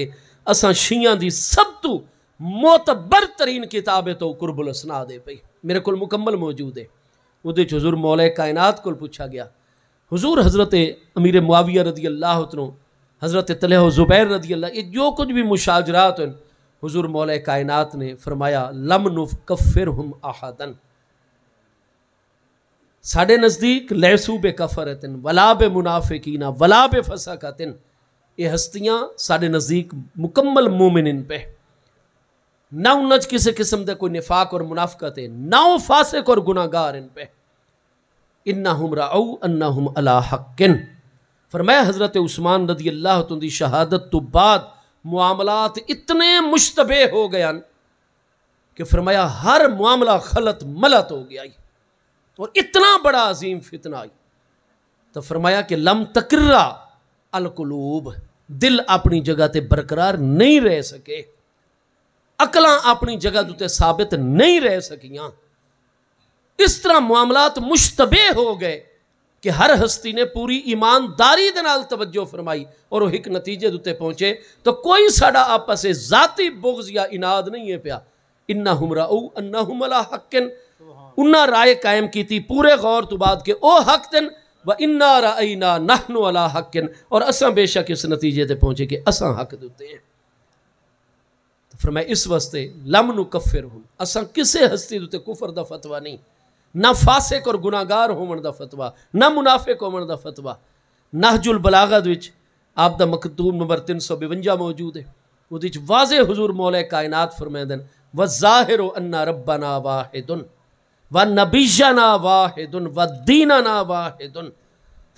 [SPEAKER 1] اساں شیعہ دی سب تو معتبر ترین کتاب ہے تو قرب الاسناد ہے پئی، میرے کول مکمل موجود ہے۔ وہ دے حضور مولا کائنات کو پوچھا گیا، حضور حضرت امیر معاویہ رضی اللہ عنہ حضرت طلحہ زبیر رضی اللہ یہ جو کچھ بھی مشاجرات ہیں، حضور مولا کائنات نے فرمایا لم نکفرہم احدا، ساڑھے نزدیک لیسو بے کفرتن ولا بے منافقین ولا بے فسقتن، یہ ہستیاں ساڑھے نزدیک مکمل مومنین پہ، نہ انج کسی قسم دے کوئی نفاق اور منافقت ہے، نہ وہ فاسق اور گناہگار ان پہ، انہم رعو انہم علی حقن۔ فرمایا حضرت عثمان رضی اللہ عنہ دی شہادت تو بعد معاملات اتنے مشتبہ ہو گیا کہ فرمایا ہر معاملہ خلط ملط ہو گیا اور اتنا بڑا عظیم فتنہ آئی، تو فرمایا کہ لم تقرّا القلوب، دل اپنی جگہ تے برقرار نہیں رہ سکے، عقلاں اپنی جگہ تے ثابت نہیں رہ سکیاں، اس طرح معاملات مشتبہ ہو گئے کہ ہر ہستی نے پوری ایمانداری دے نال توجہ فرمائی اور وہ ایک نتیجے دوتے پہنچے تو کوئی ساڑا آپس ذاتی بغض یا اناد نہیں ہے پیا، انہم رعو انہم علی حقن، انہاں رائے قائم کی تھی پورے غور تو بعد کہ او حق تن وَإِنَّا رَأَيْنَا نَحْنُ عَلَىٰ حَقٍ، اور اساں بے شک اس نتیجے تے پہنچے کہ اساں حق دوتے ہیں۔ تو فرمایا اس واسطے لم نکفرہم، اساں کسے ہستی دوتے کفر دا فتوہ نہیں، نہ فاسق اور گناہگار ہون دا فتوہ، نہ منافق ہون دا فتوہ۔ نہج البلاغہ وچ آپ دا مکتوب نمبر 352 موجود ہے، وہ وچ واضح حضور مولا کائنات فرمائے وَالظَّاهِرُ أَنَّ رَبَّنَا وَاحِدٌ وَنَبِيَّنَا وَاحِدٌ وَدِّينَنَا وَاحِدٌ۔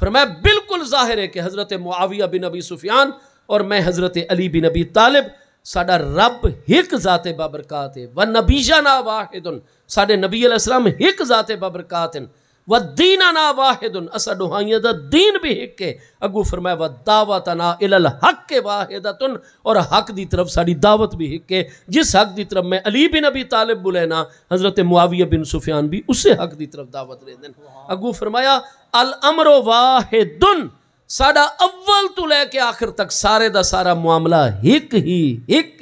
[SPEAKER 1] فرمایا بالکل ظاہر ہے کہ حضرت معاویہ بن ابی سفیان اور میں حضرت علی بن ابی طالب ساڑا رب ایک ذات بابرکات ہے، وَنَبِيَّنَا وَاحِدٌ، ساڑے نبی علیہ السلام ایک ذات بابرکات ہیں، وَدِّينَنَا وَاحِدٌ، اسا ڈوہائیاں دا دین بھی ایک ہے، اگو فرمایا وَدَّعْوَتَنَا إِلَى الْحَقِّ وَاحِدَةٌ، اور حق دی طرف ساڑی دعوت بھی ایک ہے، جس حق دی طرف میں علی بن ابی طالب بلینا حضرت معاویہ بن سفیان بھی اسے حق دی طرف دعوت لے دیں۔ اگو فرمایا الامر واحد، ساڈا اول تو لے کے آخر تک سارے دا سارا معاملہ ہک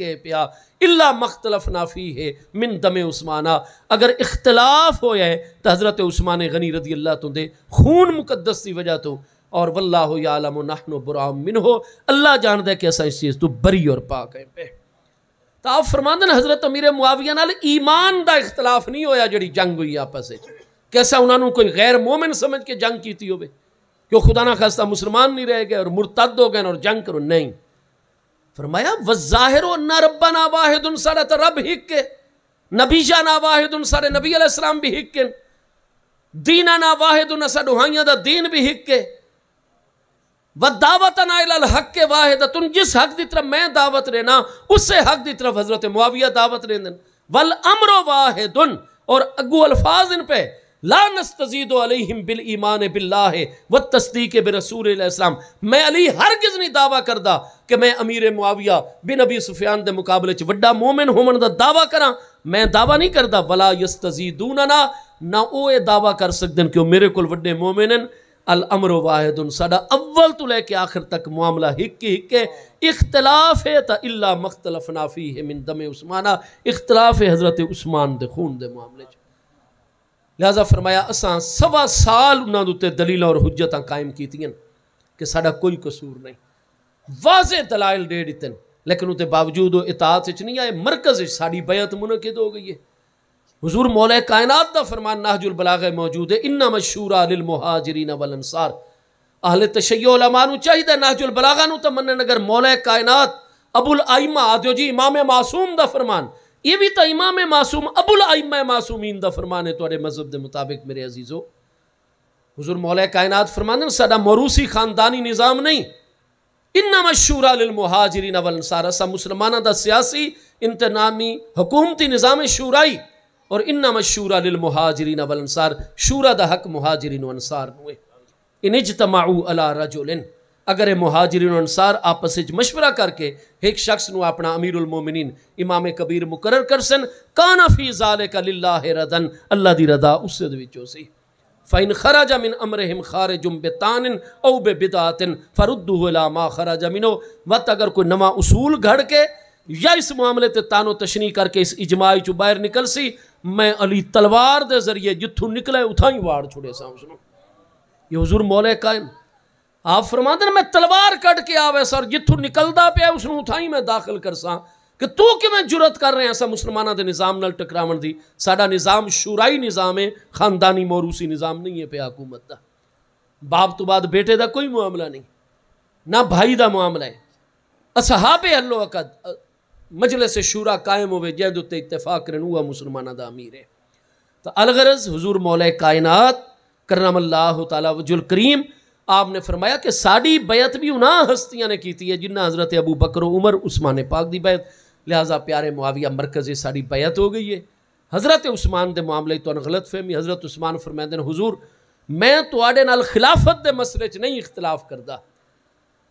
[SPEAKER 1] ہے پیا الا مختلفنا فیہ من دم عثمانہ. اگر اختلاف ہویا ہے تو حضرت عثمان غنی رضی اللہ تو دے خون مقدس دی وجہ تو، اور واللہ یعلم نحن براء منہ، اللہ جاندہ ہے کہ ایسا اس چیز تو بری اور پاک ہے پہ. تو آپ فرماندے ہیں حضرت امیر معاویہ نال ایمان دا اختلاف نہیں ہویا جڑی جنگ ہوئی آپس وچ، کیسا انہوں نے کوئی غیر مومن سمجھ کے جنگ کیتی ہوئے کہ خدا نہ خواستہ مسلمان نہیں رہ گئے اور مرتد ہو گئے اور جنگ کرو، نہیں. فرمایا وَالظَّاهِرُ أَنَّ رَبَّنَا وَاحِدٌ، سارا تا رب ہک ہے، نبی جانا واحد، سارے نبی علیہ السلام بھی ہک ہے، دیننا واحد، ساڈو ہائیاں دا دین بھی ہک ہے، وَدَّعْوَتَنَا إِلَى الْحَقِّ وَاحِدَةٌ، جس حق دی طرف میں دعوت رہنا اس سے حق دی طرف حضرت معاویہ دعوت رہندن، وَالْأَمْرُ وَاحِدٌ، اور اگو الفاظ ان پہ لا نستزید علیہم بالایمان باللہ والتصدیق برسول علیہ السلام، میں علی ہرگز نہیں دعویٰ کردہ کہ میں امیر معاویہ بن ابی سفیان دے مقابلے چ وڈا مومن ہومن دا دعویٰ کراں، میں دعویٰ نہیں کردہ، ولا یستزیدوننا، نہ او اے دعویٰ کر سکدن کہ میرے کول وڈے مومنن. الامر واحد، ساڈا اول تو لے کے آخر تک معاملہ ہک ہے. اختلاف ہے تا الا مختلفنا فیہ من دم عثمانہ، اختلاف ہے حضرت عثمان دے خون دے معاملے چ. لہذا فرمایا اساں 1.25 سال انہاں دے دلیل اور حجتاں قائم کیتیاں کہ ساڈا کوئی قصور نہیں، واضح دلائل دے دیتن، لیکن اُتے باوجود اطاعت وچ نہیں آئے. مرکز وچ ساڈی بیعت منعقد ہو گئی ہے. حضور مولا کائنات دا فرمان نہج البلاغہ موجود ہے، انما الشورى للمہاجرین والانصار. اہل تشیع علماء نو چاہیے نہج البلاغہ نو تمنن اگر مولا کائنات ابو الائمہ آدھو جی امام معصوم دا فرمان، یہ بھی تا امام معصوم ابو الائمہ معصومین دا فرمان ہے تواڈے مذہب دے مطابق میرے عزیزو. حضور مولا کائنات فرماندے ساڈا موروثی خاندانی نظام نہیں، انما الشورى للمہاجرین والانصار، اسا مسلمانہ دا سیاسی انتظامی حکومتی نظام شورائی، اور انما الشورى للمہاجرین والانصار، شورا دا حق مہاجرین و انصار نوے. ان اجتمعوا علی رجل، اگر مہاجرین و انصار آپس وچ مشورہ کر کے ایک شخص نو اپنا امیر المومنین امام کبیر مقرر کرسن، کان فی ذالک للہ ردن، اللہ دی رضا اس سے وچوں سی. فَإِنْ خَرَجَ مِنْ أَمْرِهِمْ خَارِجٌ بِطَانٍ أَوْ بِبِدْعَةٍ فَرُدُّهُ إِلَىٰ مَا خَرَجَ مِنْهُ، وقت اگر کوئی نواں اصول گھڑ کے یا اس معاملے تے تانو تشنیع کر کے اس اجماعی چو باہر نکل سی، میں علی تلوار دے ذریعے جتھوں نکلے اتھاں ہی واڑ چھوڑے سا سنو. یہ حضور مولا قائم آپ فرماتے ہیں میں تلوار کٹ کے آوے سر جتھوں نکلدا پیا اس نو اتھاں ہی میں داخل کرساں کہ تو کیویں جرت کر رہے ہیں ایسا مسلمانہ دے نظام نال ٹکراون دی. ساڈا نظام شورائی نظام ہے، خاندانی موروثی نظام نہیں ہے پہ حکومت دا. باپ تو بعد بیٹے دا کوئی معاملہ نہیں، نہ بھائی دا معاملہ ہے. اصحاب اہل و عقد مجلس شورا قائم ہوئے جہد تے اتفاق کرن ہوا مسلمانہ دا امیر ہے. تو الغرض حضور مولا کائنات کرم اللہ تعالی وجہ الکریم آپ نے فرمایا کہ ساڑی بیعت بھی انہاں ہستیاں نے کیتی ہے جنہ حضرت ابو بکر و عمر عثمان پاک دی بیعت. لہذا پیارے معاویہ مرکزی ساڑی بیعت ہو گئی ہے. حضرت عثمان دے معاملے تو غلط فہمی، حضرت عثمان فرمائے حضور میں تواڈے نال خلافت دے مسئلے چ نہیں اختلاف کردا.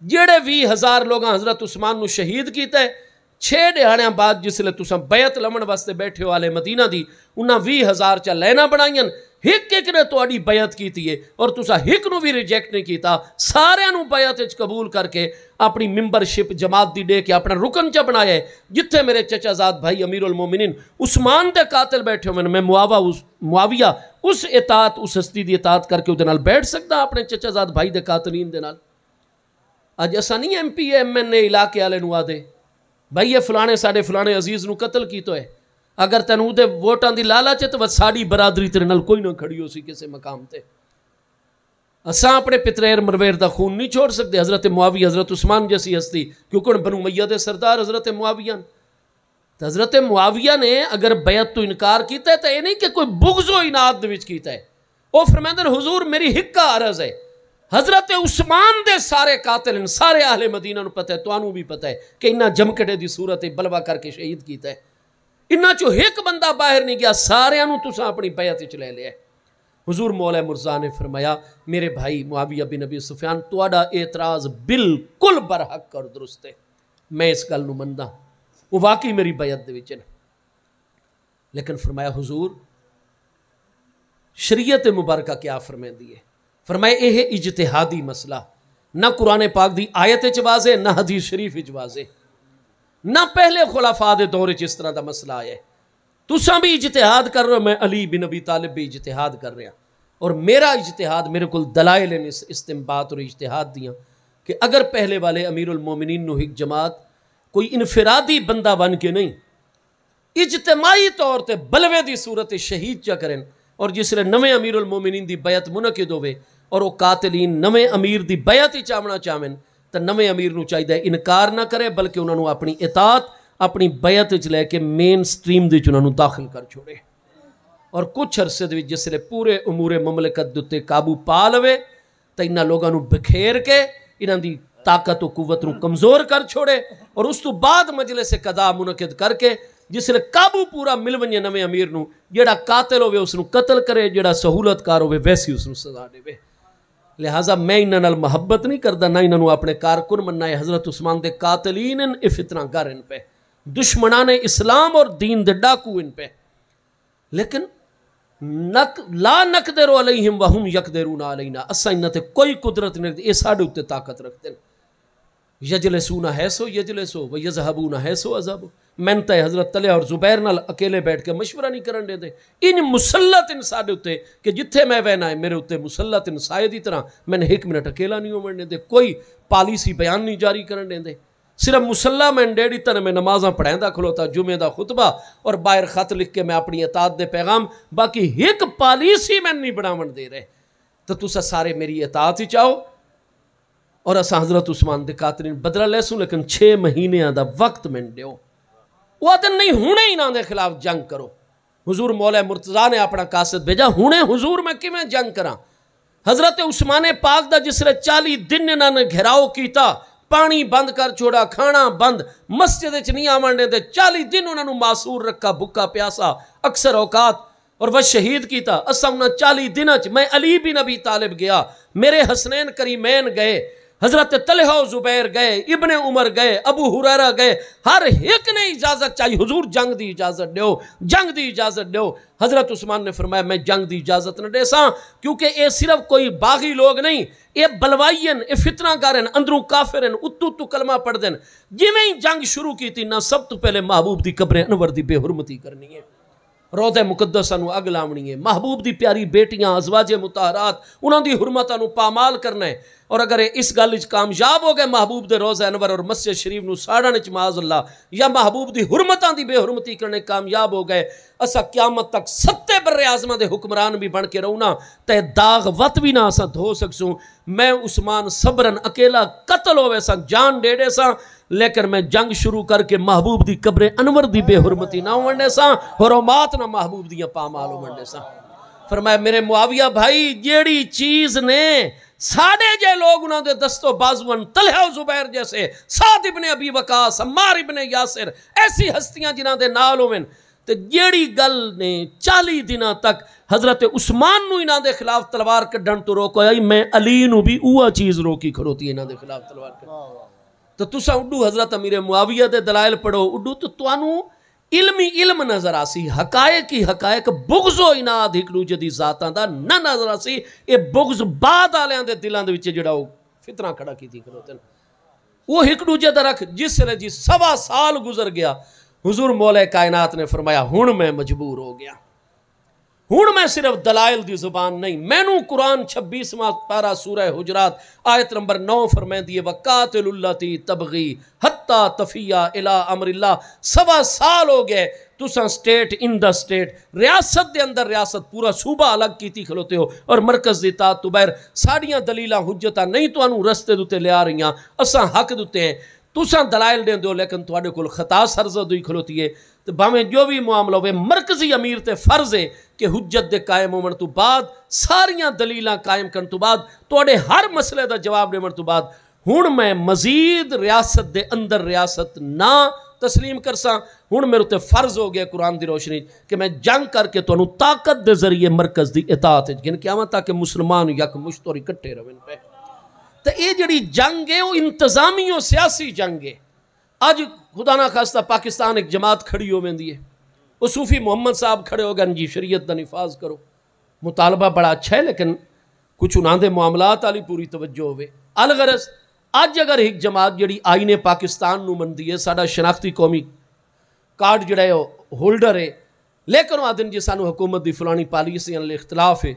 [SPEAKER 1] جڑے 20,000 لوگاں حضرت عثمان نو شہید کیتا ہے، 6 دہاڑیاں بعد جس لئے تساں بیعت لمن واسطے بیٹھے والے مدینہ دی انہاں 20,000 چا لینا بنائیاں، ہک ایک نے تواڈی بیعت کیتی ہے اور تساں ہک نو بھی ریجیکٹ نہیں کیتا، سارے نو بیعت وچ قبول کر کے اپنی ممبرشپ جماعت دی دے کے اپنا رکن چا بنایا ہے. جتھے میرے چچا زاد بھائی امیر المومنین عثمان دے قاتل بیٹھے ہوئے میں معاویہ اس اطاعت اس ہستی دی اطاعت کر کے اودے نال بیٹھ سکدا اپنے چچا زاد بھائی دے قاتلین دے نال. اج اساں نہیں ایم پی ایم این اے علاقے والے نو آدے بھائی یہ فلانے ساڑے فلانے عزیز نو قتل کی تو ہے، اگر تینوں دے ووٹاں دی لالچ ہے تو ساڑی برادری تیرے نال کوئی نہ کھڑی ہو سی کسے مقام تے. اساں اپنے پتریر مرویر دا خون نہیں چھوڑ سکتے. حضرت معاویہ حضرت عثمان جیسی ہستی کیونکہ بنو امیہ دے سردار حضرت معاویہ، تو حضرت معاویہ نے اگر بیعت تو انکار کیتا ہے تو یہ نہیں کہ کوئی بغض و عناد وچ کیتا ہے. وہ فرماندے حضور میری ہکا عرض ہے، حضرت عثمان دے سارے قاتل سارے اہل مدینہ نو پتہ ہے، توانو بھی پتہ ہے کہ انہاں جمکڑے دی صورت بلوا کر کے شہید کیتا ہے. انہاں چو ایک بندہ باہر نہیں گیا، سارے انہوں تساں اپنی بیعت وچ لے لیا. حضور مولا مرزا نے فرمایا میرے بھائی معاویہ بن ابی سفیان تواڈا اعتراض بالکل برحق اور درست ہے، میں اس گل نو مندا، وہ واقعی میری بیعت دے وچ ہے. لیکن فرمایا حضور شریعت مبارکہ کیا فرمائندی ہے؟ فرمایا یہ اجتہادی مسئلہ، نہ قرآن پاک دی آیت وچ واضح نہ حدیث شریف وچ واضح نہ پہلے خلفاء دے دور وچ اس طرح دا مسئلہ آیا ہے تساں بھی اجتہاد کر رہے ہو میں علی بن ابی طالب بھی اجتہاد کر رہا اور میرا اجتہاد میرے کول دلائل ہیں اس استنباط اور اجتہاد دیاں کہ اگر پہلے والے امیر المومنین نو ایک جماعت کوئی انفرادی بندہ بن کے نہیں اجتماعی طور تے بلوے دی صورت شہید چا کریں اور جس لئے نویں امیر المومنین دی بیعت منعقد ہوئے اور وہ قاتلین نویں امیر دی بیعت ہی چاہنا چاہیں تو نویں امیر نو چاہیے انکار نہ کرے بلکہ انہوں نے اپنی اطاعت اپنی بیعت وچ لے کے مین سٹریم دے انہوں نے داخل کر چھوڑے اور کچھ عرصے دے جس لئے پورے امور مملکت دے قابو پا لوے تو انہاں لوگاں نو بکھیر کے انہاں دی طاقت و قوت نو کمزور کر چھوڑے اور اس تو بعد مجلس قضا منعقد کر کے جس لئے قابو پورا مل ونجے نویں امیر نو جیڑا قاتل ہوئے اس نو قتل کرے جیڑا سہولت کار ہوئے ویسی اس نو سزا دے وے لہٰذا میں انہاں نال محبت نہیں کردا نہ انہاں نو اپنے کارکن مننا ہے حضرت عثمان دے قاتلین اے فتنہ گر ان پہ دشمنان اسلام اور دین دے ڈاکو ان پہ لیکن لا نقدر علیہم وہم یقدرون علینا اساں انہاں تے کوئی قدرت نہیں رکھتے یہ ساڈے اوتے طاقت رکھتے ہیں یجلسون حیثو یجلسو و یذهبون حیثو اذهبوا میں تے حضرت طلحہ اور زبیر نال اکیلے بیٹھ کے مشورہ نہیں کرن دے ان مسلط ان ساڈے اوتے کہ جتھے میں وینا ہے میرے اوتے مسلط ان سائے دی طرح میں نے ایک منٹ اکیلا نہیں ہونے دے کوئی پالیسی بیان نہیں جاری کرن دے صرف مسلح میں ڈیڑھی طرح میں نمازاں پڑھیں دا کھلوتا جمعہ دا خطبہ اور باہر خط لکھ کے میں اپنی اطاعت دے پیغام باقی ایک پالیسی میں نہیں بڑھاون دے رہے تو تسا سارے میری اطاعت ہی چاہو اور اسا حضرت عثمان دے قاتلین بدلہ لے سوں لیکن 6 مہینے دا وقت میں دیو وہ آدن نہیں ہونے ہی نہ دے خلاف جنگ کرو حضور مولا مرتضیٰ نے اپنا قاصد بھیجا ہونے حضور میں کی میں جنگ کراں حضرت عثمان پاک دا جس لئے 40 دن انہوں نے گھراؤ کیتا پانی بند کر چھوڑا کھانا بند مسجد وچ نہیں آونے دے 40 دن انہوں نے معصور رکھا بھکا پیاسا اکثر اوقات اور وہ شہید کیتا اسا انہاں 40 دن میں علی بن ابی طالب گیا میرے حسنین کریمین گئے حضرت طلحہ و زبیر گئے ابن عمر گئے ابو ہریرہ گئے ہر ایک نے اجازت چاہیے حضور جنگ دی اجازت دیو جنگ دی اجازت دیو حضرت عثمان نے فرمایا میں جنگ دی اجازت نہ دے ساں کیونکہ اے صرف کوئی باغی لوگ نہیں اے بلوائین اے فتنہ گارن اندروں کافرن اتو کلمہ پڑھ دین جی میں جنگ شروع کی تھی نہ سب تو پہلے محبوب دی قبر انور دی بے حرمتی کرنی ہے روضہ مقدسہ نو اگ لاونی ہے محبوب دی پیاری بیٹیاں ازواج مطہرات انہاں دی حرمتاں نو پامال کرنا ہے اور اگر اس گل وچ کامیاب ہو گئے محبوب دے روضہ انور اور مسجد شریف نو ساڑن وچ معاذ اللہ یا محبوب دی حرمتاں دی بے حرمتی کرنے کامیاب ہو گئے اسا قیامت تک ستے بر اعظم دے حکمران بھی بن کے رہنا تے داغ وت بھی نہ اسا دھو سکسوں میں عثمان صبرن اکیلا قتل ہوئے سا جان ڈیڑے سا لیکن میں جنگ شروع کر کے محبوب دی قبر انور دی بے حرمتی نہ ہونے سا حرمات نہ محبوب دی پامال ہونے سا فرمایا میرے معاویہ بھائی جیڑی چیز نے ساڑھے جے لوگ انہوں دے دستو بازوان طلحہ و زبیر جیسے سعد ابن ابی وقاص عمار ابن یاسر ایسی ہستیاں جنہاں دے نال ہوئن تو جیڑی گل نے 40 دنہ تک حضرت عثمان نو انہاں دے خلاف تلوار کڈن تو روکو آئی میں علی نو بھی اوہ چیز روکی کھڑوتی ہے انہاں دے خلاف تلوار کڈن تو تسا اڈو حضرت امیر معاویہ دے دلائل پڑھو اڈو تو توانو علمی علم نظر آسی حقائق ہی حقائق بغض و اناد ہکڑو جدی ذاتاں دا نہ نظر آسی اے بغض بعد آلیاں دے دلاں دے وچے جڑا فتنہ کھڑا کی تھی کھڑوتے وہ ہکڑو جدہ رکھ جس لئے جی 1.25 سال گزر گیا حضور مولا کائنات نے فرمایا ہن میں مجبور ہو گیا ہن میں صرف دلائل دی زبان نہیں میں نو قرآن 26واں پارہ سورہ حجرات آیت نمبر 9 فرمائیں دیئے وَقَاتِلُ اللَّتِي تَبْغِي حَتَّى تَفِيَّا إِلَىٰ أَمْرِ اللَّهِ 1.25 سال ہو گئے تُساں سٹیٹ ان دا سٹیٹ ریاست دے اندر ریاست پورا صوبہ الگ کیتی کھلوتے ہو اور مرکز دی اطاعت تو بہر ساڑیاں دلیلاں حجتاں نہیں تو انہوں رستے دوتے لے آ رہی ہیں اساں حق دوتے ہیں تُساں دلائل دیں دو لیکن تواڈے کول خطا سرزد ہوئی کھلوتی ہے تو بھامیں جو بھی معاملہ ہوئے مرکزی امیر تے فرض ہے کہ حجت دے قائم ہومن تو بعد ساریاں دلیلاں قائم کرن تو بعد تواڈے ہر مسئلے دا جواب دیون تو بعد ہن میں مزید ریاست دے اندر ریاست نہ تسلیم کرساں ہن میرے تے فرض ہو گیا قرآن دی روشنی کہ میں جنگ کر کے تانوں طاقت دے ذریعے مرکز دی اطاعت گن کے آواں تاکہ مسلمان یک مشتور اکٹھے رہن پہ تو یہ جڑی جنگ ہے وہ انتظامی و سیاسی جنگ ہے آج خدا نہ خواستہ پاکستان ایک جماعت کھڑی ہو ویندی ہے وہ صوفی محمد صاحب کھڑے ہو گئے جی شریعت دا نفاذ کرو مطالبہ بڑا اچھا ہے لیکن کچھ انہاں دے معاملات والی پوری توجہ ہوئے. الغرض اج اگر ایک جماعت جڑی آئین پاکستان نو مندی ہے, ساڈا شناختی قومی کارڈ جڑا ہے ہولڈر ہے, لیکن وہ آدھن جی سانو حکومت دی فلانی پالیسیاں لے اختلاف ہے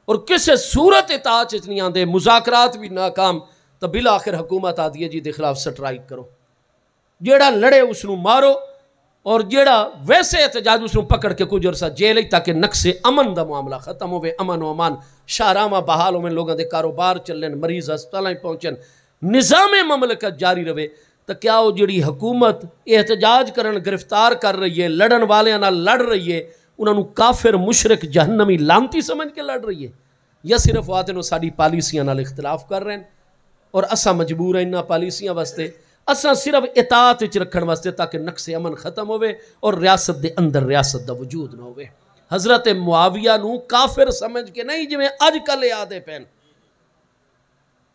[SPEAKER 1] اور کسے صورت اطاعت نہیں آندے, مذاکرات بھی ناکام, تو بالآخر حکومت آدھی ہے جی دے خلاف سٹرائک کرو, جیڑا لڑے اس نو مارو اور جیڑا ویسے احتجاج اس نو پکڑ کے کچھ عرصہ جیل تاکہ نقص امن دا معاملہ ختم ہوئے, امن و امان شاہراواں بحال ہوئے, لوگوں دے کاروبار چلن, مریض ہسپتالاں پہنچن, نظام مملکت جاری رہے. تو کیا وہ جڑی حکومت احتجاج کرن گرفتار کر رہی ہے, لڑن والے نال لڑ رہی ہے, انہوں کافر مشرک جہنمی لانتی سمجھ کے لڑ رہی ہے, یا صرف وہ آتے ساری پالیسیاں نال اختلاف کر رہے ہیں اور اسا مجبور ہیں انہاں پالیسیاں واسطے, اسا صرف اطاعت وچ رکھن واسطے تاکہ نقص امن ختم ہوئے اور ریاست دے اندر ریاست دا وجود نہ ہوئے. حضرت معاویہ نو کافر سمجھ کے نہیں جویں اج کل آدھے پین,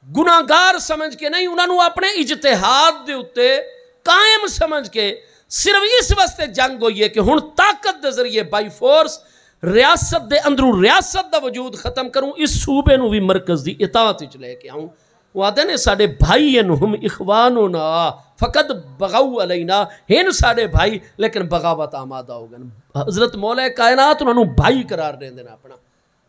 [SPEAKER 1] گناہگار سمجھ کے نہیں, انہوں اپنے اجتہاد دے اتے قائم سمجھ کے صرف اس واسطے جنگ ہوئی ہے کہ ہن طاقت دے ذریعے بائی فورس ریاست دے اندروں ریاست دا وجود ختم کروں, اس صوبے نو بھی مرکز دی اطاعت وچ لے کے آؤں. وہ آدھے نے ساڑے بھائی ہیں ہم اخوانونا فقط بغاو علینا, ہن ساڑے بھائی لیکن بغاوت آمادہ ہو گئے. حضرت مولا کائنات انہوں بھائی قرار دیں دینا اپنا,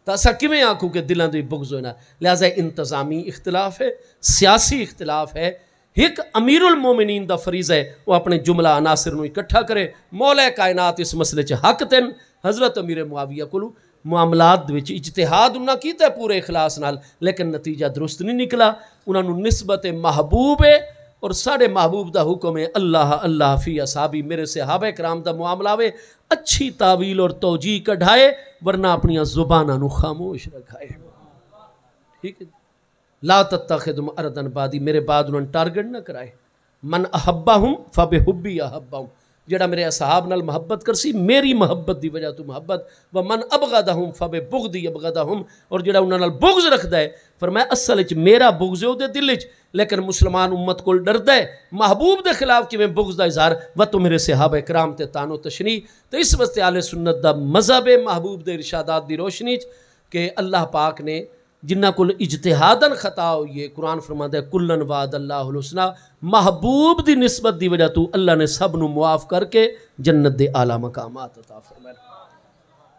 [SPEAKER 1] تو اسا کیویں آنکھوں کے دلان دی بغض ہونا. لہذا انتظامی اختلاف ہے, سیاسی اختلاف ہے, ایک امیر المومنین دا فریضہ ہے وہ اپنے جملہ عناصر نو اکٹھا کرے. مولا کائنات اس مسئلے چ حق تن حضرت امیر معاویہ کولو معاملات وچ اجتہاد انہاں کیتا ہے پورے اخلاص نال, لیکن نتیجہ درست نہیں نکلا. انہاں نو نسبت محبوب ہے اور ساڑے محبوب دا حکم ہے اللہ اللہ فی اصحابی, میرے صحابہ کرام دا معاملہ وے اچھی تعویل اور توجیہ کڈھائے ورنہ اپنی زبانہ نو خاموش رکھائے. ٹھیک ہے, لا تتخذوا اردا بعدی, میرے بعد انہوں ٹارگٹ نہ کرائے. من احبہم فبحبی احبہم, جڑا میرے اصحاب نال محبت کرسی میری محبت دی وجہ تو محبت, ومن ابغضہم فببغضی ابغضہم, اور جڑا انہاں نال بغض رکھدا ہے فرمایا اصل وچ میرا بغض ہے او دے دل وچ, لیکن مسلمان امت کول ڈردا ہے محبوب دے خلاف کیویں بغض دا اظہار, و تو میرے صحابہ کرام تے تانو تشریح. تو اس واسطے اہل سنت دا مذہب محبوب دے ارشادات دی روشنی کہ اللہ پاک نے جنہ کل اجتہاداً خطا ہوئی ہے, قرآن فرماتا ہے کلن وعد اللہ الحسنہ, محبوب دی نسبت دی وجہ تو اللہ نے سب نو معاف کر کے جنت دے اعلیٰ مقامات عطا فرمائے.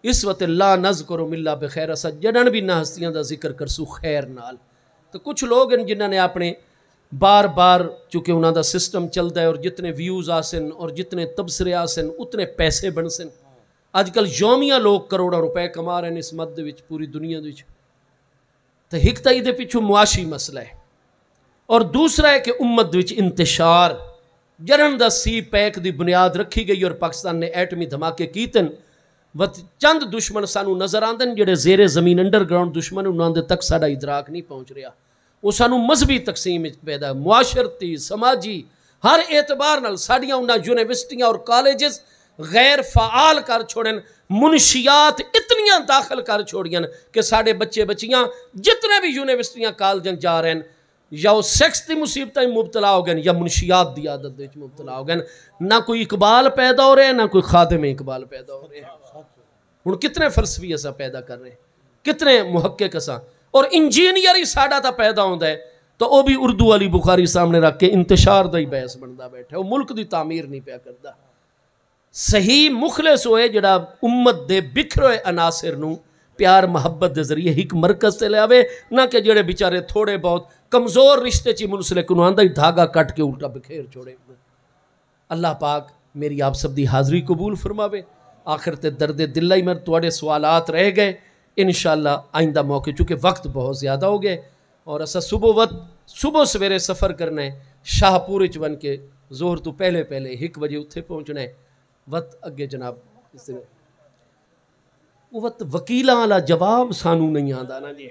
[SPEAKER 1] اس وقت لا نذکر الا بخیر, اسا جنن بھی نہ ہستیاں دا ذکر کرسو خیر نال. تو کچھ لوگ ہیں جنہوں نے اپنے بار بار چونکہ انہوں دا سسٹم چلتا ہے اور جتنے ویوز آسن اور جتنے تبصرے آسن اتنے پیسے بن سن. اج کل یومیہ لوگ کروڑوں روپے کما رہے ہیں اس مد وچ پوری دنیا وچ. تو ایک تا یہ پیچھو معاشی مسئلہ ہے اور دوسرا ہے کہ امت وچ انتشار. جرن دا سی پیک دی بنیاد رکھی گئی اور پاکستان نے ایٹمی دھماکے کیتن, چند دشمن سانو نظر آندن جڑے زیر زمین انڈر گراؤنڈ دشمن انہاں دے تک ساڈا ادراک نہیں پہنچ رہا. وہ سانو مذہبی تقسیم پیدا, معاشرتی, سماجی ہر اعتبار نال ساڈیاں انہاں یونیورسٹیاں اور کالجز غیر فعال کر چھوڑن, منشیات اتنیاں داخل کر چھوڑیاں کہ ساڑے بچے بچیاں جتنے بھی یونیورسٹیاں کالجاں جا رہے ہیں یا وہ سیکس دی مصیبتیں مبتلا ہو گئے یا منشیات دی عادت دے مبتلا ہو گئے. نہ کوئی اقبال پیدا ہو رہے ہیں نہ کوئی خادم اقبال پیدا ہو رہے ہیں. ہن کتنے فلسفی ایسا پیدا کر رہے ہیں, کتنے محقق ایسا, اور انجینئر ہی ساڑا تا پیدا ہوندہ ہے تو وہ بھی اردو والی بخاری سامنے رکھ کے انتشار دا ہی بحث بندا بیٹھے, وہ ملک دی تعمیر نہیں پیا کردا. صحیح مخلص ہوئے جڑا امت دے بکھروئے عناصر نو پیار محبت دے ذریعے ایک مرکز سے لے آوے, نہ کہ جڑے بیچارے تھوڑے بہت کمزور رشتے چی منسلک انہوں آندہ ہی دھاگا کٹ کے الٹا بکھیر چھوڑے. اللہ پاک میری آپ سب دی حاضری قبول فرماوے. آخر تے درد دل ہی میں توڑے سوالات رہ گئے, انشاءاللہ آئندہ موقع چونکہ وقت بہت زیادہ ہو گئے اور اسا صبح سویرے سفر کرنا ہے, شاہ پورے چون کے زہر تو پہلے 1 بجے اتھے پہنچنا ہے. وقت اگے جناب اس طرح وہ وقت وکیلہ والا جواب سانو نہیں آندا نا جی,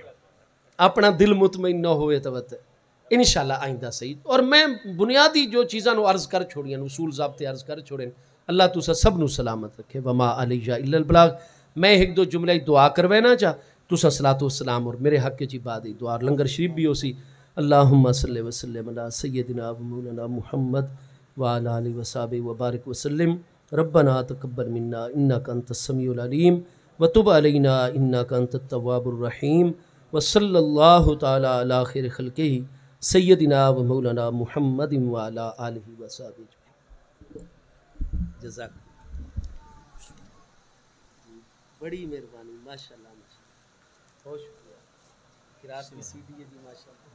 [SPEAKER 1] اپنا دل مطمئن نہ ہوئے تو وقت انشاءاللہ آئندہ صحیح. اور میں بنیادی جو چیزاں نو عرض کر چھوڑیں, اصول ضابطے عرض کر چھوڑیں, اللہ تو سب نو سلامت رکھے. وما علیہ الا البلاغ. میں ایک دو جملے دعا کروینا چاہ تو صلاۃ والسلام اور میرے حق کی بعد دعا لنگر شریف بھی ہو سی. اللہم صلی وسلم علی سیدنا و مولانا محمد وعلی آلہ وصحبہ وبارک وسلم. ربنا تقبل منا انک انت السمیع العلیم وتب علینا انک انت التواب الرحیم. وصلی اللہ تعالی علی خیر خلقہ سیدنا و مولانا محمد وعلی آلہ وصحبہ اجمعین۔ جزاک اللہ، بڑی مہربانی، ماشاء اللہ، بہت شکریہ، قرأت بھی سیدھی ہے جی، ماشاء اللہ۔